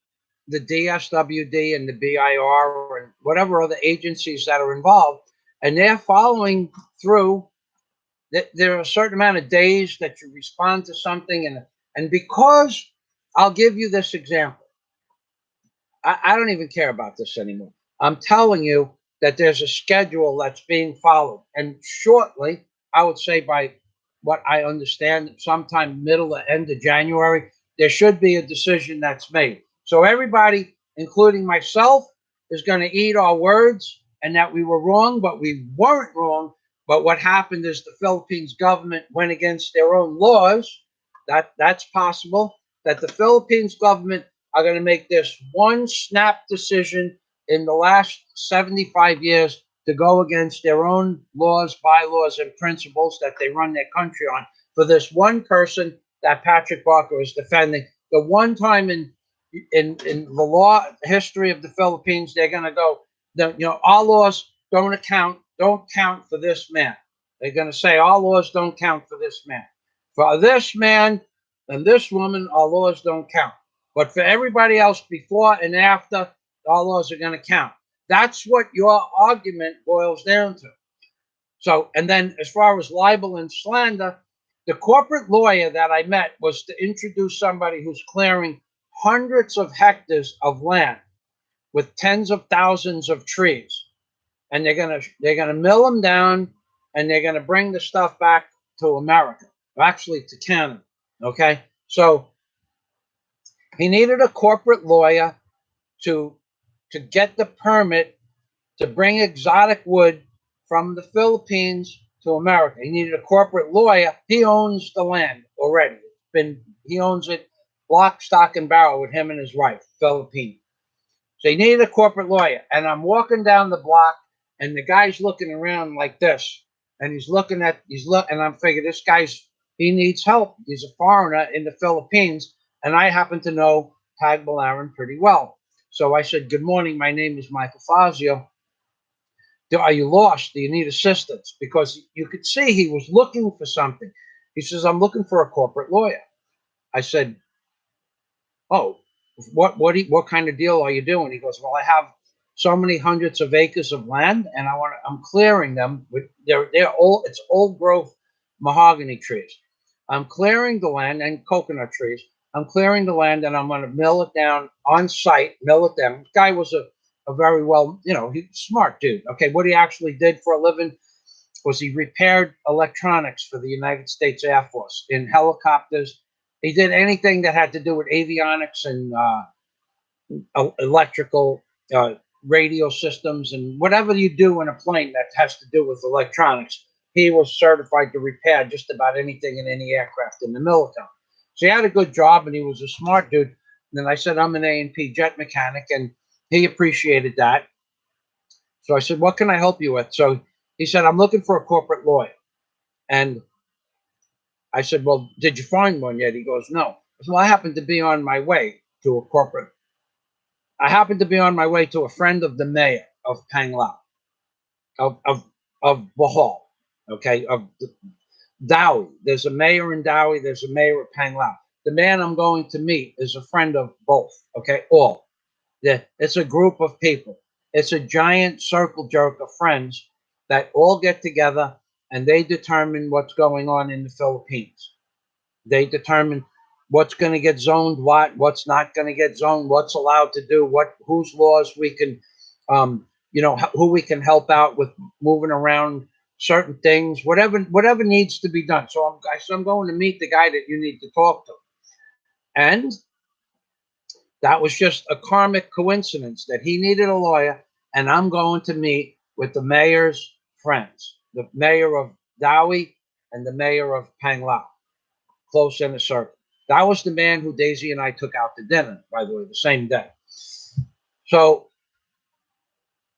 the DSWD and the BIR and whatever other agencies that are involved, and they're following through. There are a certain amount of days that you respond to something, and because I'll give you this example. I don't even care about this anymore. I'm telling you that there's a schedule that's being followed. And shortly, I would say by what I understand, sometime middle or end of January, there should be a decision that's made. So everybody, including myself, is going to eat our words and that we were wrong, but we weren't wrong. But what happened is the Philippines government went against their own laws. That's possible. That the Philippines government are going to make this one snap decision in the last 75 years to go against their own laws, bylaws, and principles that they run their country on for this one person that Patrick Barker is defending. The one time in the law history of the Philippines, they're going to go, our laws don't count for this man. They're going to say our laws don't count for this man. For this man and this woman, our laws don't count. But for everybody else before and after, our laws are going to count. That's what your argument boils down to. So, and then as far as libel and slander, the corporate lawyer that I met was to introduce somebody who's clearing hundreds of hectares of land with tens of thousands of trees, and they're gonna mill them down, and they're gonna bring the stuff back to America, actually to Canada. Okay, so he needed a corporate lawyer to get the permit to bring exotic wood from the Philippines to America. He needed a corporate lawyer. He owns the land already. He owns it lock, stock, and barrel with him and his wife, Philippine. So he needed a corporate lawyer. And I'm walking down the block, and the guy's looking around like this, and and I'm thinking he needs help. He's a foreigner in the Philippines, and I happen to know Tagbilaran pretty well. So I said, "Good morning. My name is Michael Fazio. Are you lost? Do you need assistance?" Because you could see he was looking for something. He says, "I'm looking for a corporate lawyer." I said, "Oh, what kind of deal are you doing?" He goes, "Well, I have so many hundreds of acres of land, and I'm clearing them with it's old growth mahogany trees. I'm clearing the land and coconut trees. I'm clearing the land, and I'm going to mill it down on site, mill it down." The guy was a very well, he's smart dude. Okay, what he actually did for a living was he repaired electronics for the United States Air Force in helicopters. He did anything that had to do with avionics and electrical radio systems and whatever you do in a plane that has to do with electronics. He was certified to repair just about anything in any aircraft in the military. So he had a good job, and he was a smart dude. And then I said, "I'm an A&P jet mechanic," and he appreciated that. So I said, "What can I help you with?" So he said, "I'm looking for a corporate lawyer." And I said, "Well, did you find one yet?" He goes, "No." I said, "Well, I happen to be on my way to a corporate. I happen to be on my way to a friend of the mayor of Panglao, of Bohol, okay, of Dowie. There's a mayor in Dowie. There's a mayor of Panglao. The man I'm going to meet is a friend of both, okay, all. It's a group of people. It's a giant circle jerk of friends that all get together, and they determine what's going on in the Philippines. They determine what's going to get zoned, what's not going to get zoned, what's allowed to do, whose laws we can, who we can help out with moving around certain things, whatever needs to be done. So I'm going to meet the guy that you need to talk to, and that was just a karmic coincidence that he needed a lawyer, and I'm going to meet with the mayor's friends, the mayor of Dowie and the mayor of Panglao, close inner circle. That was the man who Daisy and I took out to dinner, by the way, the same day. So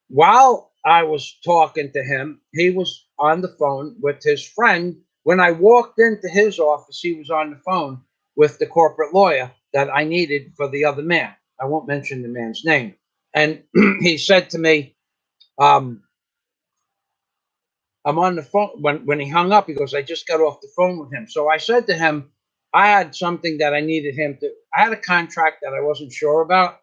while I was talking to him, he was on the phone with his friend. When I walked into his office, he was on the phone with the corporate lawyer that I needed for the other man. I won't mention the man's name. And he said to me, I'm on the phone. When he hung up, he goes, "I just got off the phone with him." So I said to him, I had something that I needed him to. I had a contract that I wasn't sure about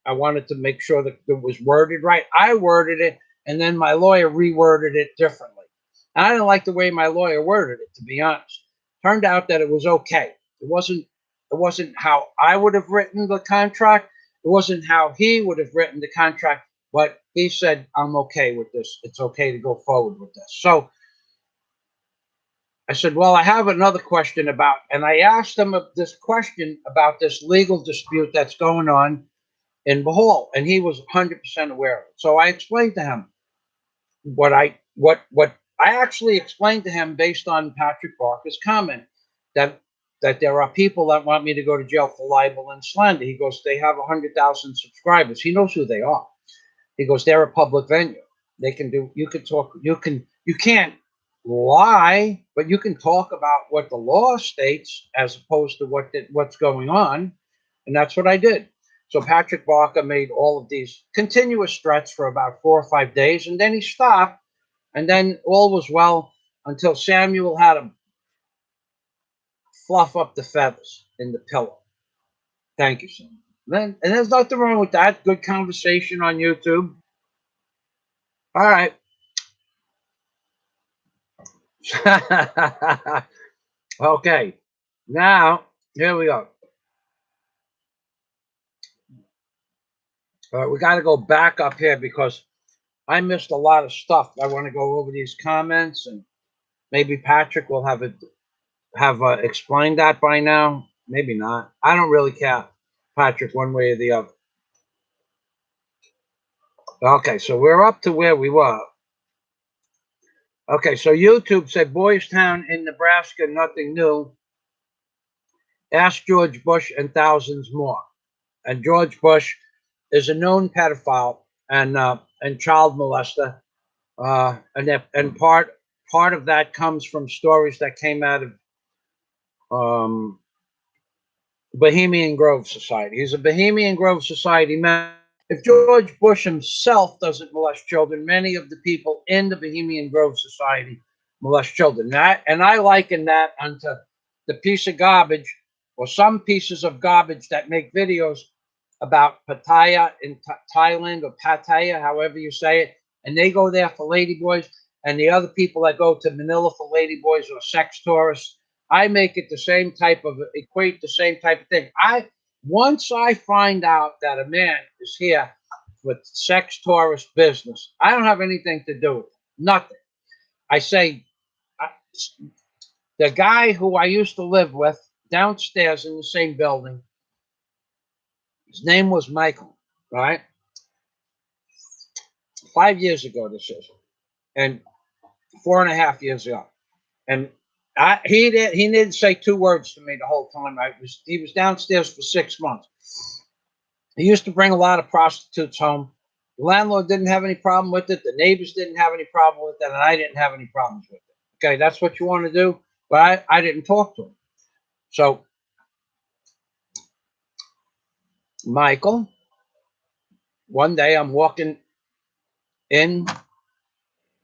I wanted to make sure that it was worded right. I worded it, and then my lawyer reworded it differently. And I didn't like the way my lawyer worded it, to be honest. Turned out that it was okay. It wasn't how I would have written the contract. It wasn't how he would have written the contract. But he said, "I'm okay with this. It's okay to go forward with this." So I said, "Well, I have another question and I asked him this question about this legal dispute that's going on in Bohol, and he was 100% aware of it. So I explained to him what I actually explained to him based on Patrick Barker's comment, that that there are people that want me to go to jail for libel and slander. He goes, they have 100,000 subscribers. He knows who they are. He goes, they're a public venue. They can do, you can talk, you can't lie, but you can talk about what the law states as opposed to what's going on. And that's what I did. So Patrick Barker made all of these continuous threats for about 4 or 5 days, and then he stopped, and then all was well until Samuel had him fluff up the feathers in the pillow. Thank you, Samuel. And there's nothing wrong with that. Good conversation on YouTube. All right. Okay. Now, here we go. All right, we got to go back up here because I missed a lot of stuff. I want to go over these comments, and maybe Patrick will have explained that by now. Maybe not. I don't really care, Patrick, one way or the other. Okay, so we're up to where we were. Okay, so YouTube said Boys Town in Nebraska, nothing new. Ask George Bush and thousands more. And George Bush is a known pedophile and child molester, and part of that comes from stories that came out of Bohemian Grove Society. He's a Bohemian Grove Society member. If George Bush himself doesn't molest children, many of the people in the Bohemian Grove Society molest children. And I liken that unto the piece of garbage, or some pieces of garbage that make videos about Pattaya in Thailand, or Pattaya, however you say it, and they go there for ladyboys, and the other people that go to Manila for ladyboys or sex tourists. I make it equate the same type of thing. Once I find out that a man is here with sex tourist business, I don't have anything to do with it. Nothing. I say, the guy who I used to live with downstairs in the same building, his name was Michael, right? 5 years ago, this is, and 4.5 years ago. And he didn't say 2 words to me the whole time. He was downstairs for 6 months. He used to bring a lot of prostitutes home. The landlord didn't have any problem with it. The neighbors didn't have any problem with it, and I didn't have any problems with it. Okay, that's what you want to do, but I didn't talk to him. So, Michael, one day I'm walking in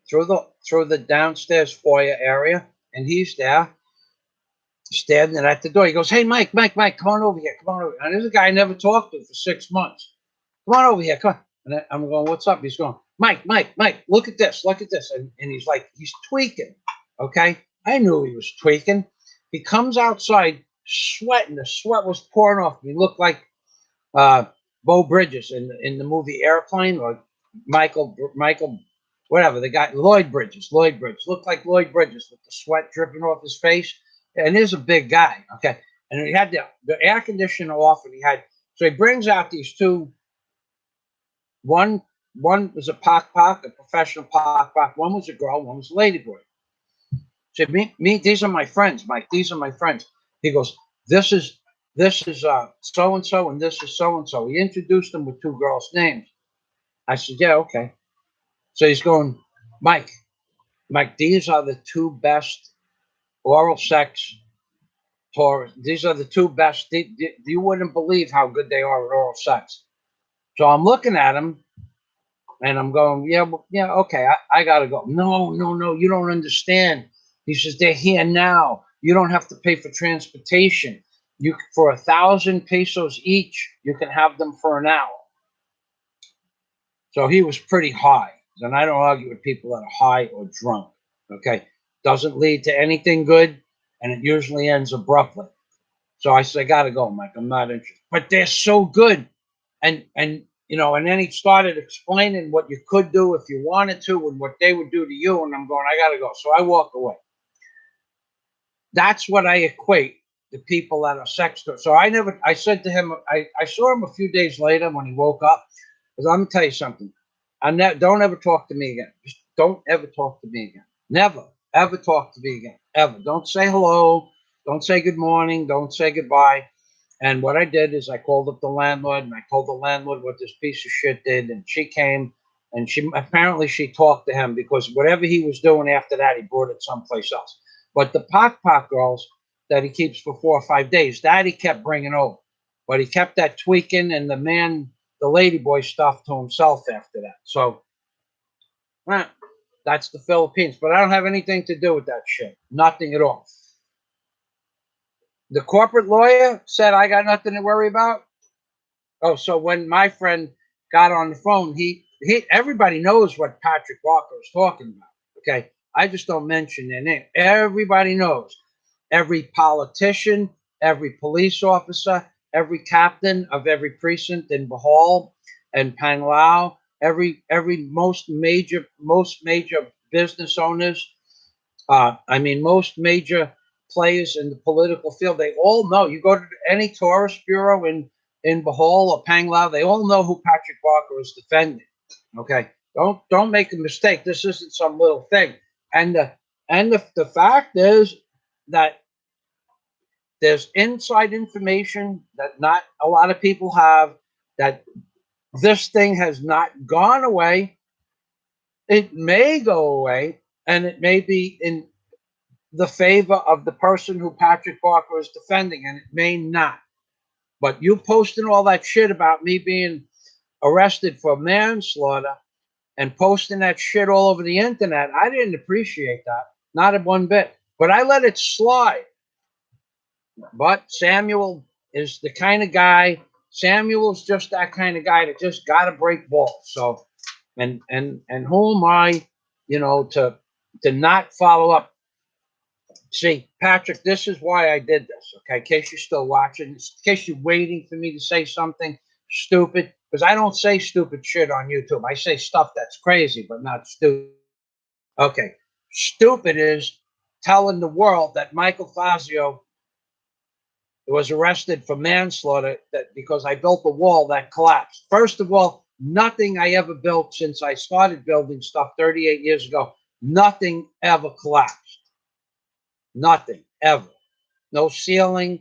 through the downstairs foyer area, and he's there standing at the door. He goes, "Hey, Mike, come on over here. Come on over." And this is a guy I never talked to for 6 months. "Come on over here, come on." And I'm going, "What's up?" He's going, Mike, look at this. And he's like, he's tweaking. Okay. I knew he was tweaking. He comes outside sweating. The sweat was pouring off. He looked like Bo Bridges in the movie Airplane, or Michael, whatever, the guy, Lloyd Bridges, looked like Lloyd Bridges with the sweat dripping off his face. And he's a big guy. Okay. And he had the air conditioner off, and so he brings out these two. One was a a professional pak. One was a girl. One was a ladyboy. Said, me, these are my friends, Mike. These are my friends. He goes, this is so and so, and this is so and so. He introduced them with 2 girls' names. I said, yeah, okay. So he's going, Mike, these are the 2 best oral sex tourists. These are the 2 best. You wouldn't believe how good they are at oral sex. So I'm looking at him. And I'm going, yeah, okay, I got to go. No, you don't understand. He says, they're here now. You don't have to pay for transportation. For 1,000 pesos each, you can have them for an hour. So he was pretty high. And I don't argue with people that are high or drunk. Okay. Doesn't lead to anything good, and it usually ends abruptly. So I said, I got to go, Mike. I'm not interested. But they're so good. And then he started explaining what you could do if you wanted to, and what they would do to you. And I'm going, I got to go. So I walk away. That's what I equate to people that are sex tourists. So I said to him, I saw him a few days later when he woke up. Because I'm going to tell you something. Don't ever talk to me again. Just don't ever talk to me again. Never, ever talk to me again. Ever. Don't say hello. Don't say good morning. Don't say goodbye. And what I did is I called up the landlord and I told the landlord what this piece of shit did. And she came and she talked to him because whatever he was doing after that, he brought it someplace else. But the pot girls that he keeps for 4 or 5 days, that he kept bringing over. But he kept that tweaking and the ladyboy stuff to himself after that. So that's the Philippines. But I don't have anything to do with that shit. Nothing at all. The corporate lawyer said I got nothing to worry about. Oh, so when my friend got on the phone, he everybody knows what Patrick Walker is talking about. Okay, I just don't mention their name. Everybody knows. Every politician, every police officer, every captain of every precinct in Bohol and Panglao, every most major business owners. Most major players in the political field, they all know. You go to any tourist bureau in Bohol or Panglao, they all know who Patrick Walker is defending. Okay, don't make a mistake. This isn't some little thing. And the fact is that there's inside information that not a lot of people have. That this thing has not gone away. It may go away, and it may be in the favor of the person who Patrick Walker is defending, and it may not. But you posting all that shit about me being arrested for manslaughter and posting that shit all over the internet, I didn't appreciate that. Not one bit. But I let it slide. But Samuel is the kind of guy, Samuel's just that kind of guy that just got to break balls. So, and who am I, to not follow up. See, Patrick, this is why I did this, okay? In case you're still watching, in case you're waiting for me to say something stupid, because I don't say stupid shit on YouTube. I say stuff that's crazy, but not stupid. Okay, stupid is telling the world that Michael Fazio was arrested for manslaughter because I built a wall that collapsed. First of all, nothing I ever built since I started building stuff 38 years ago, nothing ever collapsed. Nothing ever. No ceiling,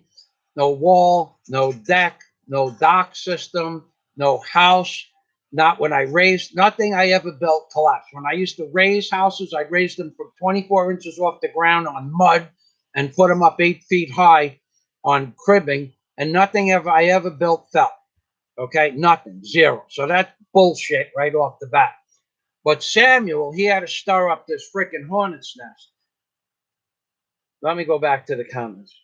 no wall, no deck, no dock system, no house. Not when I raised, nothing I ever built collapsed. When I used to raise houses, I'd raise them from 24 inches off the ground on mud and put them up 8 feet high on cribbing, and nothing I ever built fell. Okay, nothing, zero. So that's bullshit right off the bat. But Samuel, he had to stir up this freaking hornet's nest. Let me go back to the comments.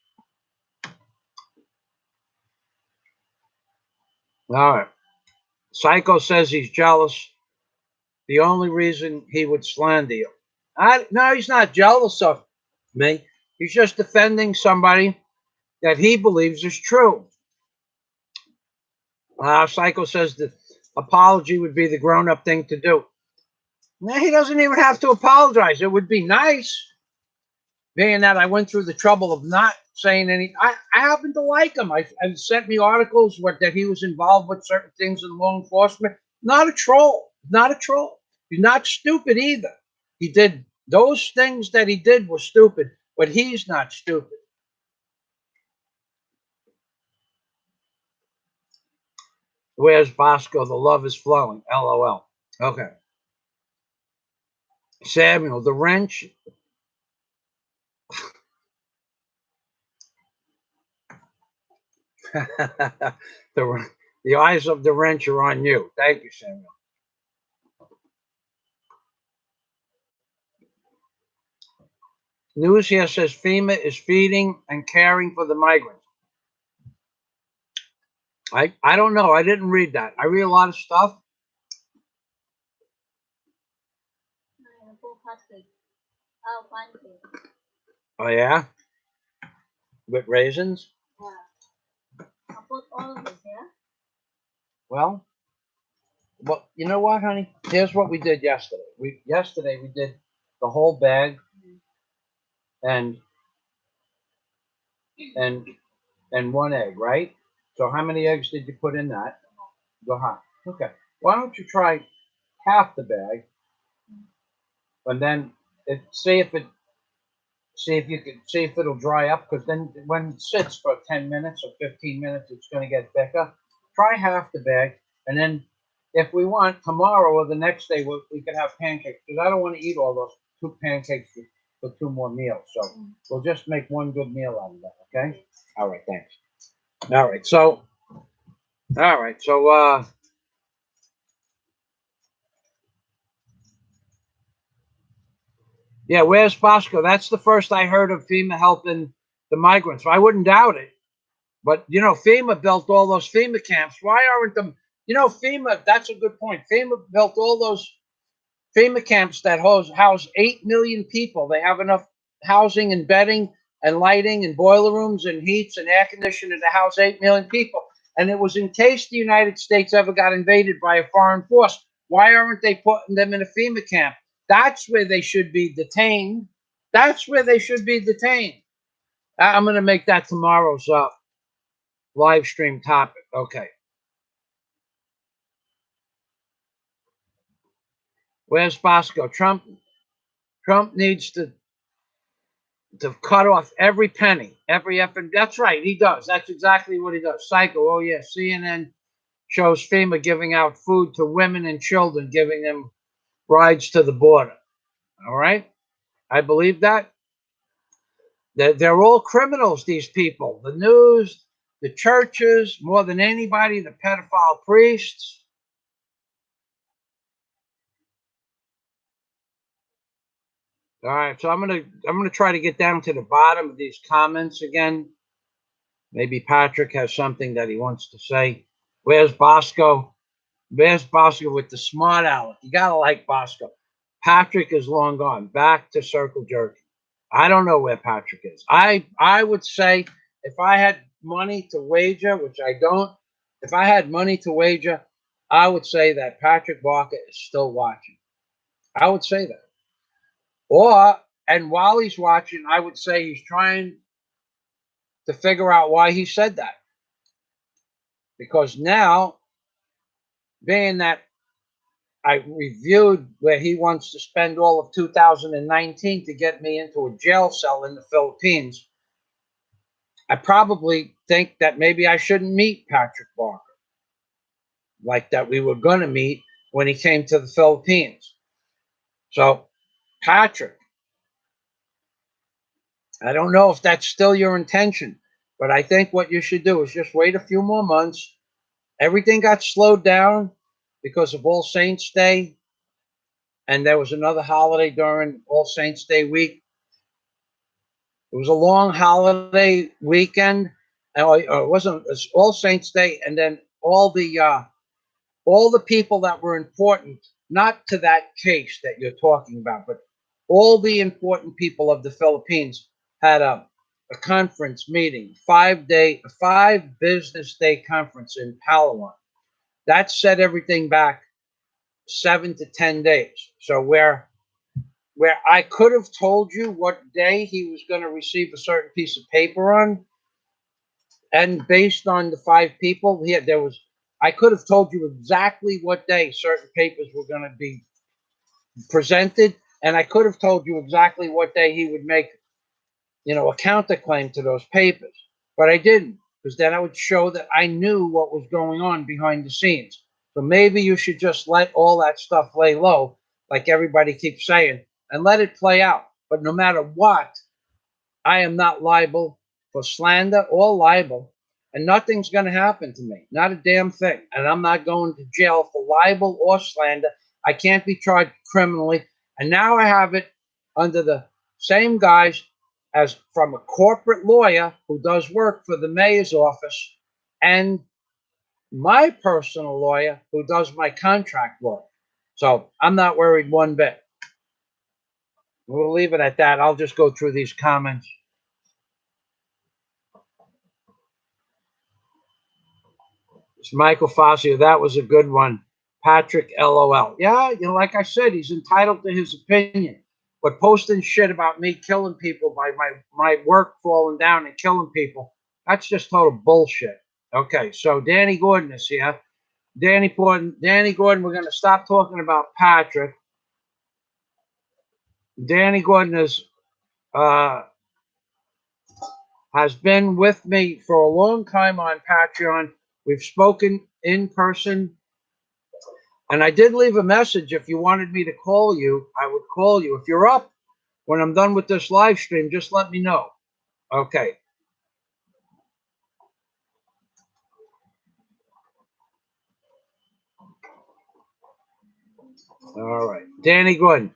All right. Psycho says he's jealous. The only reason he would slander you. No, he's not jealous of me. He's just defending somebody that he believes is true. Psycho says the apology would be the grown-up thing to do. He doesn't even have to apologize. It would be nice, being that I went through the trouble of not saying anything. I happen to like him. I sent me articles that he was involved with certain things in law enforcement. Not a troll. Not a troll. He's not stupid either. He did those things that he did were stupid, but he's not stupid. Where's Bosco? The love is flowing. LOL. Okay. Samuel, the wrench. the eyes of the wrench are on you. Thank you, Samuel. News here says FEMA is feeding and caring for the migrants. I don't know. I didn't read that. I read a lot of stuff. Oh, yeah? With raisins? Yeah. I put all of this, yeah? Well, you know what, honey? Here's what we did yesterday. Yesterday we did the whole bag and one egg, right? So how many eggs did you put in that? Go hot. Okay. Why don't you try half the bag and then see See if you can see if it'll dry up, because then when it sits for 10 minutes or 15 minutes, it's going to get thicker. Try half the bag, and then if we want tomorrow or the next day, we can have pancakes, because I don't want to eat all those two pancakes for two more meals. So we'll just make one good meal out of that. Okay. All right. Thanks. All right. So. All right. So. Yeah. Where's Bosco? That's the first I heard of FEMA helping the migrants. I wouldn't doubt it. But you know, FEMA built all those FEMA camps. Why aren't them? You know, FEMA. That's a good point. FEMA built all those FEMA camps that house 8 million people. They have enough housing and bedding and lighting and boiler rooms and heats and air conditioning to house 8 million people. And it was in case the United States ever got invaded by a foreign force. Why aren't they putting them in a FEMA camp? That's where they should be detained. That's where they should be detained. I'm going to make that tomorrow's live stream topic. Okay. Where's Bosco? Trump needs to cut off every penny, every effort. That's right, he does. That's exactly what he does. Psycho. Oh yeah, CNN shows FEMA giving out food to women and children, giving them rides to the border. All right, I believe that. They're all criminals. These people, the news, the churches, more than anybody, the pedophile priests. All right, so I'm gonna try to get down to the bottom of these comments again. Maybe Patrick has something that he wants to say. Where's Bosco? Where's Bosco with the smart aleck? You gotta like Bosco. Patrick is long gone. Back to circle jerking. I don't know where Patrick is. I would say if I had money to wager, which I don't, if I had money to wager, I would say that Patrick Barker is still watching. I would say that. And while he's watching, I would say he's trying to figure out why he said that. Because now, being that I reviewed where he wants to spend all of 2019 to get me into a jail cell in the Philippines, I probably think that maybe I shouldn't meet Patrick Barker like that we were going to meet when he came to the Philippines. So, Patrick, I don't know if that's still your intention, but I think what you should do is just wait a few more months. Everything got slowed down because of All Saints Day, and there was another holiday during All Saints Day week. It was a long holiday weekend. It wasn't All Saints Day, and then all the people that were important, not to that case that you're talking about, but all the important people of the Philippines had a conference meeting, 5 business day conference in Palawan. That set everything back 7 to 10 days. So where I could have told you what day he was going to receive a certain piece of paper on, and based on the 5 people, I could have told you exactly what day certain papers were going to be presented, and I could have told you exactly what day he would make, a counterclaim to those papers. But I didn't, because then I would show that I knew what was going on behind the scenes. So maybe you should just let all that stuff lay low, like everybody keeps saying, and let it play out. But no matter what, I am not liable for slander or libel, and nothing's going to happen to me. Not a damn thing. And I'm not going to jail for libel or slander. I can't be charged criminally. And now I have it under the same guise as from a corporate lawyer who does work for the mayor's office and my personal lawyer who does my contract work. So I'm not worried one bit. We'll leave it at that. I'll just go through these comments. It's Michael Fazio. That was a good one. Patrick, LOL. Yeah, like I said, he's entitled to his opinion. But posting shit about me killing people by my work falling down and killing people, that's just total bullshit. Okay, so Danny Gordon is here. Danny Gordon, we're going to stop talking about Patrick. Danny Gordon is has been with me for a long time on Patreon. We've spoken in person. And I did leave a message. If you wanted me to call you, I would call you. If you're up when I'm done with this live stream, just let me know. Okay. All right. Danny Gordon.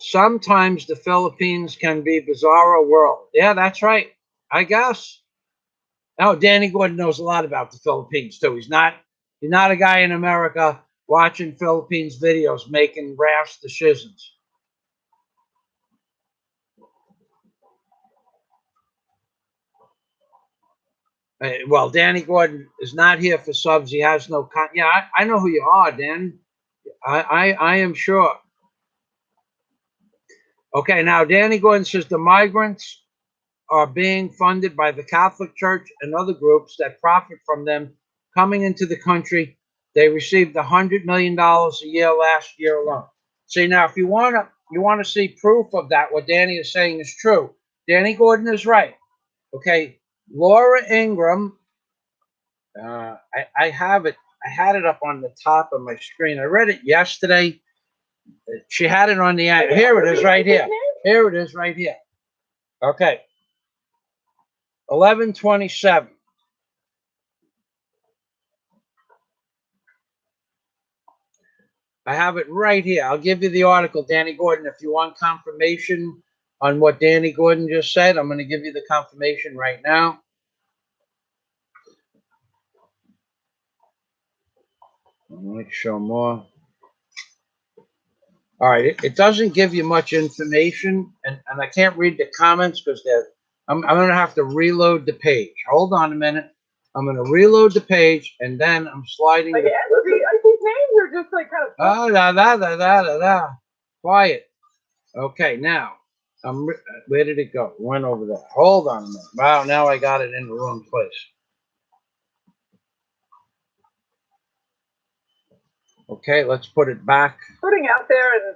Sometimes the Philippines can be a bizarro world. Yeah, that's right. I guess. Oh, Danny Gordon knows a lot about the Philippines too. He's not a guy in America watching Philippines videos making rash decisions. Well, Danny Gordon is not here for subs. He has no yeah, I know who you are, Danny. I am sure. Okay, now Danny Gordon says the migrants are being funded by the Catholic Church and other groups that profit from them coming into the country. They received $100 million a year last year alone. See, now if you want to see proof of that, what Danny is saying is true. Danny Gordon is right. Okay, Laura Ingram. I have it. I had it up on the top of my screen. I read it yesterday. She had it on the end. Here it is right here. Here it is right here. Okay. 11/27. I have it right here. I'll give you the article, Danny Gordon. If you want confirmation on what Danny Gordon just said, I'm going to give you the confirmation right now. Let's show more. All right, it doesn't give you much information, and I can't read the comments because I'm going to have to reload the page. Hold on a minute. I'm going to reload the page, and then I'm sliding. Like, these names are just like kind of. Oh, da. Quiet. Okay, now, where did it go? Went over there. Hold on a minute. Wow, now I got it in the wrong place. Okay, let's put it back. Putting out there and.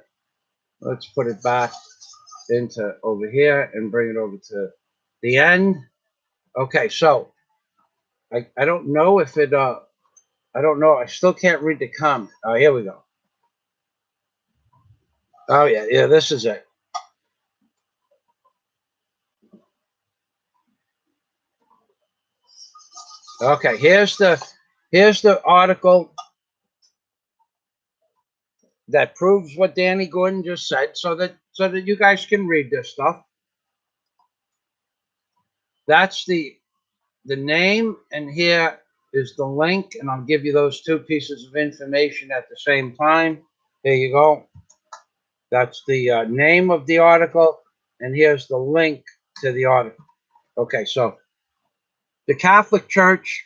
Let's put it back into over here and bring it over to the end. Okay, so I don't know if it I don't know. I still can't read the comment. Oh, here we go. Oh yeah, this is it. Okay, here's the article that proves what Danny Gordon just said, so that you guys can read this stuff. That's the name, and here is the link, and I'll give you those two pieces of information at the same time. There you go. That's the name of the article, and here's the link to the article. Okay, so the Catholic Church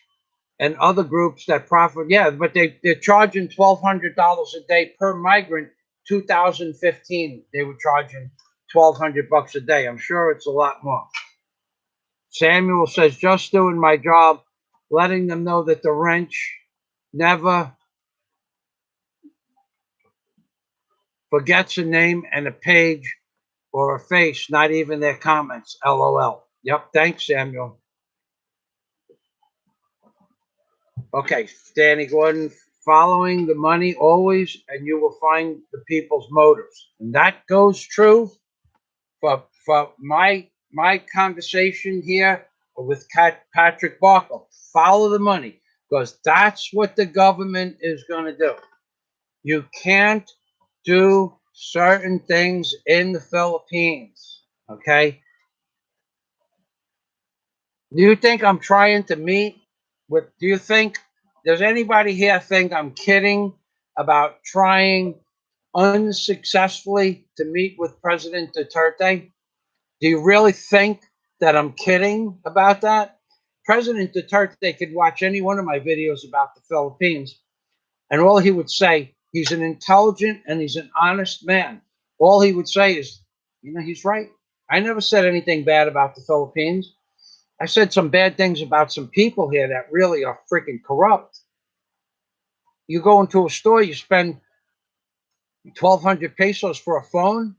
and other groups that profit, yeah, but they're charging $1,200 a day per migrant. 2015, they were charging $1,200 a day. I'm sure it's a lot more. Samuel says, just doing my job, letting them know that the wrench never forgets a name and a page or a face, not even their comments. LOL. Yep, thanks, Samuel. Okay, Danny Gordon, following the money always, and you will find the people's motives. And that goes true for my conversation here with Patrick Barkle. Follow the money, because that's what the government is going to do. You can't do certain things in the Philippines, okay? Do you think I'm trying to meet with, does anybody here think I'm kidding about trying unsuccessfully to meet with President Duterte? Do you really think that I'm kidding about that? President Duterte could watch any one of my videos about the Philippines, and all he would say, he's an intelligent and he's an honest man. All he would say is, he's right. I never said anything bad about the Philippines. I said some bad things about some people here that really are freaking corrupt. You go into a store, you spend 1,200 pesos for a phone,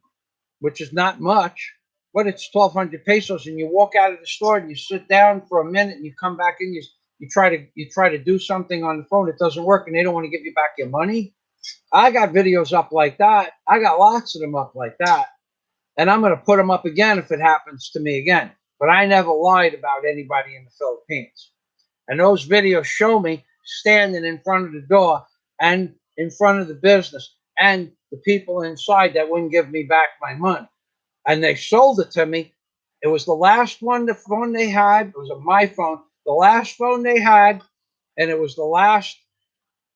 which is not much. but it's 1,200 pesos, and you walk out of the store and you sit down for a minute and you come back in, you try to do something on the phone, it doesn't work, and they don't want to give you back your money. I got videos up like that. I got lots of them up like that. And I'm going to put them up again if it happens to me again. But I never lied about anybody in the Philippines. And those videos show me standing in front of the door and in front of the business and the people inside that wouldn't give me back my money. And they sold it to me. It was the last one, the phone they had. It was my phone, the last phone they had. And it was the last,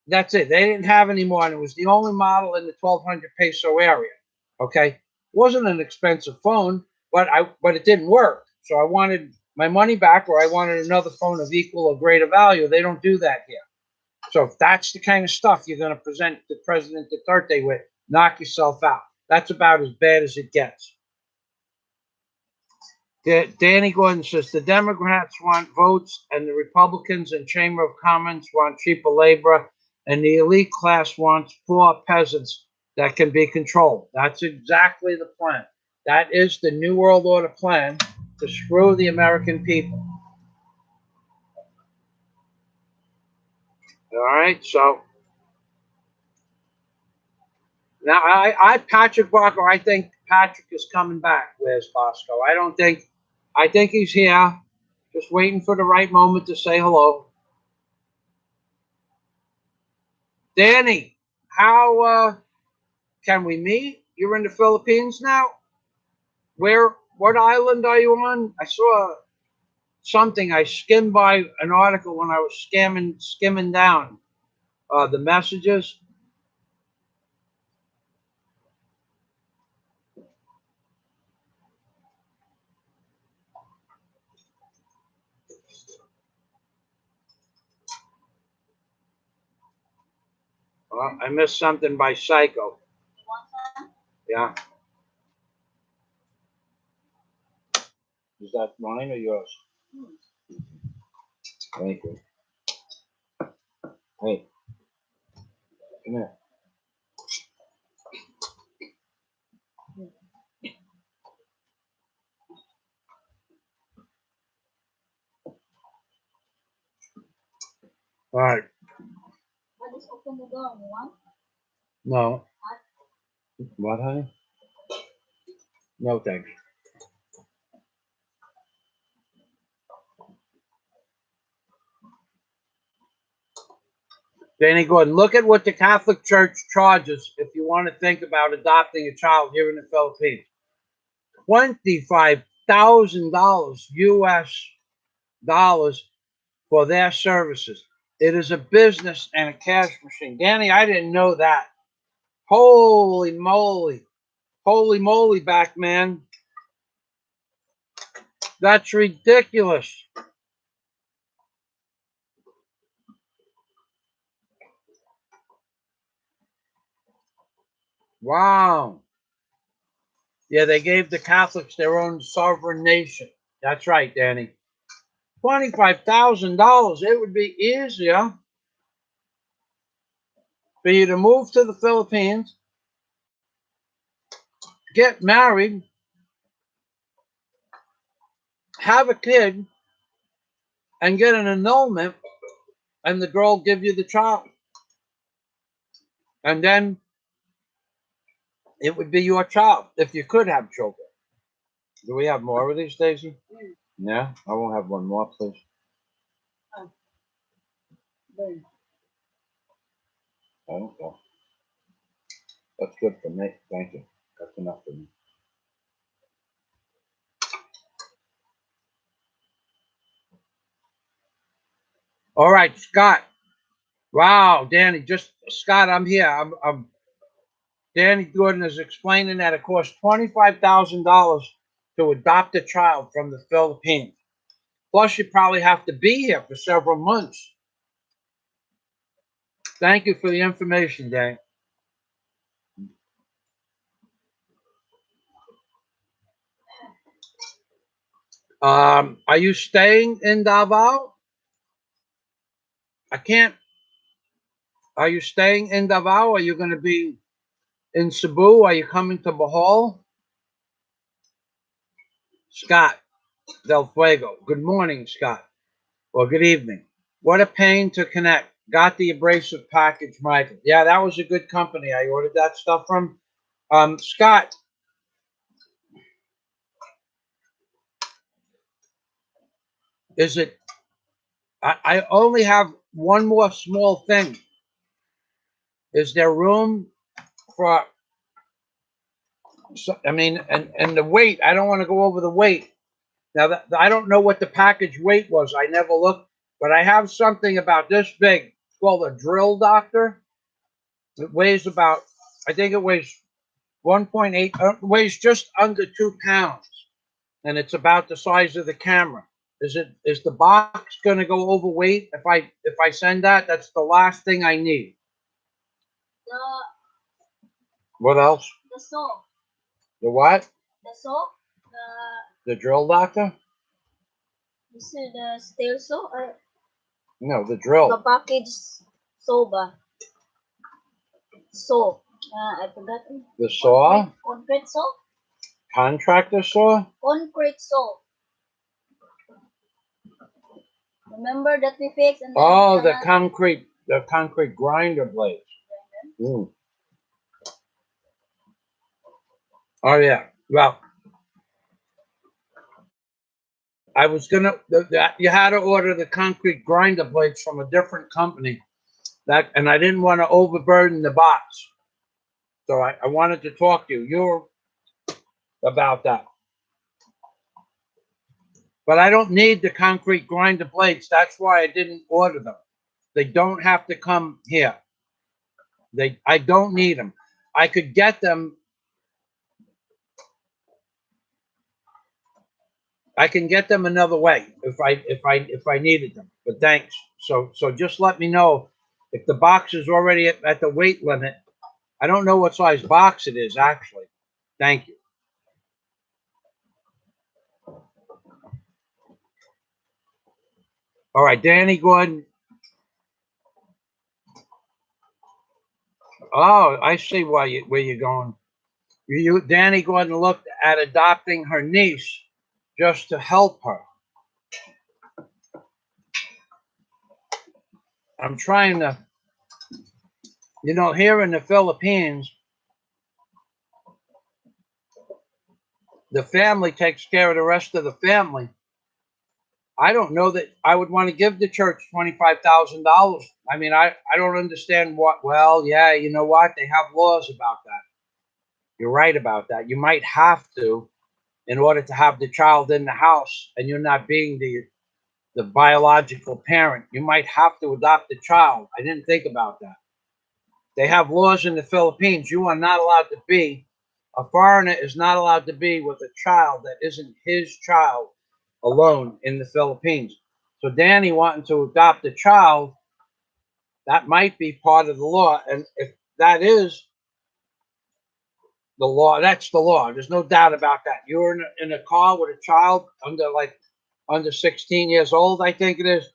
that's it. They didn't have any more. And it was the only model in the 1,200 peso area. Okay. It wasn't an expensive phone, but it didn't work. So I wanted my money back, or I wanted another phone of equal or greater value. They don't do that here. So if that's the kind of stuff you're going to present the President Duterte with, knock yourself out. That's about as bad as it gets. Danny Gordon says the Democrats want votes and the Republicans and Chamber of Commerce want cheaper labor, and the elite class wants poor peasants that can be controlled. That's exactly the plan. That is the New World Order plan to screw the American people. All right, so now Patrick Barker, I think Patrick is coming back. Where's Bosco? I think he's here, just waiting for the right moment to say hello. Danny, how can we meet? You're in the Philippines now? What island are you on? I saw something. I skimmed by an article when I was skimming down the messages. I missed something by Psycho. You want some? Yeah. Is that mine or yours? Thank you. Hey, come here. All right. I'll just open the door. You want? No. What, honey? No, thanks. Danny Gordon, look at what the Catholic Church charges if you want to think about adopting a child here in the Philippines. $25,000 US dollars for their services. It is a business and a cash machine. Danny, I didn't know that. Holy moly. Holy moly, back man. That's ridiculous. Wow. Yeah, they gave the Catholics their own sovereign nation. That's right, Danny. $25,000. It would be easier for you to move to the Philippines, get married, have a kid, and get an annulment, and the girl give you the child. And then it would be your child if you could have children. Do we have more of these, Daisy? Yeah, I won't have one more, please. I don't know. That's good for me. Thank you. That's enough for me. All right, Scott. Wow, Danny, Scott, I'm here. I'm Danny Gordon is explaining that it costs $25,000 to adopt a child from the Philippines. Plus, you probably have to be here for several months. Thank you for the information, Danny. Are you staying in Davao? I can't. Are you staying in Davao? Are you going to be in Cebu? Are you coming to Bohol? Scott Del Fuego. Good morning, Scott. Or good evening. What a pain to connect. Got the abrasive package, Michael. Yeah, that was a good company. I ordered that stuff from. Scott, is it? I only have one more small thing. Is there room for? I mean, and the weight. I don't want to go over the weight. Now, I don't know what the package weight was. I never looked, but I have something about this big. It's called a drill doctor. It weighs about, I think it weighs 1.8, weighs just under 2 pounds, and it's about the size of the camera. Is the box going to go overweight if I send that? That's the last thing I need. The What else? the saw. The what? The saw. The drill doctor? You see the steel saw or No, the the drill. package saw ba? Saw. I forgot. The saw? Concrete saw. Contractor saw? Concrete saw. Remember that we fixed and then Oh, the concrete grinder blades. Mm. Oh yeah. Well, I was gonna. You had to order the concrete grinder blades from a different company. And I didn't want to overburden the box, so I wanted to talk to you about that. But I don't need the concrete grinder blades. That's why I didn't order them. They don't have to come here. I don't need them. I could get them. I can get them another way if I needed them. But thanks. So just let me know if the box is already at the weight limit. I don't know what size box it is actually. Thank you. All right, Danny Gordon. Oh, I see where you're going. Danny Gordon looked at adopting her niece just to help her. I'm trying to, here in the Philippines, the family takes care of the rest of the family. I don't know that I would want to give the church $25,000. I mean, I don't understand what. Well, yeah, you know what? They have laws about that. You're right about that. You might have to, in order to have the child in the house, and you're not being the biological parent. You might have to adopt the child. I didn't think about that. They have laws in the Philippines. You are not allowed to be, a foreigner is not allowed to be with a child that isn't his child alone in the Philippines. So Danny wanting to adopt a child, that might be part of the law. And if that is the law, that's the law. There's no doubt about that. You're in a car with a child under 16 years old, I think it is.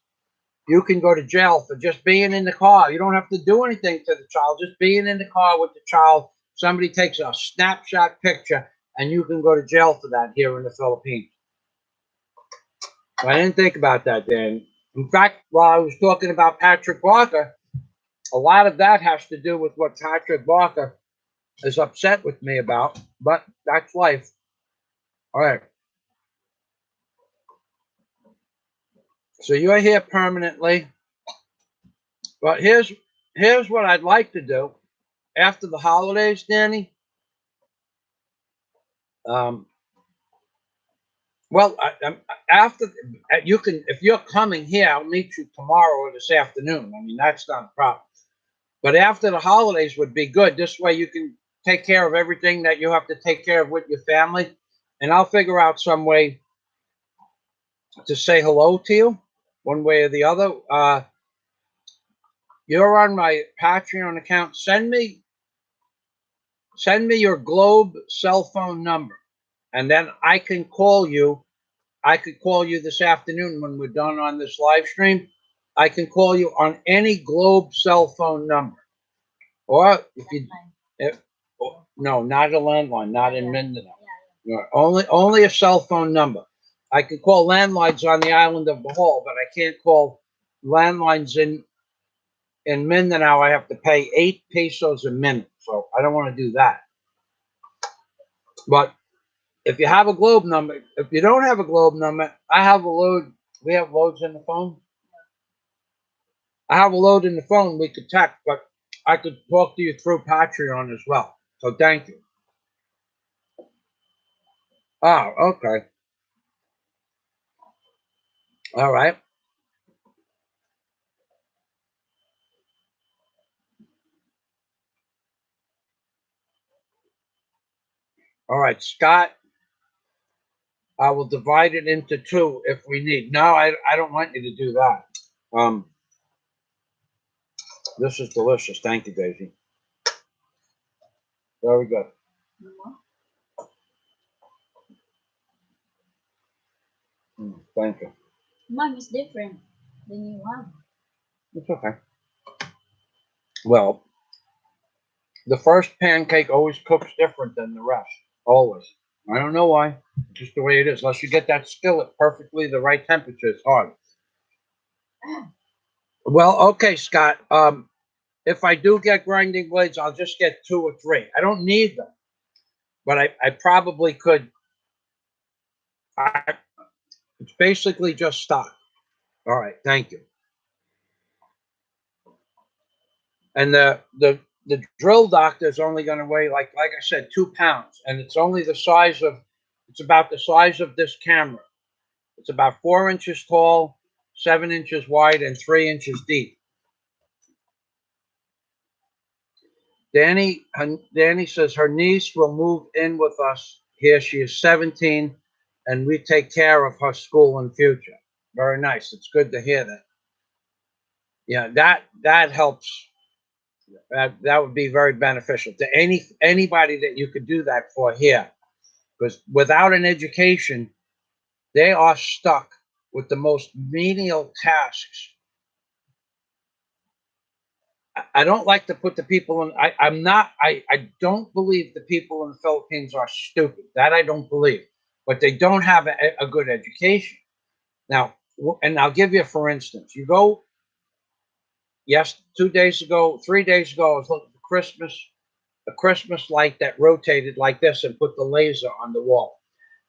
You can go to jail for just being in the car. You don't have to do anything to the child. Just being in the car with the child. Somebody takes a snapshot picture, and you can go to jail for that here in the Philippines. I didn't think about that, Dan. In fact, while I was talking about Patrick Barker, a lot of that has to do with what Patrick Barker is upset with me about. But that's life. All right. So you're here permanently. But here's what I'd like to do after the holidays, Danny. Well, after you can, if you're coming here, I'll meet you tomorrow or this afternoon. I mean, that's not a problem. But after the holidays would be good. This way you can take care of everything that you have to take care of with your family, and I'll figure out some way to say hello to you, one way or the other. You're on my Patreon account. Send me your Globe cell phone number, and then I can call you. I could call you this afternoon when we're done on this live stream. I can call you on any Globe cell phone number. Or if you, no, not a landline, not in Mindanao. Only a cell phone number. I can call landlines on the island of Bohol, but I can't call landlines in Mindanao. I have to pay 8 pesos a minute, so I don't want to do that. But if you have a globe number, if you don't have a globe number, I have a load. We have loads in the phone. I have a load in the phone. We could text, but I could talk to you through Patreon as well. So thank you. Oh, okay. All right. All right, Scott. I will divide it into 2 if we need. No, I don't want you to do that. This is delicious. Thank you, Daisy. Very good. Thank you. Mine is different than you have. It's okay. Well, the first pancake always cooks different than the rest. Always. I don't know why. Just the way it is. Unless you get that skillet perfectly the right temperature, it's hard. Well, okay, Scott. If I do get grinding blades, I'll just get 2 or 3. I don't need them, but I probably could. It's basically just stock. All right, thank you. And the drill doctor is only going to weigh like I said, 2 pounds, and it's only the size of. It's about the size of this camera. It's about 4 inches tall, 7 inches wide, and 3 inches deep. Danny says her niece will move in with us here. She is 17, and we take care of her school and future. Very nice. It's good to hear that. Yeah, that helps. That would be very beneficial to anybody that you could do that for here, because without an education, they are stuck with the most menial tasks. I don't like to put the people in. I'm not. I don't believe the people in the Philippines are stupid. That I don't believe, but they don't have a good education. Now, and I'll give you for instance. You go. Yes, 2 days ago, 3 days ago, I was looking for a Christmas light that rotated like this and put the laser on the wall.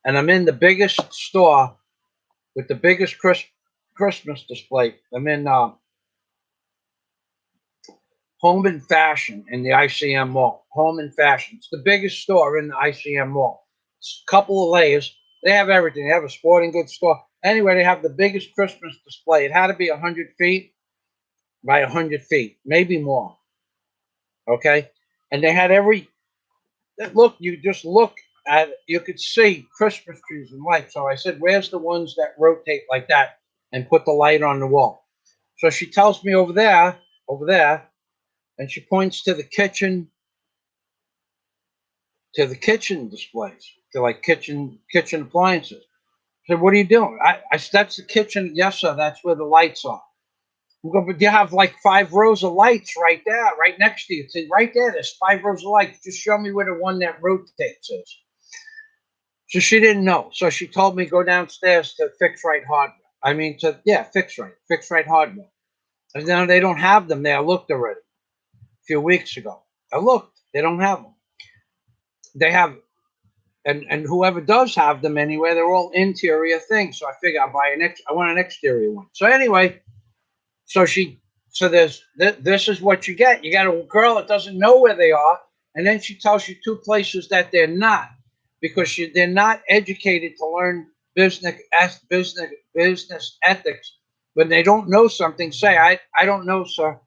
And I'm in the biggest store with the biggest Christmas display. I'm in Home and Fashion in the ICM Mall. Home and Fashion. It's the biggest store in the ICM Mall. It's a couple of layers. They have everything. They have a sporting goods store. Anyway, they have the biggest Christmas display. It had to be 100 feet by 100 feet, maybe more. Okay? And they had every look. You just look at it, you could see Christmas trees and lights. So I said, where's the ones that rotate like that and put the light on the wall? So she tells me over there, and she points to the kitchen displays, to like kitchen appliances. I said, what are you doing? I said, that's the kitchen. Yes, sir. That's where the lights are. We go, but you have like 5 rows of lights right there, right next to you. It's right there. There's 5 rows of lights. Just show me where the one that rotates is. So she didn't know. So she told me go downstairs to Fix Right Hardware. Fix Right Hardware. And now they don't have them there. I looked already a few weeks ago. I looked. They don't have them. They have, and whoever does have them anyway, they're all interior things. So I figure I'll buy I want an exterior one. So anyway, so this is what you get. You got a girl that doesn't know where they are, and then she tells you 2 places that they're not, because they're not educated to learn business ethics. When they don't know something, say, I don't know, sir,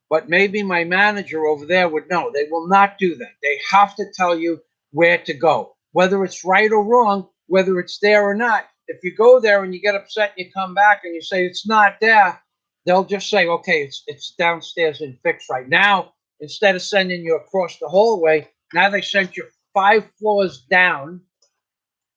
but maybe my manager over there would know. They will not do that. They have to tell you where to go, whether it's right or wrong, whether it's there or not. If you go there and you get upset and you come back and you say it's not there, they'll just say, okay, it's downstairs and fixed right now. Instead of sending you across the hallway, now they sent you 5 floors down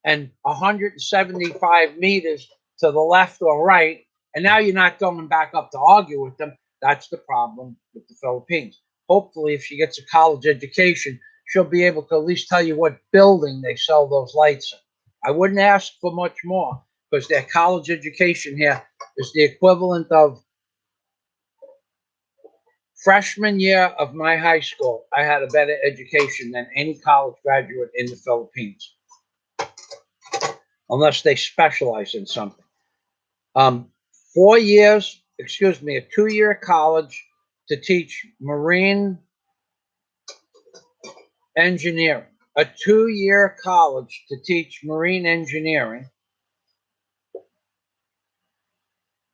and 175 meters to the left or right, and now you're not going back up to argue with them. That's the problem with the Philippines. Hopefully, if she gets a college education, she'll be able to at least tell you what building they sell those lights in. I wouldn't ask for much more because their college education here is the equivalent of freshman year of my high school. I had a better education than any college graduate in the Philippines, unless they specialize in something. 4 years, excuse me, a 2-year college to teach marine engineering. A 2-year college to teach marine engineering,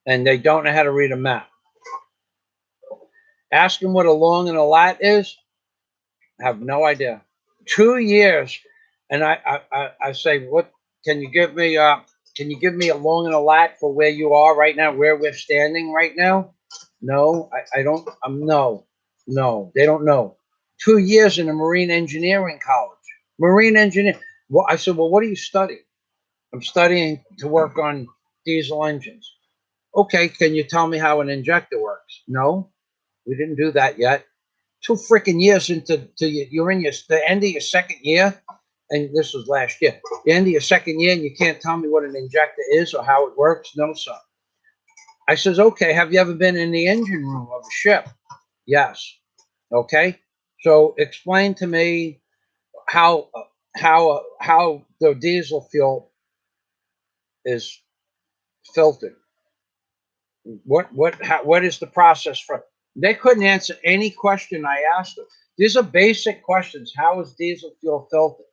and they don't know how to read a map. Ask them what a long and a lat is. I have no idea. 2 years, and I say, what can you give me? Can you give me a long and a lat for where you are right now, where we're standing right now? No, I don't. No, they don't know. 2 years in a marine engineering college. Marine engineer. Well, I said, well, what are you studying? I'm studying to work on diesel engines. Okay, can you tell me how an injector works? No, we didn't do that yet. 2 freaking years into you're in the end of your second year, and this was last year. The end of your second year, and you can't tell me what an injector is or how it works? No, sir. I says, okay, have you ever been in the engine room of a ship? Yes. Okay. So explain to me how the diesel fuel is filtered. What is the process for? They couldn't answer any question I asked them. These are basic questions. How is diesel fuel filtered?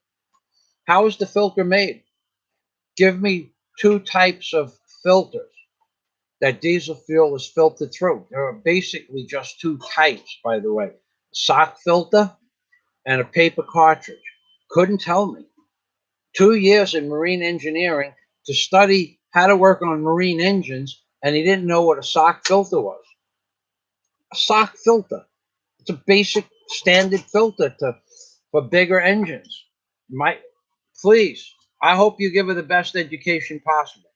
How is the filter made? Give me 2 types of filters that diesel fuel is filtered through. There are basically just 2 types, by the way. A sock filter and a paper cartridge. Couldn't tell me. 2 years in marine engineering to study how to work on marine engines, and he didn't know what a sock filter was. A sock filter. It's a basic standard filter for bigger engines. Please, I hope you give her the best education possible.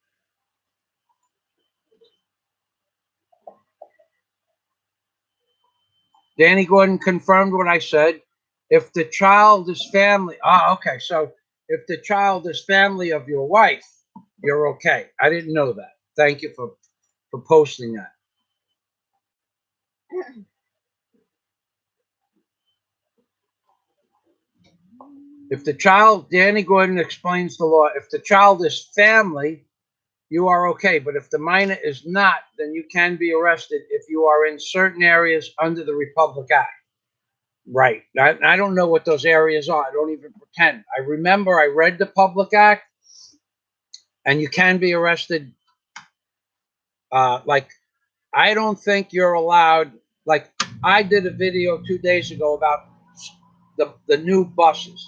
Danny Gordon confirmed what I said. If the child is family, okay. So if the child is family of your wife, you're okay. I didn't know that. Thank you for posting that. If the child, Danny Gordon explains the law. If the child is family, you are okay. But if the minor is not, then you can be arrested if you are in certain areas under the Republic Act. Right. I don't know what those areas are. I don't even pretend. I remember I read the Public Act, and you can be arrested. Like, I don't think you're allowed. Like, I did a video 2 days ago about the new buses.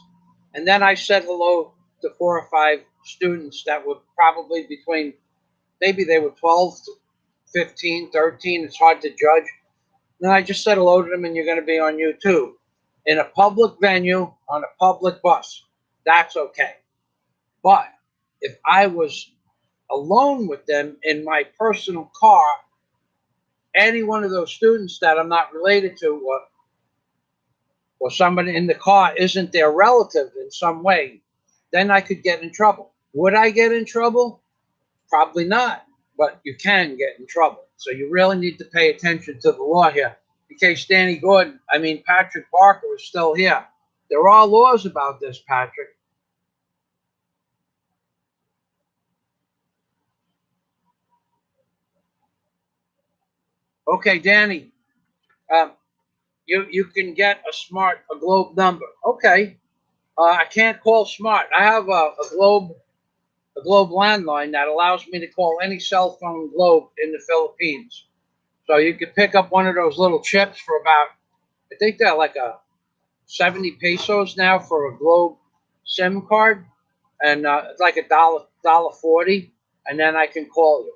And then I said hello to 4 or 5 students that were probably between, maybe they were 12, 15, 13. It's hard to judge. Then I just said hello to them, and you're going to be on YouTube. In a public venue, on a public bus, that's okay. But if I was alone with them in my personal car, any one of those students that I'm not related to, or somebody in the car isn't their relative in some way, then I could get in trouble. Would I get in trouble? Probably not, but you can get in trouble. So you really need to pay attention to the law here. In case Patrick Barker is still here. There are laws about this, Patrick. Okay, Danny, you can get a Globe number. Okay, I can't call Smart. I have a Globe landline that allows me to call any cell phone Globe in the Philippines. So you could pick up one of those little chips for about, I think they're like a 70 pesos now for a Globe SIM card, and it's like $1.40, and then I can call you.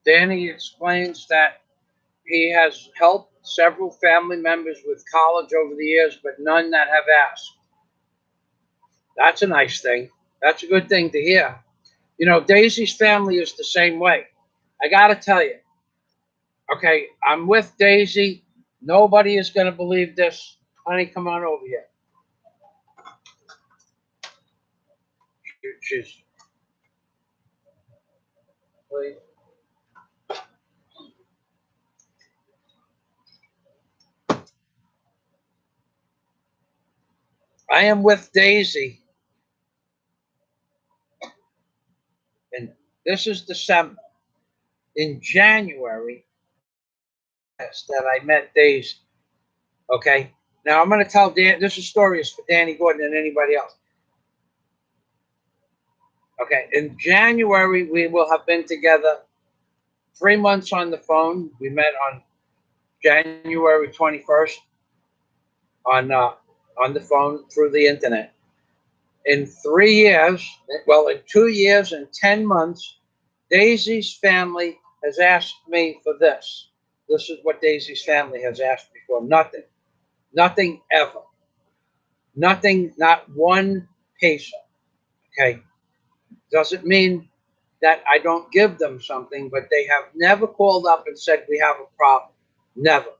Danny explains that he has helped several family members with college over the years, but none that have asked. That's a nice thing. That's a good thing to hear. You know, Daisy's family is the same way. I got to tell you, okay, I'm with Daisy. Nobody is going to believe this. Honey, come on over here. She's, please. I am with Daisy, and this is December. In January, that I met Daisy. Okay, now I'm going to tell Dan. This story is for Danny Gordon and anybody else. Okay, in January we will have been together 3 months on the phone. We met on January 21st on the phone through the internet. In 3 years, well, in 2 years and 10 months, Daisy's family has asked me for this. This is what Daisy's family has asked me for. Nothing. Nothing ever. Nothing, not one peso. Okay. Doesn't mean that I don't give them something, but they have never called up and said we have a problem. Never.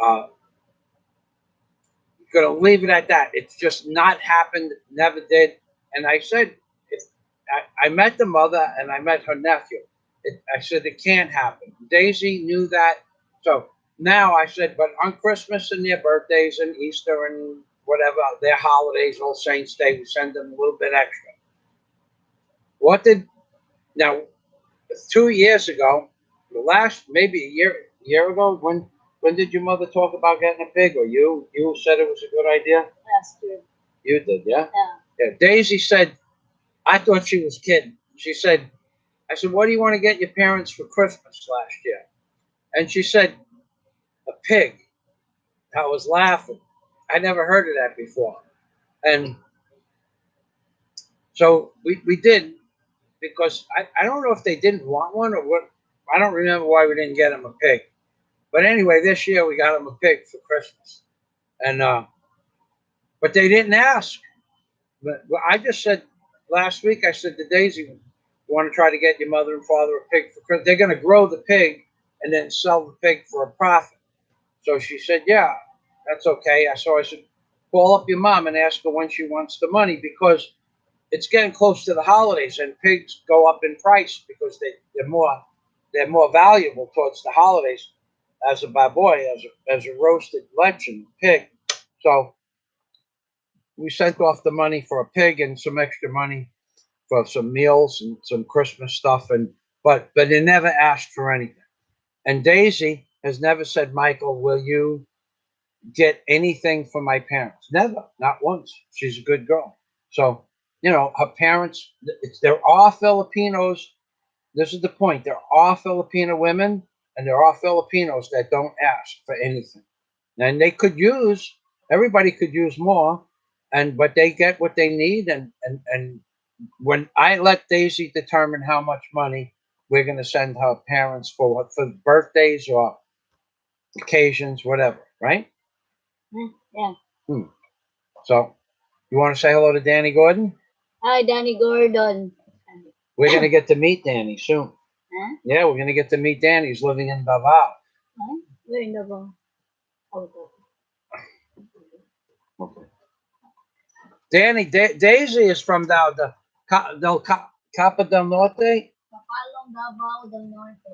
Uh, Gonna leave it at that. It's just not happened. Never did. And I said, if I met the mother and I met her nephew, I said it can't happen. Daisy knew that. So now I said, but on Christmas and their birthdays and Easter and whatever their holidays, All Saints Day, we send them a little bit extra. What did now? 2 years ago, the last maybe a year ago, when did your mother talk about getting a pig, or you said it was a good idea? Last year. You did, yeah? Yeah. Yeah. Daisy said, I thought she was kidding. She said, I said, what do you want to get your parents for Christmas last year? And she said, a pig. I was laughing. I never heard of that before. And so we did, because I don't know if they didn't want one or what. I don't remember why we didn't get them a pig. But anyway, this year we got them a pig for Christmas. And but they didn't ask. But I just said last week, I said to Daisy, you want to try to get your mother and father a pig for Christmas? They're going to grow the pig and then sell the pig for a profit. So she said, yeah, that's okay. So I said, call up your mom and ask her when she wants the money, because it's getting close to the holidays and pigs go up in price because they're more valuable towards the holidays as a baboy, as a roasted lechon pig. So we sent off the money for a pig and some extra money for some meals and some Christmas stuff, and but they never asked for anything. And Daisy has never said, Michael, will you get anything for my parents? Never, not once. She's a good girl. So, her parents, they're all Filipinos. This is the point. There are Filipino women and there are Filipinos that don't ask for anything. And everybody could use more, but they get what they need. And when I let Daisy determine how much money we're going to send her parents for birthdays or occasions, whatever, right? Yeah. So, you want to say hello to Danny Gordon? Hi, Danny Gordon. We're going to get to meet Danny soon. Huh? Yeah, we're going to get to meet Danny. He's living in Davao. Huh? Where in Davao? Okay. Danny, Daisy is from Capa del Norte. Kapalong, Davao del Norte.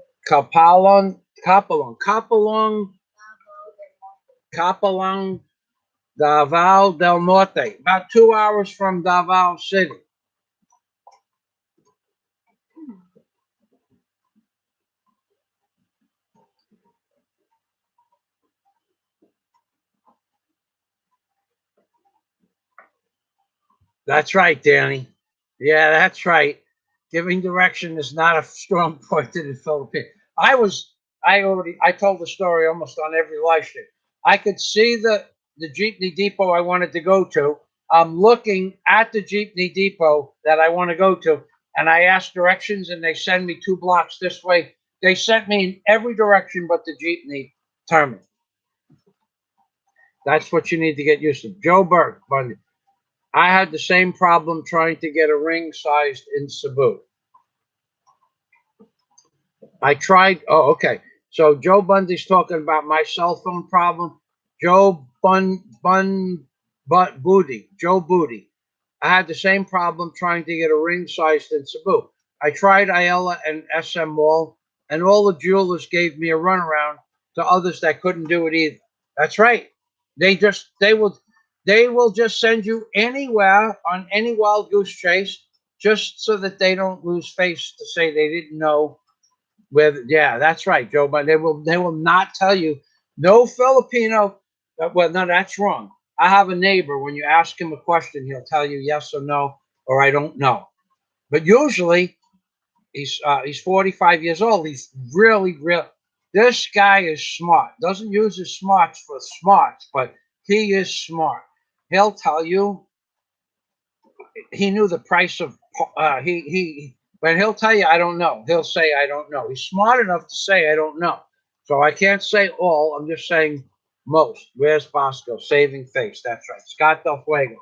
Capalong, Davao del Norte. About 2 hours from Davao City. That's right, Danny. Yeah, that's right. Giving direction is not a strong point in the Philippines. I told the story almost on every live stream. I could see the jeepney depot I wanted to go to. I'm looking at the jeepney depot that I want to go to, and I ask directions, and they send me 2 blocks this way. They sent me in every direction but the jeepney terminal. That's what you need to get used to. Joe Burke, Bundy. I had the same problem trying to get a ring sized in Cebu. I tried. Oh, okay. So Joe Bundy's talking about my cell phone problem. Joe Booty. I had the same problem trying to get a ring sized in Cebu. I tried Ayala and SM Mall, and all the jewelers gave me a runaround to others that couldn't do it either. That's right. They will just send you anywhere on any wild goose chase just so that they don't lose face to say they didn't know where. Yeah, that's right, Joe. But they will not tell you. No Filipino. Well, no, that's wrong. I have a neighbor. When you ask him a question, he'll tell you yes or no or I don't know. But usually he's 45 years old. He's really real. This guy is smart. Doesn't use his smarts for smarts, but he is smart. He'll tell you he knew the price of he but he'll tell you I don't know. He'll say I don't know. He's smart enough to say I don't know. So I can't say all. I'm just saying most. Where's Bosco? Saving face. That's right. Scott Del Fuego.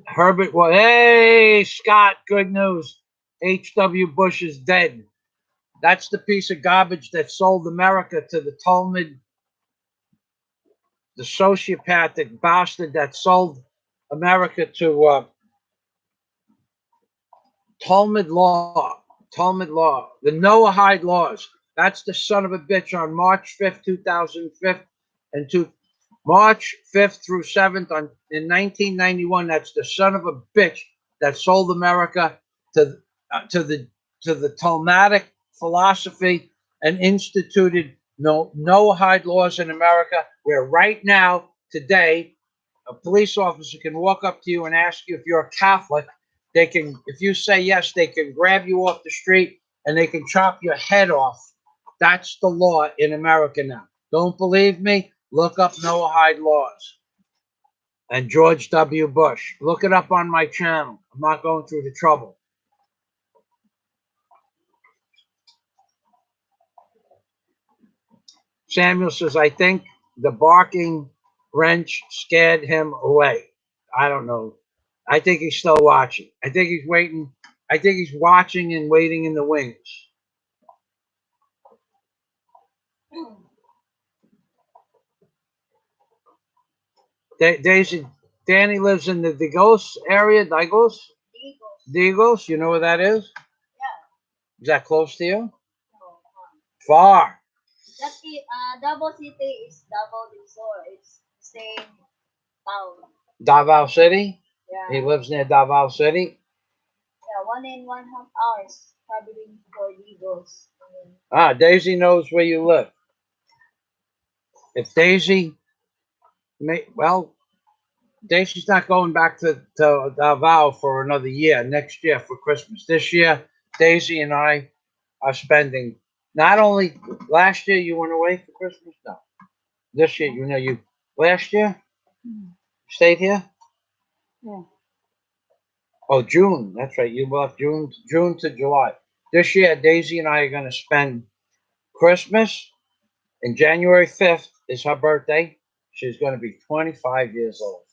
Herbert. Well, hey Scott. Good news. H.W. Bush is dead. That's the piece of garbage that sold America to the Talmud, the sociopathic bastard that sold America to Talmud law, Talmud law, the Noahide laws. That's the son of a bitch on March 5th, 2005, and to March 5th through 7th in 1991. That's the son of a bitch that sold America to to the to the Talmudic philosophy and instituted Noahide laws in America, where right now, today, a police officer can walk up to you and ask you if you're a Catholic. They can, if you say yes, they can grab you off the street and they can chop your head off. That's the law in America now. Don't believe me? Look up Noahide laws and George W. Bush. Look it up on my channel. I'm not going through the trouble. Samuel says, I think the barking wrench scared him away. I don't know. I think he's still watching. I think he's waiting. I think he's watching and waiting in the wings. Daisy, Danny lives in the Digos area. Digos? Digos. You know where that is? Yeah. Is that close to you? No, Far. that is, Davao City is Davao del Sur. It's the same town. Davao City? Yeah. He lives near Davao City? Yeah, 1.5 hours traveling for Ligos. Ah, Daisy knows where you live. If Daisy, well, Daisy's not going back to Davao for another year, next year for Christmas. This year, Daisy and I are spending, not only, last year you went away for Christmas? No. This year, last year, stayed here? Yeah. Oh, June, that's right. You left June to July. This year, Daisy and I are going to spend Christmas, and January 5th is her birthday. She's going to be 25 years old.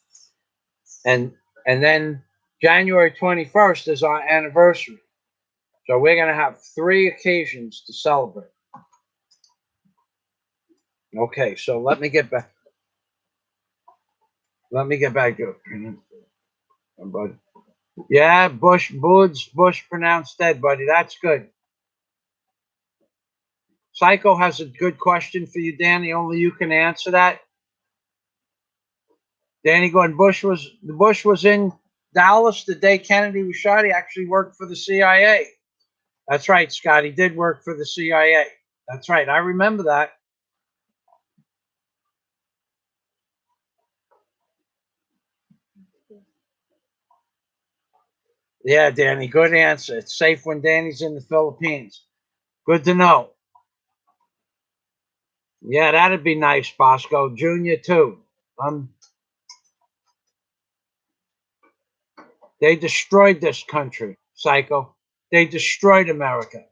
And then January 21st is our anniversary. So we're going to have 3 occasions to celebrate. Okay, so let me get back. Let me get back to it. Yeah, Bush pronounced dead, buddy. That's good. Psycho has a good question for you, Danny. Only you can answer that. Danny going, Bush was in Dallas the day Kennedy was shot. He actually worked for the CIA. That's right, Scott. He did work for the CIA. That's right. I remember that. Yeah, Danny. Good answer. It's safe when Danny's in the Philippines. Good to know. Yeah, that'd be nice, Bosco. Junior, too. They destroyed this country, Psycho. They destroyed America.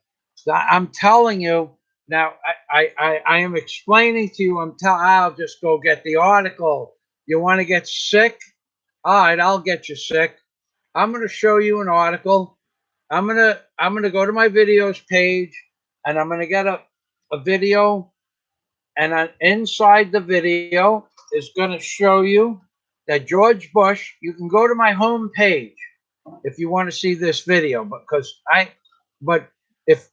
I'm telling you now. I am explaining to you. I'll just go get the article. You want to get sick? All right, I'll get you sick. I'm going to show you an article. I'm gonna go to my videos page, and I'm gonna get a video, and inside the video is going to show you that George Bush. You can go to my home page if you want to see this video, but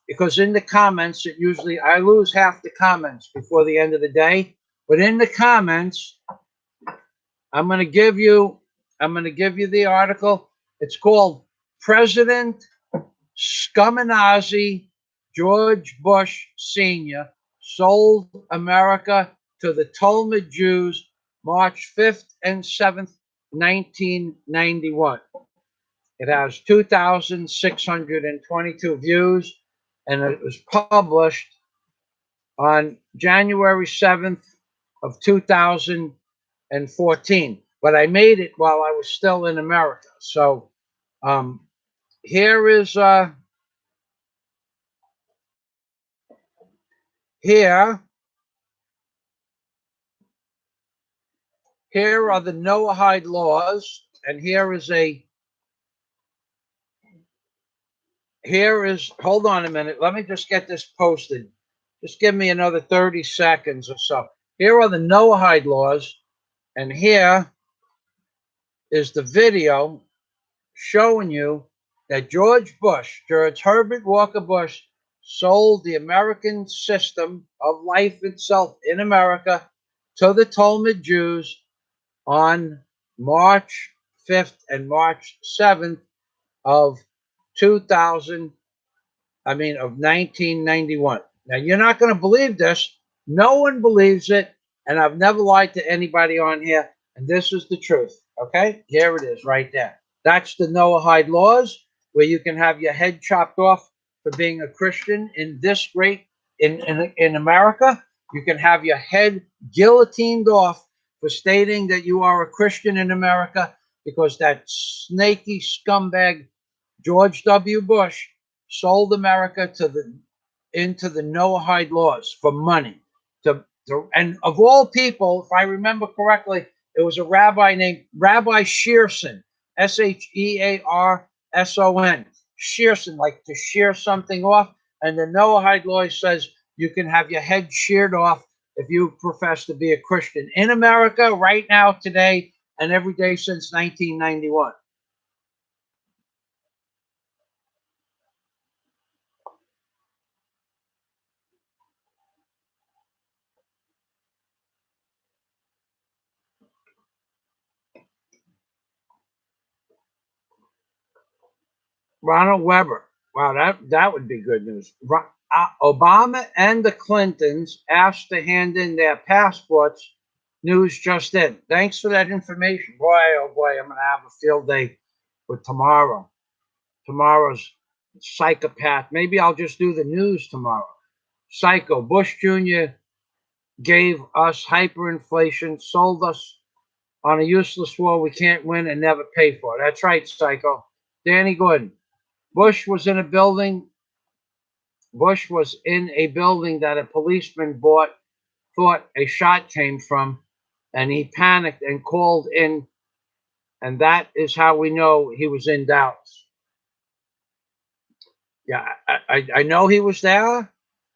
because in the comments, it usually I lose half the comments before the end of the day. But in the comments, I'm going to give you the article. It's called President Scuminazi George Bush Sr. sold America to the Talmud Jews March 5th and 7th, 1991. It has 2,622 views, and it was published on January 7th of 2014. But I made it while I was still in America. So here is here are the Noahide laws, and hold on a minute. Let me just get this posted. Just give me another 30 seconds or so. Here are the Noahide laws, and here is the video showing you that George Herbert Walker Bush, sold the American system of life itself in America to the Talmud Jews on March 5th and March 7th of 1991. Now, you're not going to believe this. No one believes it, and I've never lied to anybody on here, and this is the truth. Okay? Here it is right there. That's the Noahide laws, where you can have your head chopped off for being a Christian in this great in America. You can have your head guillotined off for stating that you are a Christian in America, because that snaky scumbag George W. Bush sold America into the Noahide laws for money. And of all people, if I remember correctly, it was a rabbi named Rabbi Shearson, Shearson, Shearson, like to shear something off. And the Noahide law says you can have your head sheared off if you profess to be a Christian in America right now, today, and every day since 1991. Ronald Weber. Wow, that would be good news. Obama and the Clintons asked to hand in their passports. News just in. Thanks for that information. Boy, oh boy, I'm going to have a field day with tomorrow. Tomorrow's psychopath. Maybe I'll just do the news tomorrow. Psycho. Bush Jr. gave us hyperinflation, sold us on a useless war we can't win and never pay for. That's right, Psycho. Danny Gordon. Bush was in a building that a policeman thought a shot came from, and he panicked and called in, and that is how we know he was in Dallas. Yeah, I know he was there,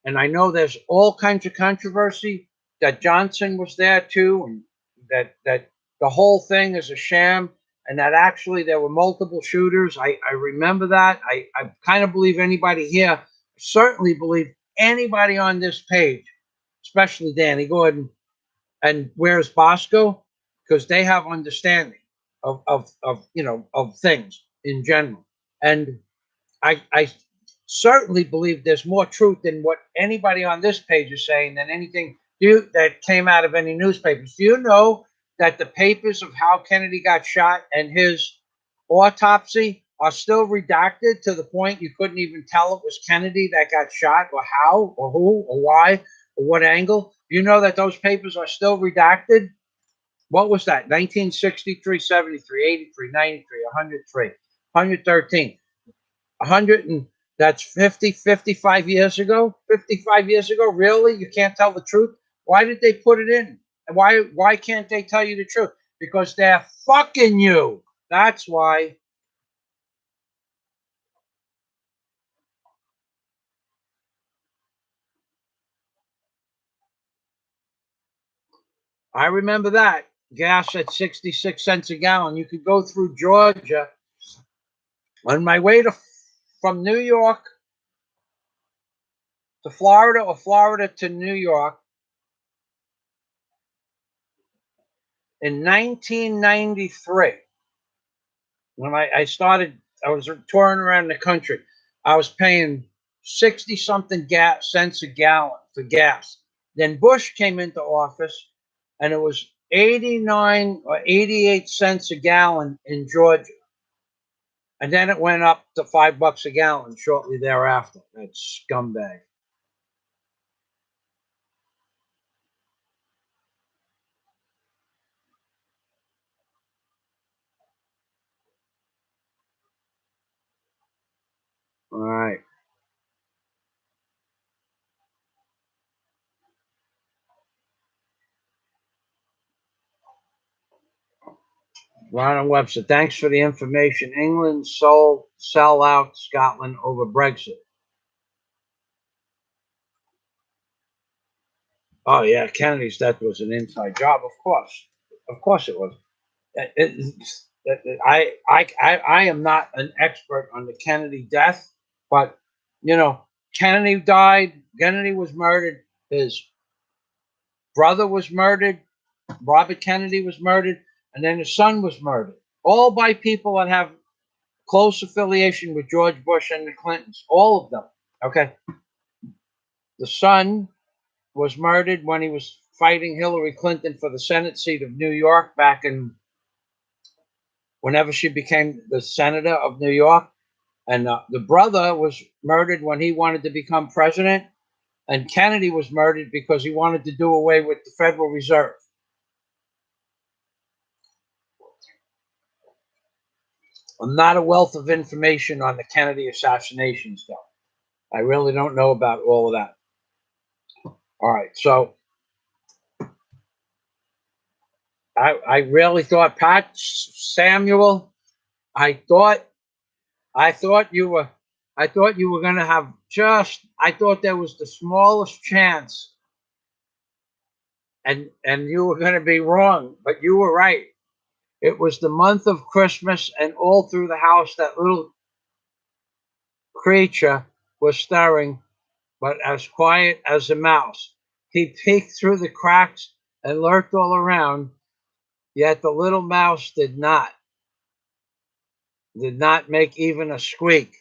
and I know there's all kinds of controversy that Johnson was there too, and that the whole thing is a sham, and that actually there were multiple shooters. I remember that. I kind of believe anybody here, certainly believe anybody on this page, especially Danny Gordon and Where's Bosco, because they have understanding of things in general. And I certainly believe there's more truth in what anybody on this page is saying than anything that came out of any newspapers. Do you know that the papers of how Kennedy got shot and his autopsy are still redacted to the point you couldn't even tell it was Kennedy that got shot, or how, or who, or why, or what angle? You know that those papers are still redacted? What was that? 1963, 73, 83, 93, 103, 113, 100, and that's 50, 55 years ago. 55 years ago, really? You can't tell the truth? Why did they put it in? And why can't they tell you the truth? because they're fucking you. That's why. I remember that. Gas at 66 cents a gallon. You could go through Georgia on my way from New York to Florida or Florida to New York in 1993. When I started, I was touring around the country. I was paying 60 something cents a gallon for gas. Then Bush came into office and it was 89 or 88 cents a gallon in Georgia. And then it went up to $5 a gallon shortly thereafter. That scumbag. All right. Ronald Webster, thanks for the information. England sell out Scotland over Brexit. Oh yeah, Kennedy's death was an inside job. Of course it was. I am not an expert on the Kennedy death, but you know, Kennedy died. Kennedy was murdered. His brother was murdered. Robert Kennedy was murdered, and then his son was murdered. All by people that have close affiliation with George Bush and the Clintons. All of them. Okay. The son was murdered when he was fighting Hillary Clinton for the Senate seat of New York back in whenever she became the senator of New York. And the brother was murdered when he wanted to become president. And Kennedy was murdered because he wanted to do away with the Federal Reserve. I'm not a wealth of information on the Kennedy assassinations, though. I really don't know about all of that. All right, so I really thought Pat Samuel. I thought you were. I thought you were going to have just. I thought there was the smallest chance, and you were going to be wrong, but you were right. It was the month of Christmas, and all through the house, that little creature was stirring, but as quiet as a mouse. He peeked through the cracks and lurked all around, yet the little mouse did not make even a squeak.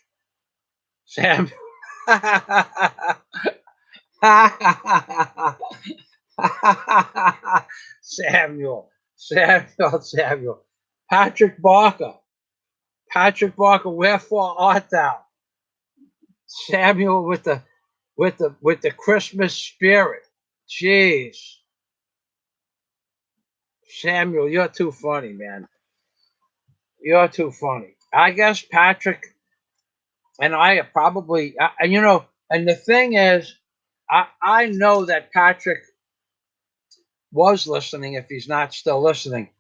Sam. Samuel. Patrick Barker. Wherefore art thou? Samuel with the Christmas spirit. Jeez. Samuel, you're too funny, man. You're too funny. I guess Patrick and I are probably, and the thing is, I know that Patrick was listening if he's not still listening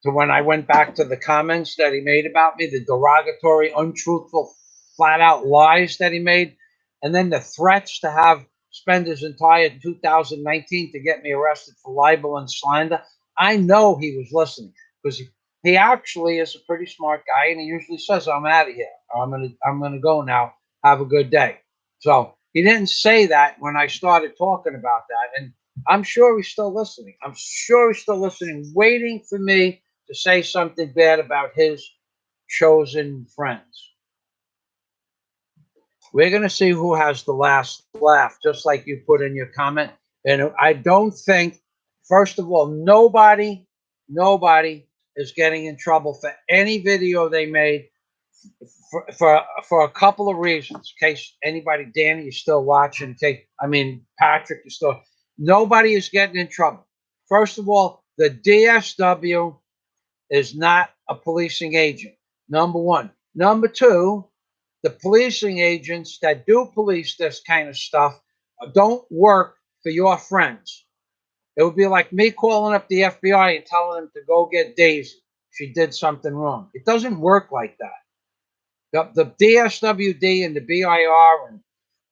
to when I went back to the comments that he made about me, the derogatory, untruthful, flat out lies that he made, and then the threats to have spend his entire 2019 to get me arrested for libel and slander. I know he was listening because he actually is a pretty smart guy, and he usually says, "I'm out of here. I'm gonna go now. Have a good day." So he didn't say that when I started talking about that, and I'm sure he's still listening. Waiting for me to say something bad about his chosen friends. We're going to see who has the last laugh, just like you put in your comment. And I don't think, first of all, nobody is getting in trouble for any video they made for a couple of reasons. In case anybody, Danny, is still watching. Patrick is still. Nobody is getting in trouble. First of all, the DSW is not a policing agent. Number one. Number two, the policing agents that do police this kind of stuff don't work for your friends. It would be like me calling up the FBI and telling them to go get Daisy. She did something wrong. It doesn't work like that. The DSWD and the BIR and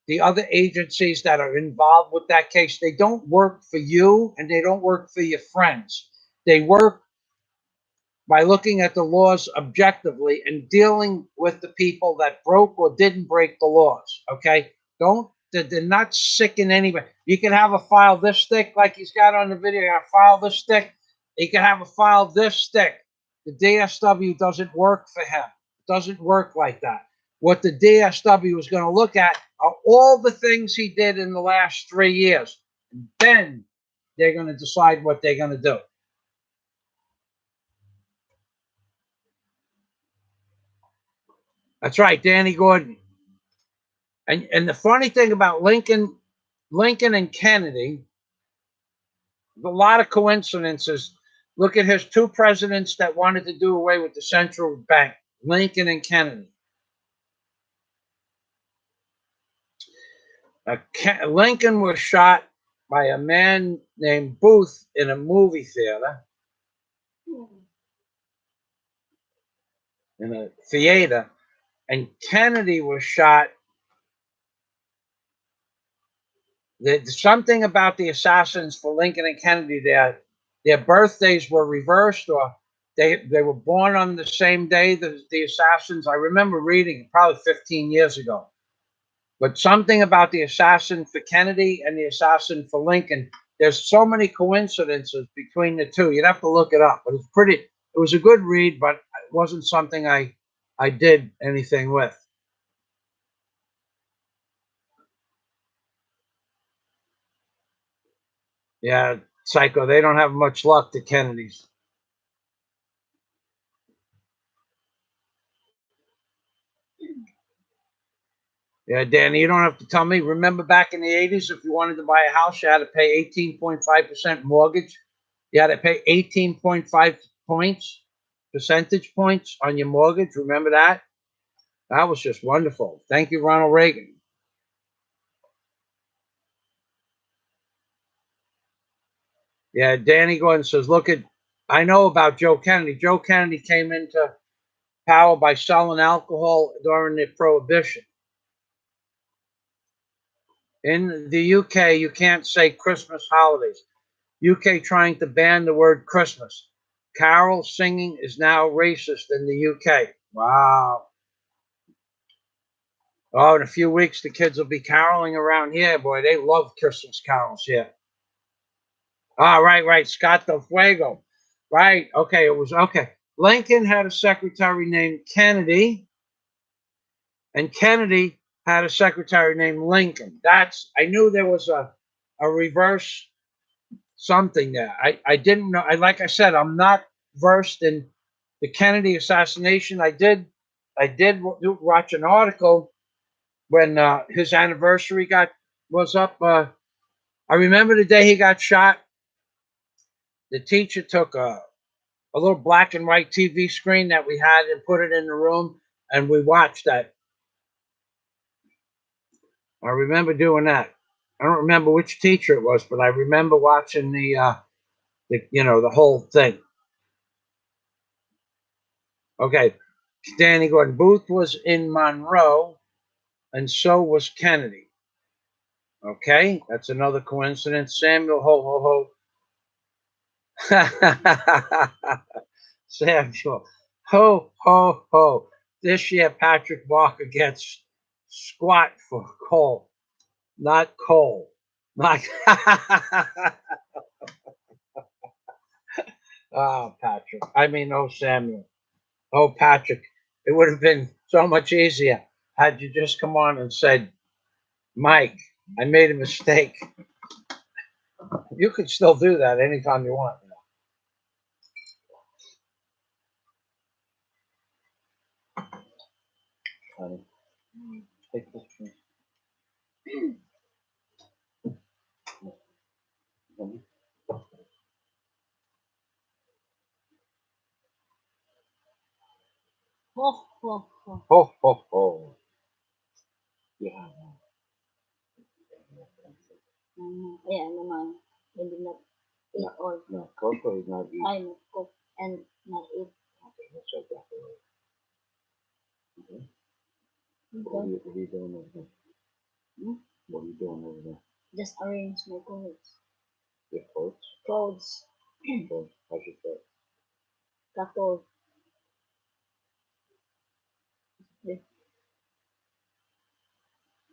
the other agencies that are involved with that case, they don't work for you and they don't work for your friends. They work by looking at the laws objectively and dealing with the people that broke or didn't break the laws. Okay, don't they're not sicking anybody. You can have a file this thick, like he's got on the video. A file this thick. He can have a file this thick. The DSW doesn't work for him. It doesn't work like that. What the DSW is going to look at are all the things he did in the last 3 years. And then they're going to decide what they're going to do. That's right, Danny Gordon. And the funny thing about Lincoln and Kennedy, a lot of coincidences. Look at his two presidents that wanted to do away with the central bank, Lincoln and Kennedy. Lincoln was shot by a man named Booth in a movie theater, and Kennedy was shot. There's something about the assassins for Lincoln and Kennedy. Their birthdays were reversed, or they were born on the same day. The assassins. I remember reading it probably 15 years ago. But something about the assassin for Kennedy and the assassin for Lincoln. There's so many coincidences between the two. You'd have to look it up. But it's pretty. It was a good read, but it wasn't something I did anything with. Yeah, Psycho. They don't have much luck, the Kennedys. Yeah, Danny, you don't have to tell me. Remember back in the 80s, if you wanted to buy a house, you had to pay 18.5% mortgage. You had to pay 18.5 percentage points on your mortgage. Remember that? That was just wonderful. Thank you, Ronald Reagan. Yeah, Danny Gordon says, I know about Joe Kennedy. Joe Kennedy came into power by selling alcohol during the Prohibition. In the UK, you can't say Christmas holidays. UK trying to ban the word Christmas. Carol singing is now racist in the UK. Wow. Oh, in a few weeks, the kids will be caroling around here. Boy, they love Christmas carols here. Ah, right. Scott Del Fuego. Right. Okay, it was okay. Lincoln had a secretary named Kennedy, and Kennedy had a secretary named Lincoln. I knew there was a reverse something there. I didn't know. Like I said, I'm not versed in the Kennedy assassination. I did watch an article when his anniversary was up. I remember the day he got shot. The teacher took a little black and white TV screen that we had and put it in the room, and we watched that. I remember doing that. I don't remember which teacher it was, but I remember watching the whole thing. Okay, Danny Gordon. Booth was in Monroe, and so was Kennedy. Okay, that's another coincidence. Samuel ho ho. Samuel ho ho ho. This year, Patrick Walker gets squat for coal, not coal. Not. Oh, Patrick. I mean, oh, Samuel. Oh, Patrick. It would have been so much easier had you just come on and said, Mike, I made a mistake. You could still do that anytime you want. Honey, take this one. Ho, ho, ho. Ho, ho, ho. Yeah. Ayan naman. Hindi na Eat all. No, cocoa is not eat. I know, cook and not eat. Okay, let's check that for you. Okay. What Okay. are you doing over there? Hmm? What are you doing over there? Just arrange my clothes. Your clothes? Clothes. Clothes. How's your clothes? Couple.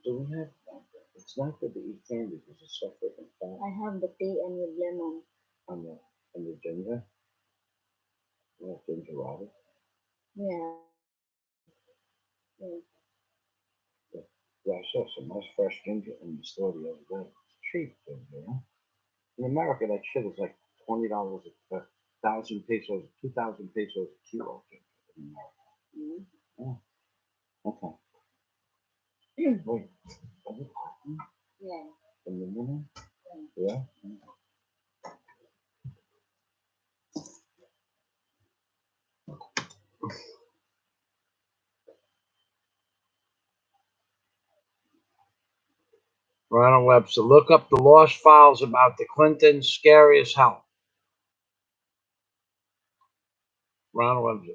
Do we have? It's not good to eat candy because it's so freaking fat. I have the tea and with lemon. On the ginger. Yeah, ginger water. Yeah. Yeah. Yeah. Yeah, I saw some nice fresh ginger in the store the other day. It's cheap ginger, huh? In America, that shit is like $20 a thousand pesos, 2,000 pesos a kilo ginger in America. Mm. Oh, okay. Wait, are you talking Yeah. in the morning? Yeah. Yeah. Ronald Webster, look up the lost files about the Clintons. Scary as hell. Ronald Webster.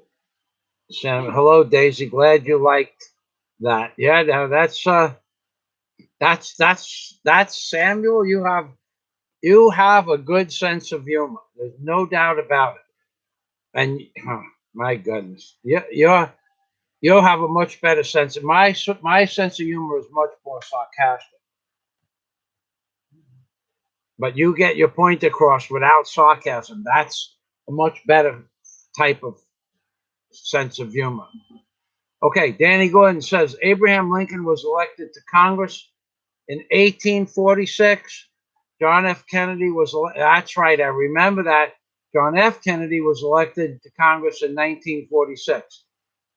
Sam, hello, Daisy. Glad you liked that. Yeah, no, that's Samuel. You have a good sense of humor. There's no doubt about it. And my goodness, you have a much better sense. My sense of humor is much more sarcastic. But you get your point across without sarcasm. That's a much better type of sense of humor. Okay, Danny Gordon says Abraham Lincoln was elected to Congress in 1846. John F. Kennedy was, that's right, I remember that. John F. Kennedy was elected to Congress in 1946.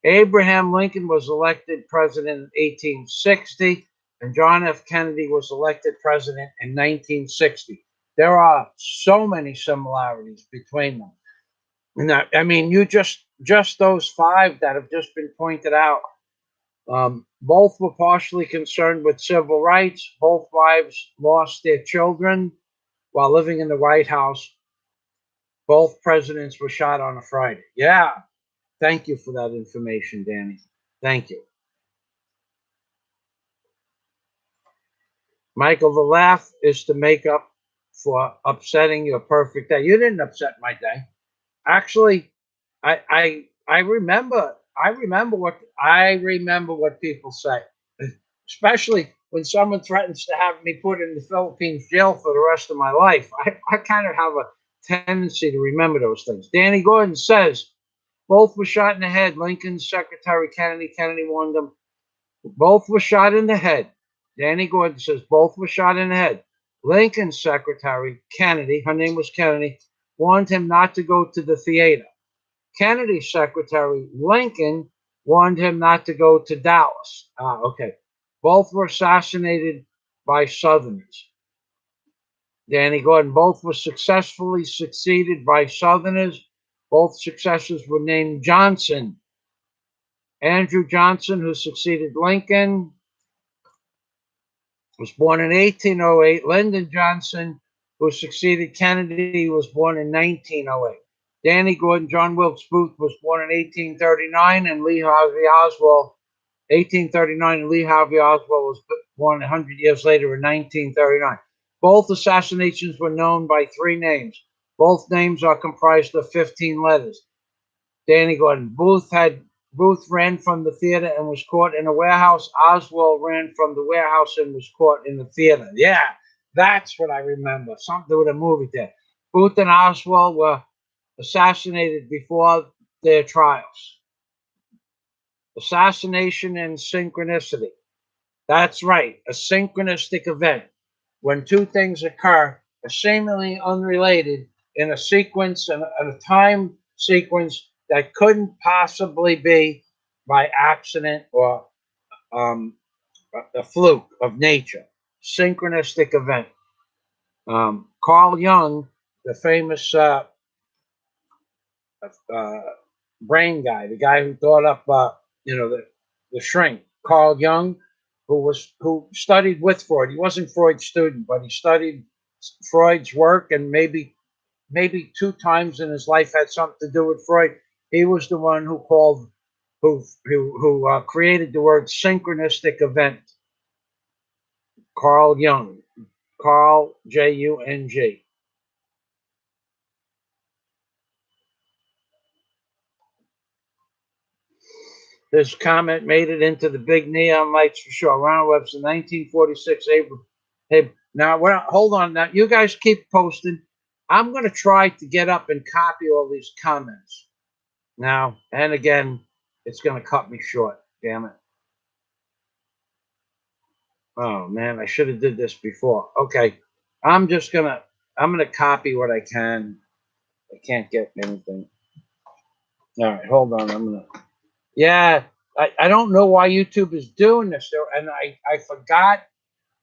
Abraham Lincoln was elected president in 1860, and John F. Kennedy was elected president in 1960. There are so many similarities between them. And that, I mean, you just those five that have just been pointed out. Both were partially concerned with civil rights. Both wives lost their children while living in the White House. Both presidents were shot on a Friday. Yeah, thank you for that information, Danny. Thank you. Michael, the laugh is to make up for upsetting your perfect day. You didn't upset my day. Actually, I remember what people say, especially when someone threatens to have me put in the Philippines jail for the rest of my life. I kind of have a tendency to remember those things. Danny Gordon says both were shot in the head. Lincoln's secretary Kennedy warned them. Both were shot in the head. Danny Gordon says both were shot in the head. Lincoln's secretary Kennedy, her name was Kennedy, warned him not to go to the theater. Kennedy's secretary, Lincoln, warned him not to go to Dallas. Okay. Both were assassinated by Southerners. Danny Gordon, both were successfully succeeded by Southerners. Both successors were named Johnson. Andrew Johnson, who succeeded Lincoln, was born in 1808. Lyndon Johnson, who succeeded Kennedy, was born in 1908. Danny Gordon, John Wilkes Booth was born in 1839, and Lee Harvey Oswald, 1839, and Lee Harvey Oswald was born 100 years later in 1939. Both assassinations were known by three names. Both names are comprised of 15 letters. Danny Gordon. Booth ran from the theater and was caught in a warehouse. Oswald ran from the warehouse and was caught in the theater. Yeah, that's what I remember. Something with a movie there. Booth and Oswald were assassinated before their trials. Assassination and synchronicity. That's right, a synchronistic event. When two things occur, seemingly unrelated, in a sequence and a time sequence that couldn't possibly be by accident or um, a fluke of nature. Synchronistic event. Carl Jung, the famous uh, brain guy, the guy who thought up, the shrink, Carl Jung, who studied with Freud. He wasn't Freud's student, but he studied Freud's work and maybe maybe 2 times in his life had something to do with Freud. He was the one who called, who created the word synchronistic event. Carl Jung, Carl Jung. This comment made it into the big neon lights for sure. Ronald Webster, 1946. April. Hey, now hold on. Now you guys keep posting. I'm going to try to get up and copy all these comments. Now and again, it's going to cut me short. Damn it. Oh man, I should have did this before. Okay, I'm gonna copy what I can. I can't get anything. All right, hold on. Yeah, I don't know why YouTube is doing this, and I forgot.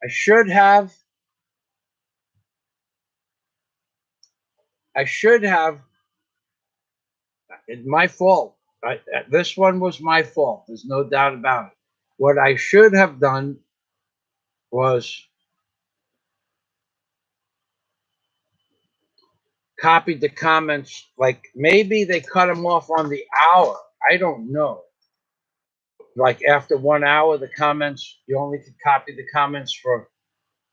I should have. It's my fault. This one was my fault. There's no doubt about it. What I should have done was copied the comments. Like maybe they cut them off on the hour. I don't know. Like after 1 hour, the comments, you only could copy the comments for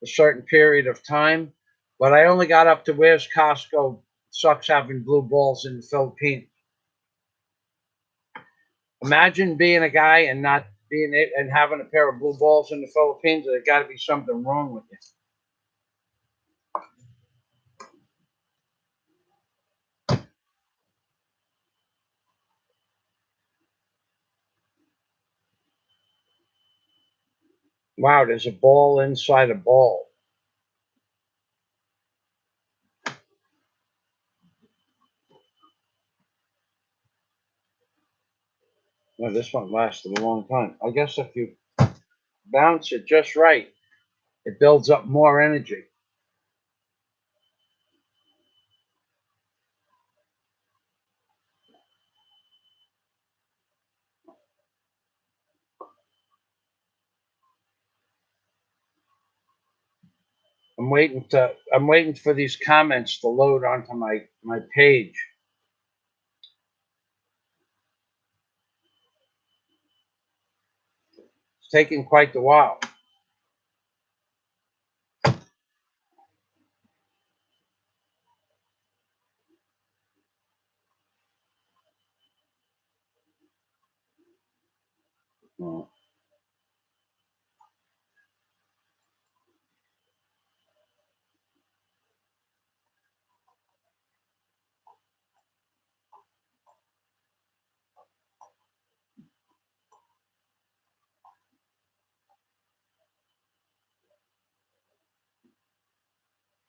a certain period of time. But I only got up to where's Costco sucks having blue balls in the Philippines. Imagine being a guy and not being and having a pair of blue balls in the Philippines. There's got to be something wrong with you. Wow, there's a ball inside a ball. Well, this one lasted a long time. I guess if you bounce it just right, it builds up more energy. I'm waiting for these comments to load onto my page. It's taking quite a while.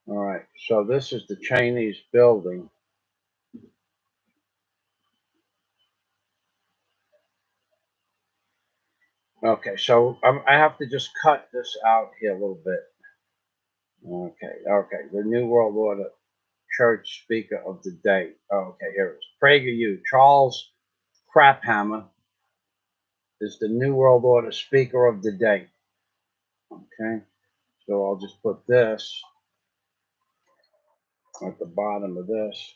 All right, so this is the Chinese building. Okay, so I have to just cut this out here a little bit. Okay, the New World Order Church Speaker of the Day. Okay, here it is. PragerU, Charles KRAUTHAMMER is the New World Order Speaker of the Day. Okay, so I'll just put this at the bottom of this.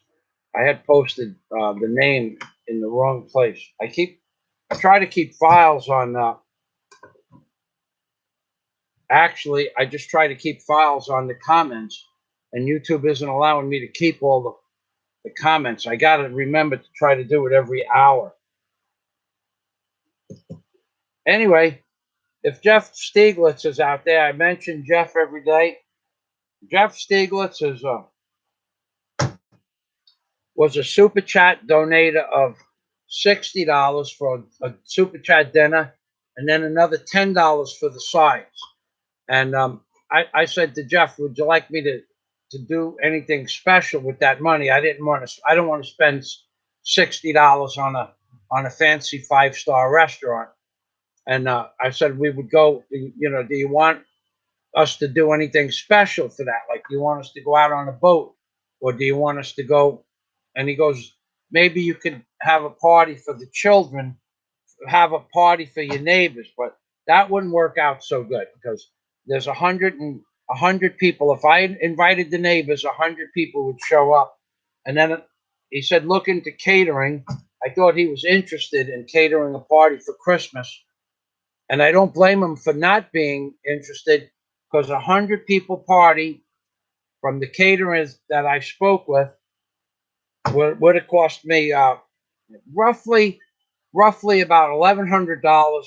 I had posted the name in the wrong place. I try to keep files on. Actually, I just try to keep files on the comments, and YouTube isn't allowing me to keep all the comments. I got to remember to try to do it every hour. Anyway, if Jeff Stieglitz is out there, I mention Jeff every day. Jeff Stieglitz was a super chat donator of $60 for a super chat dinner, and then another $10 for the sides. And I said to Jeff, "Would you like me to do anything special with that money?" I don't want to spend $60 on a fancy 5-star restaurant. And I said we would go. You know, do you want us to do anything special for that? Like, do you want us to go out on a boat, or do you want us to go? And he goes, maybe you could have a party for the children, have a party for your neighbors, but that wouldn't work out so good because there's 100 people. If I invited the neighbors, 100 people would show up, And then he said, look into catering. I thought he was interested in catering a party for Christmas. And I don't blame him for not being interested, because 100 people party from the caterers that I spoke with would have cost me roughly about $1,100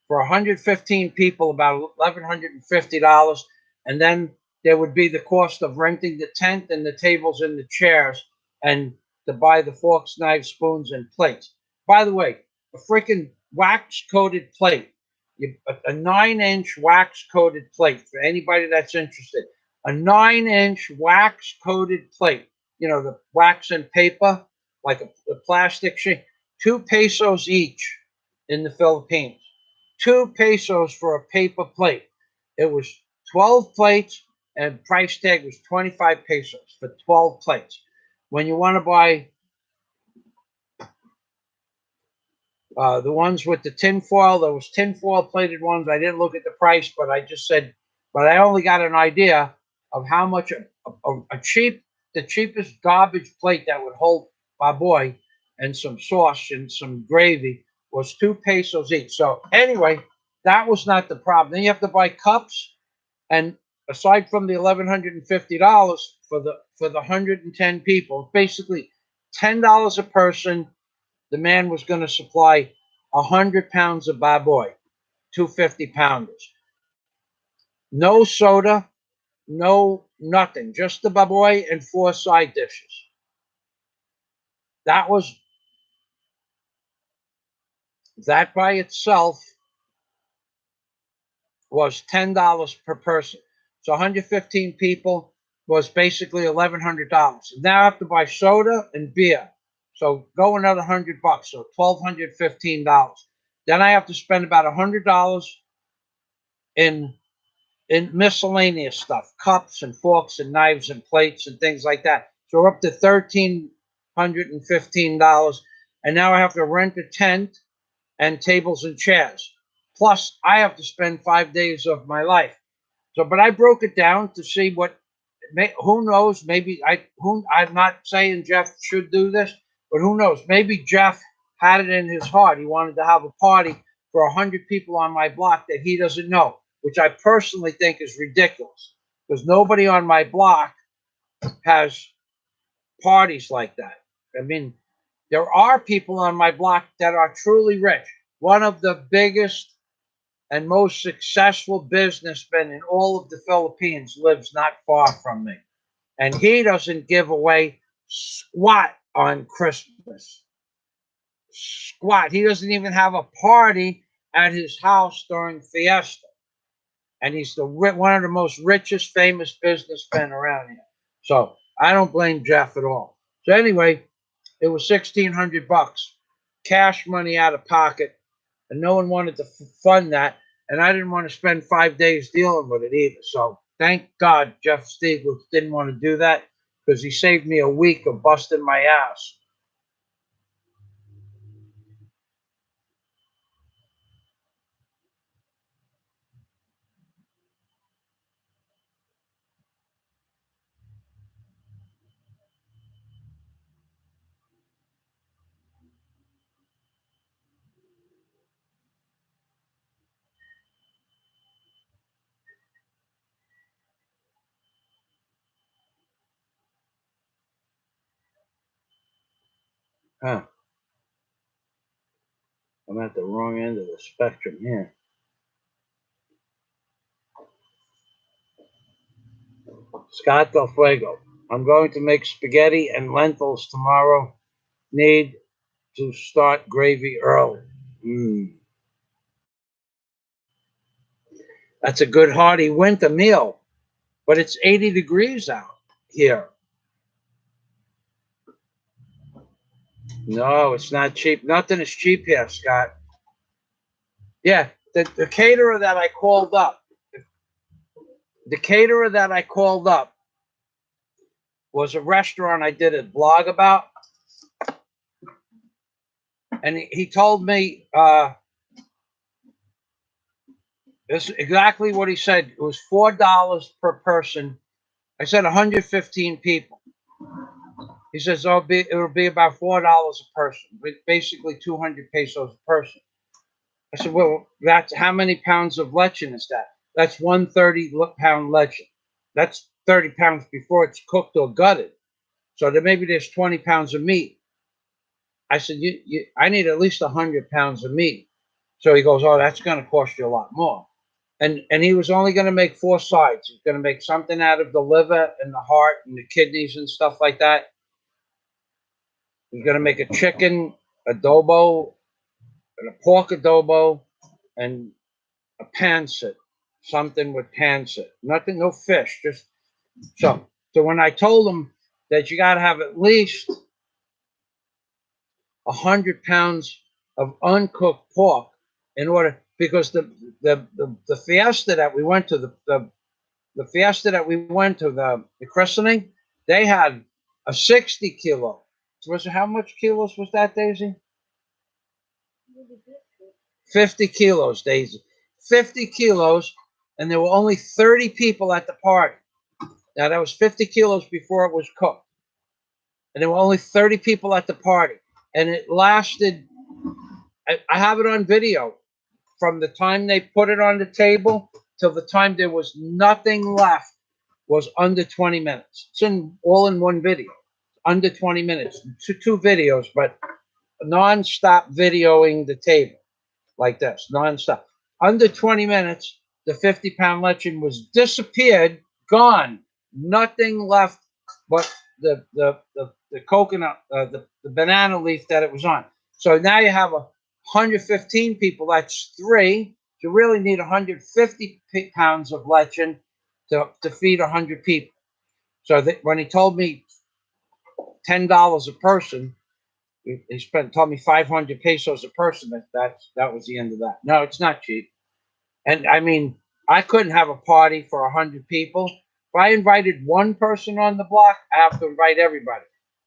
for 115 people, about $1,150, and then there would be the cost of renting the tent and the tables and the chairs, and to buy the forks, knives, spoons, and plates. By the way, a freaking wax-coated plate, a 9-inch wax-coated plate for anybody that's interested. A 9-inch wax-coated plate. You know, the wax and paper, like a plastic sheet. 2 pesos each in the Philippines. 2 pesos for a paper plate. It was 12 plates, and price tag was 25 pesos for 12 plates. When you want to buy the ones with the tin foil, there was tin foil plated ones. I didn't look at the price, but I just said, but I only got an idea of how much the cheapest garbage plate that would hold baboy and some sauce and some gravy was 2 pesos each. So anyway, that was not the problem. Then you have to buy cups, and aside from the $1,150 for the 110 people, basically $10 a person. The man was going to supply 100 pounds of baboy, 250-pounders. No soda, no nothing, just the baboy and 4 side dishes. That by itself was $10 per person. So 115 people was basically $1,100. Now I have to buy soda and beer. So go another $100, so $1,215. Then I have to spend about $100 in miscellaneous stuff, cups and forks and knives and plates and things like that. So we're up to $1,315. And now I have to rent a tent and tables and chairs. Plus, I have to spend 5 days of my life. So, but I broke it down to see who knows, I'm not saying Jeff should do this, but who knows? Maybe Jeff had it in his heart. He wanted to have a party for 100 people on my block that he doesn't know, which I personally think is ridiculous, because nobody on my block has parties like that. I mean, there are people on my block that are truly rich. One of the biggest and most successful businessmen in all of the Philippines lives not far from me. And he doesn't give away squat on Christmas. Squat. He doesn't even have a party at his house during Fiesta. And he's one of the most richest, famous businessmen around here. So I don't blame Jeff at all. So anyway, it was $1,600, cash money out of pocket, and no one wanted to fund that, and I didn't want to spend 5 days dealing with it either. So thank God Jeff Stieglitz didn't want to do that, because he saved me a week of busting my ass. Huh. I'm at the wrong end of the spectrum here. Scott Del Fuego. I'm going to make spaghetti and lentils tomorrow. Need to start gravy early. That's a good hearty winter meal, but it's 80 degrees out here. No, it's not cheap. Nothing is cheap here, Scott. Yeah, the caterer that I called up, was a restaurant I did a blog about, and he told me this is exactly what he said. It was $4 per person, I said 115 people. He says, oh, it'll be about $4 a person, basically 200 pesos a person. I said, well, that's how many pounds of lechon is that? That's 130-pound lechon. That's 30 pounds before it's cooked or gutted. So maybe there's 20 pounds of meat. I said, I need at least 100 pounds of meat. So he goes, oh, that's going to cost you a lot more. And he was only going to make 4 sides. He's going to make something out of the liver and the heart and the kidneys and stuff like that. He's going to make a chicken adobo and a pork adobo and a pancit, something with pancit. Nothing, no fish, just so. So when I told him that you got to have at least 100 pounds of uncooked pork in order, because the fiesta that we went to, the fiesta that we went to, the christening, they had a 60 kilo. Was it, how much kilos was that, Daisy? 50 kilos, Daisy. 50 kilos, and there were only 30 people at the party. Now, that was 50 kilos before it was cooked. And there were only 30 people at the party. And it lasted, I have it on video, from the time they put it on the table till the time there was nothing left was under 20 minutes. It's all in one video, under 20 minutes. Two videos, but non-stop videoing the table like this, non-stop. Under 20 minutes, the 50-pound lechon was disappeared, gone. Nothing left but the coconut, the banana leaf that it was on. So now you have 115 people. That's 3. You really need 150 pounds of lechon to feed 100 people. So when he told me $10 a person, he told me 500 pesos a person. That was the end of that. No, it's not cheap. And I mean, I couldn't have a party for 100 people. If I invited one person on the block, I have to invite everybody.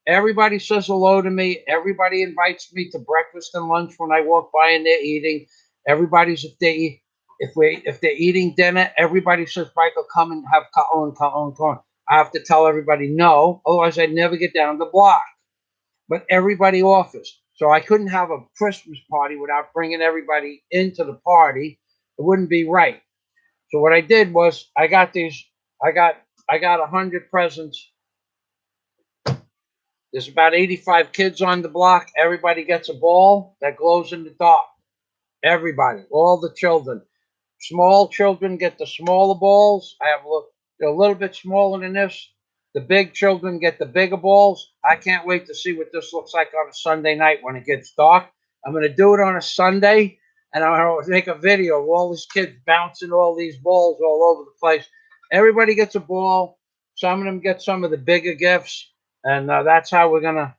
Everybody says hello to me. Everybody invites me to breakfast and lunch when I walk by and they're eating. Everybody's, if they're eating dinner, everybody says, Michael, come and have kaon. I have to tell everybody no, otherwise I'd never get down the block. But everybody offers. So I couldn't have a Christmas party without bringing everybody into the party. It wouldn't be right. So what I did was I got 100 presents. There's about 85 kids on the block. Everybody gets a ball that glows in the dark. Everybody, all the children. Small children get the smaller balls. They're a little bit smaller than this. The big children get the bigger balls. I can't wait to see what this looks like on a Sunday night when it gets dark. I'm going to do it on a Sunday, and I'm going to make a video of all these kids bouncing all these balls all over the place. Everybody gets a ball. Some of them get some of the bigger gifts, and that's how we're going to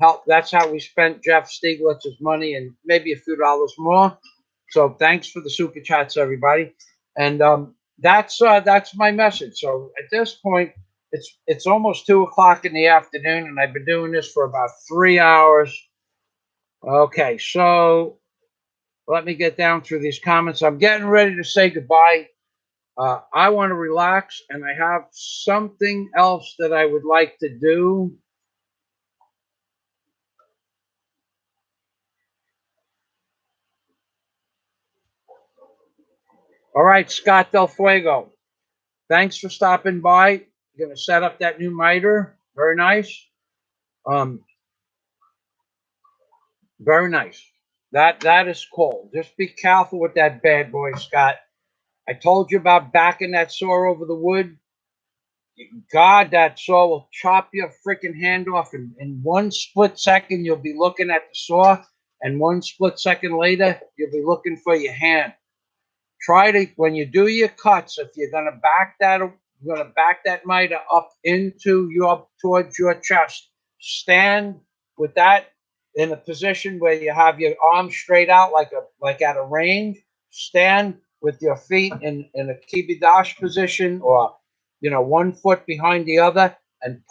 help. That's how we spent Jeff Stieglitz's money and maybe a few dollars more. So thanks for the super chats, everybody. And that's my message. So at this point, it's almost 2 o'clock in the afternoon, and I've been doing this for about 3 hours. Okay, so let me get down through these comments. I'm getting ready to say goodbye. I want to relax, and I have something else that I would like to do. All right, Scott Del Fuego. Thanks for stopping by. You're going to set up that new miter. Very nice. Very nice. That is cool. Just be careful with that bad boy, Scott. I told you about backing that saw over the wood. God, that saw will chop your freaking hand off. In 1 split second, you'll be looking at the saw, and 1 split second later, you'll be looking for your hand. Try to, when you do your cuts, if you're gonna back that miter up towards your chest. Stand with that in a position where you have your arms straight out like at a range. Stand with your feet in a kibidash position, or 1 foot behind the other, and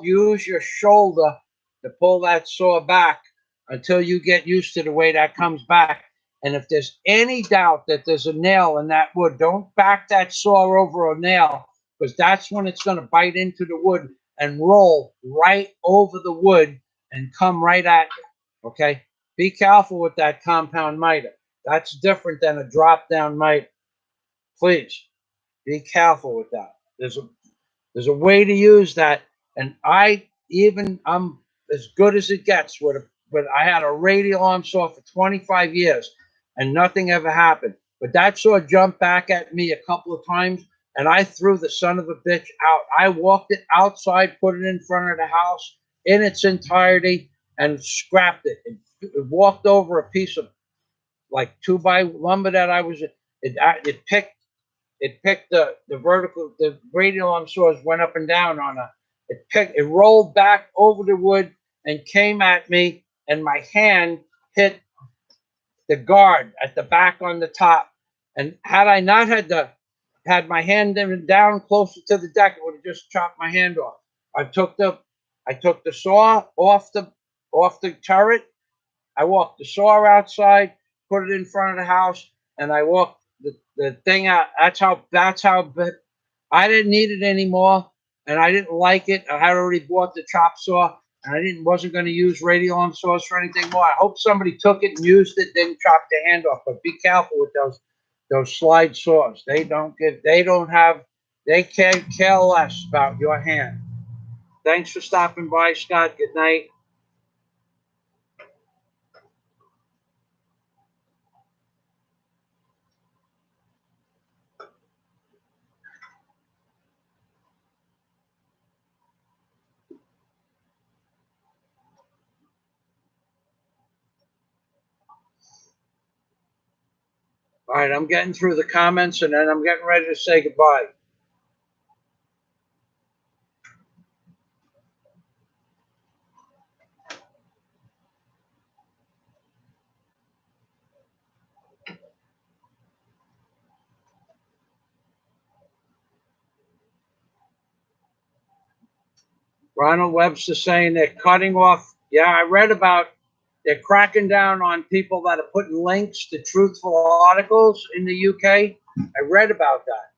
use your shoulder to pull that saw back until you get used to the way that comes back. And if there's any doubt that there's a nail in that wood, don't back that saw over a nail. because that's when it's going to bite into the wood and roll right over the wood and come right at you. Okay? Be careful with that compound miter. That's different than a drop down miter. Please be careful with that. There's a way to use that, and I'm as good as it gets with but I had a radial arm saw for 25 years, and nothing ever happened. But that saw jumped back at me a couple of times, and I threw the son of a bitch out. I walked it outside, put it in front of the house in its entirety, and scrapped it. It walked over a piece of like 2 by lumber that I was. It picked the radial arm saws went up and down on it rolled back over the wood and came at me, and my hand hit the guard at the back on the top. And had I not had my hand down closer to the deck, it would have just chopped my hand off. I took the saw off the turret. I walked the saw outside, put it in front of the house, and I walked the thing out. That's how I didn't need it anymore, and I didn't like it. I had already bought the chop saw, and I wasn't going to use radial arm saws for anything more. I hope somebody took it and used it, didn't chop the hand off. But be careful with those slide saws. They can't care less about your hand. Thanks for stopping by, Scott. Good night. All right, I'm getting through the comments, and then I'm getting ready to say goodbye. Ronald Webster saying they're cutting off. Yeah, I read about they're cracking down on people that are putting links to truthful articles in the UK. I read about that.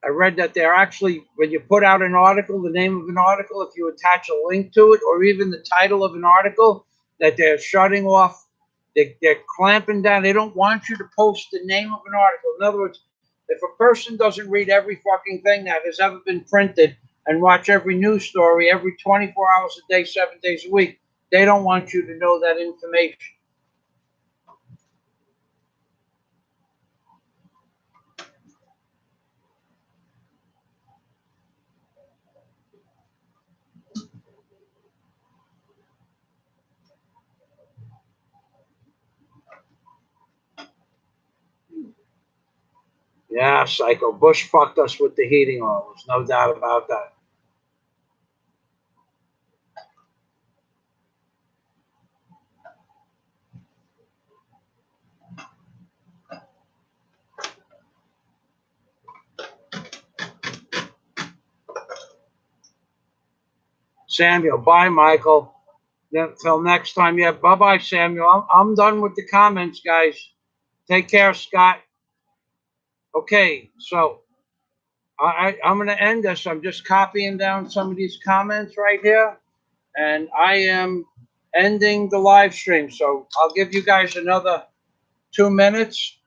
I read that they're actually, when you put out an article, the name of an article, if you attach a link to it, or even the title of an article, that they're shutting off, they're clamping down. They don't want you to post the name of an article. In other words, if a person doesn't read every fucking thing that has ever been printed and watch every news story every 24 hours a day, 7 days a week, they don't want you to know that information. Yeah, Psycho. Bush fucked us with the heating oil. There's no doubt about that. Samuel, bye, Michael. Until next time. Yeah, bye-bye, Samuel. I'm done with the comments, guys. Take care, Scott. Okay, so I'm going to end this. I'm just copying down some of these comments right here, and I am ending the live stream. So I'll give you guys another 2 minutes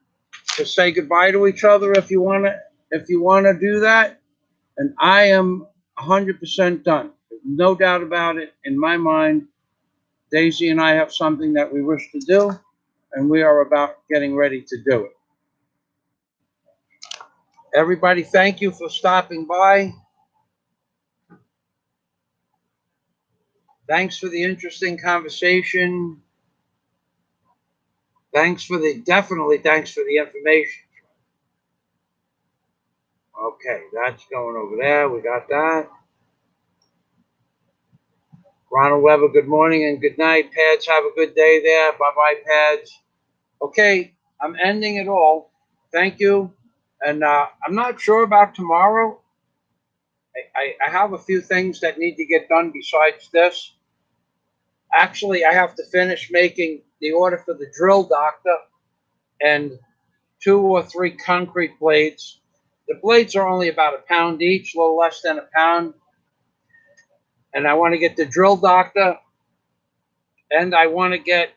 to say goodbye to each other if you want to do that. And I am 100% done. No doubt about it in my mind. Daisy and I have something that we wish to do, and we are about getting ready to do it. Everybody, thank you for stopping by. Thanks for the interesting conversation. Definitely thanks for the information. Okay, that's going over there. We got that. Ronald Weber, good morning and good night. Pads, have a good day there. Bye-bye, Pads. Okay, I'm ending it all. Thank you. And I'm not sure about tomorrow. I have a few things that need to get done besides this. Actually, I have to finish making the order for the drill doctor and 2 or 3 concrete blades The blades are only about a pound each, a little less than a pound. And I want to get the drill doctor, and I want to get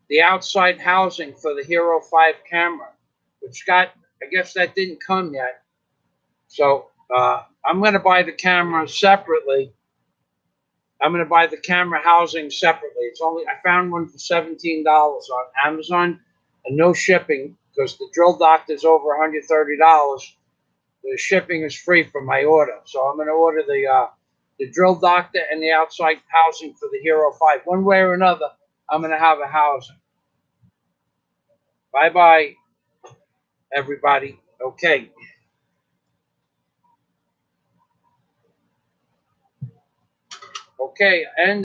the outside housing for the Hero 5 camera, which I guess that didn't come yet. So I'm going to buy the camera separately. I'm going to buy the camera housing separately. I found one for $17 on Amazon, and no shipping because the drill doctor is over $130. The shipping is free for my order. So I'm going to order the drill doctor and the outside housing for the Hero 5. One way or another, I'm going to have a housing. Bye-bye, everybody. Okay. Okay, and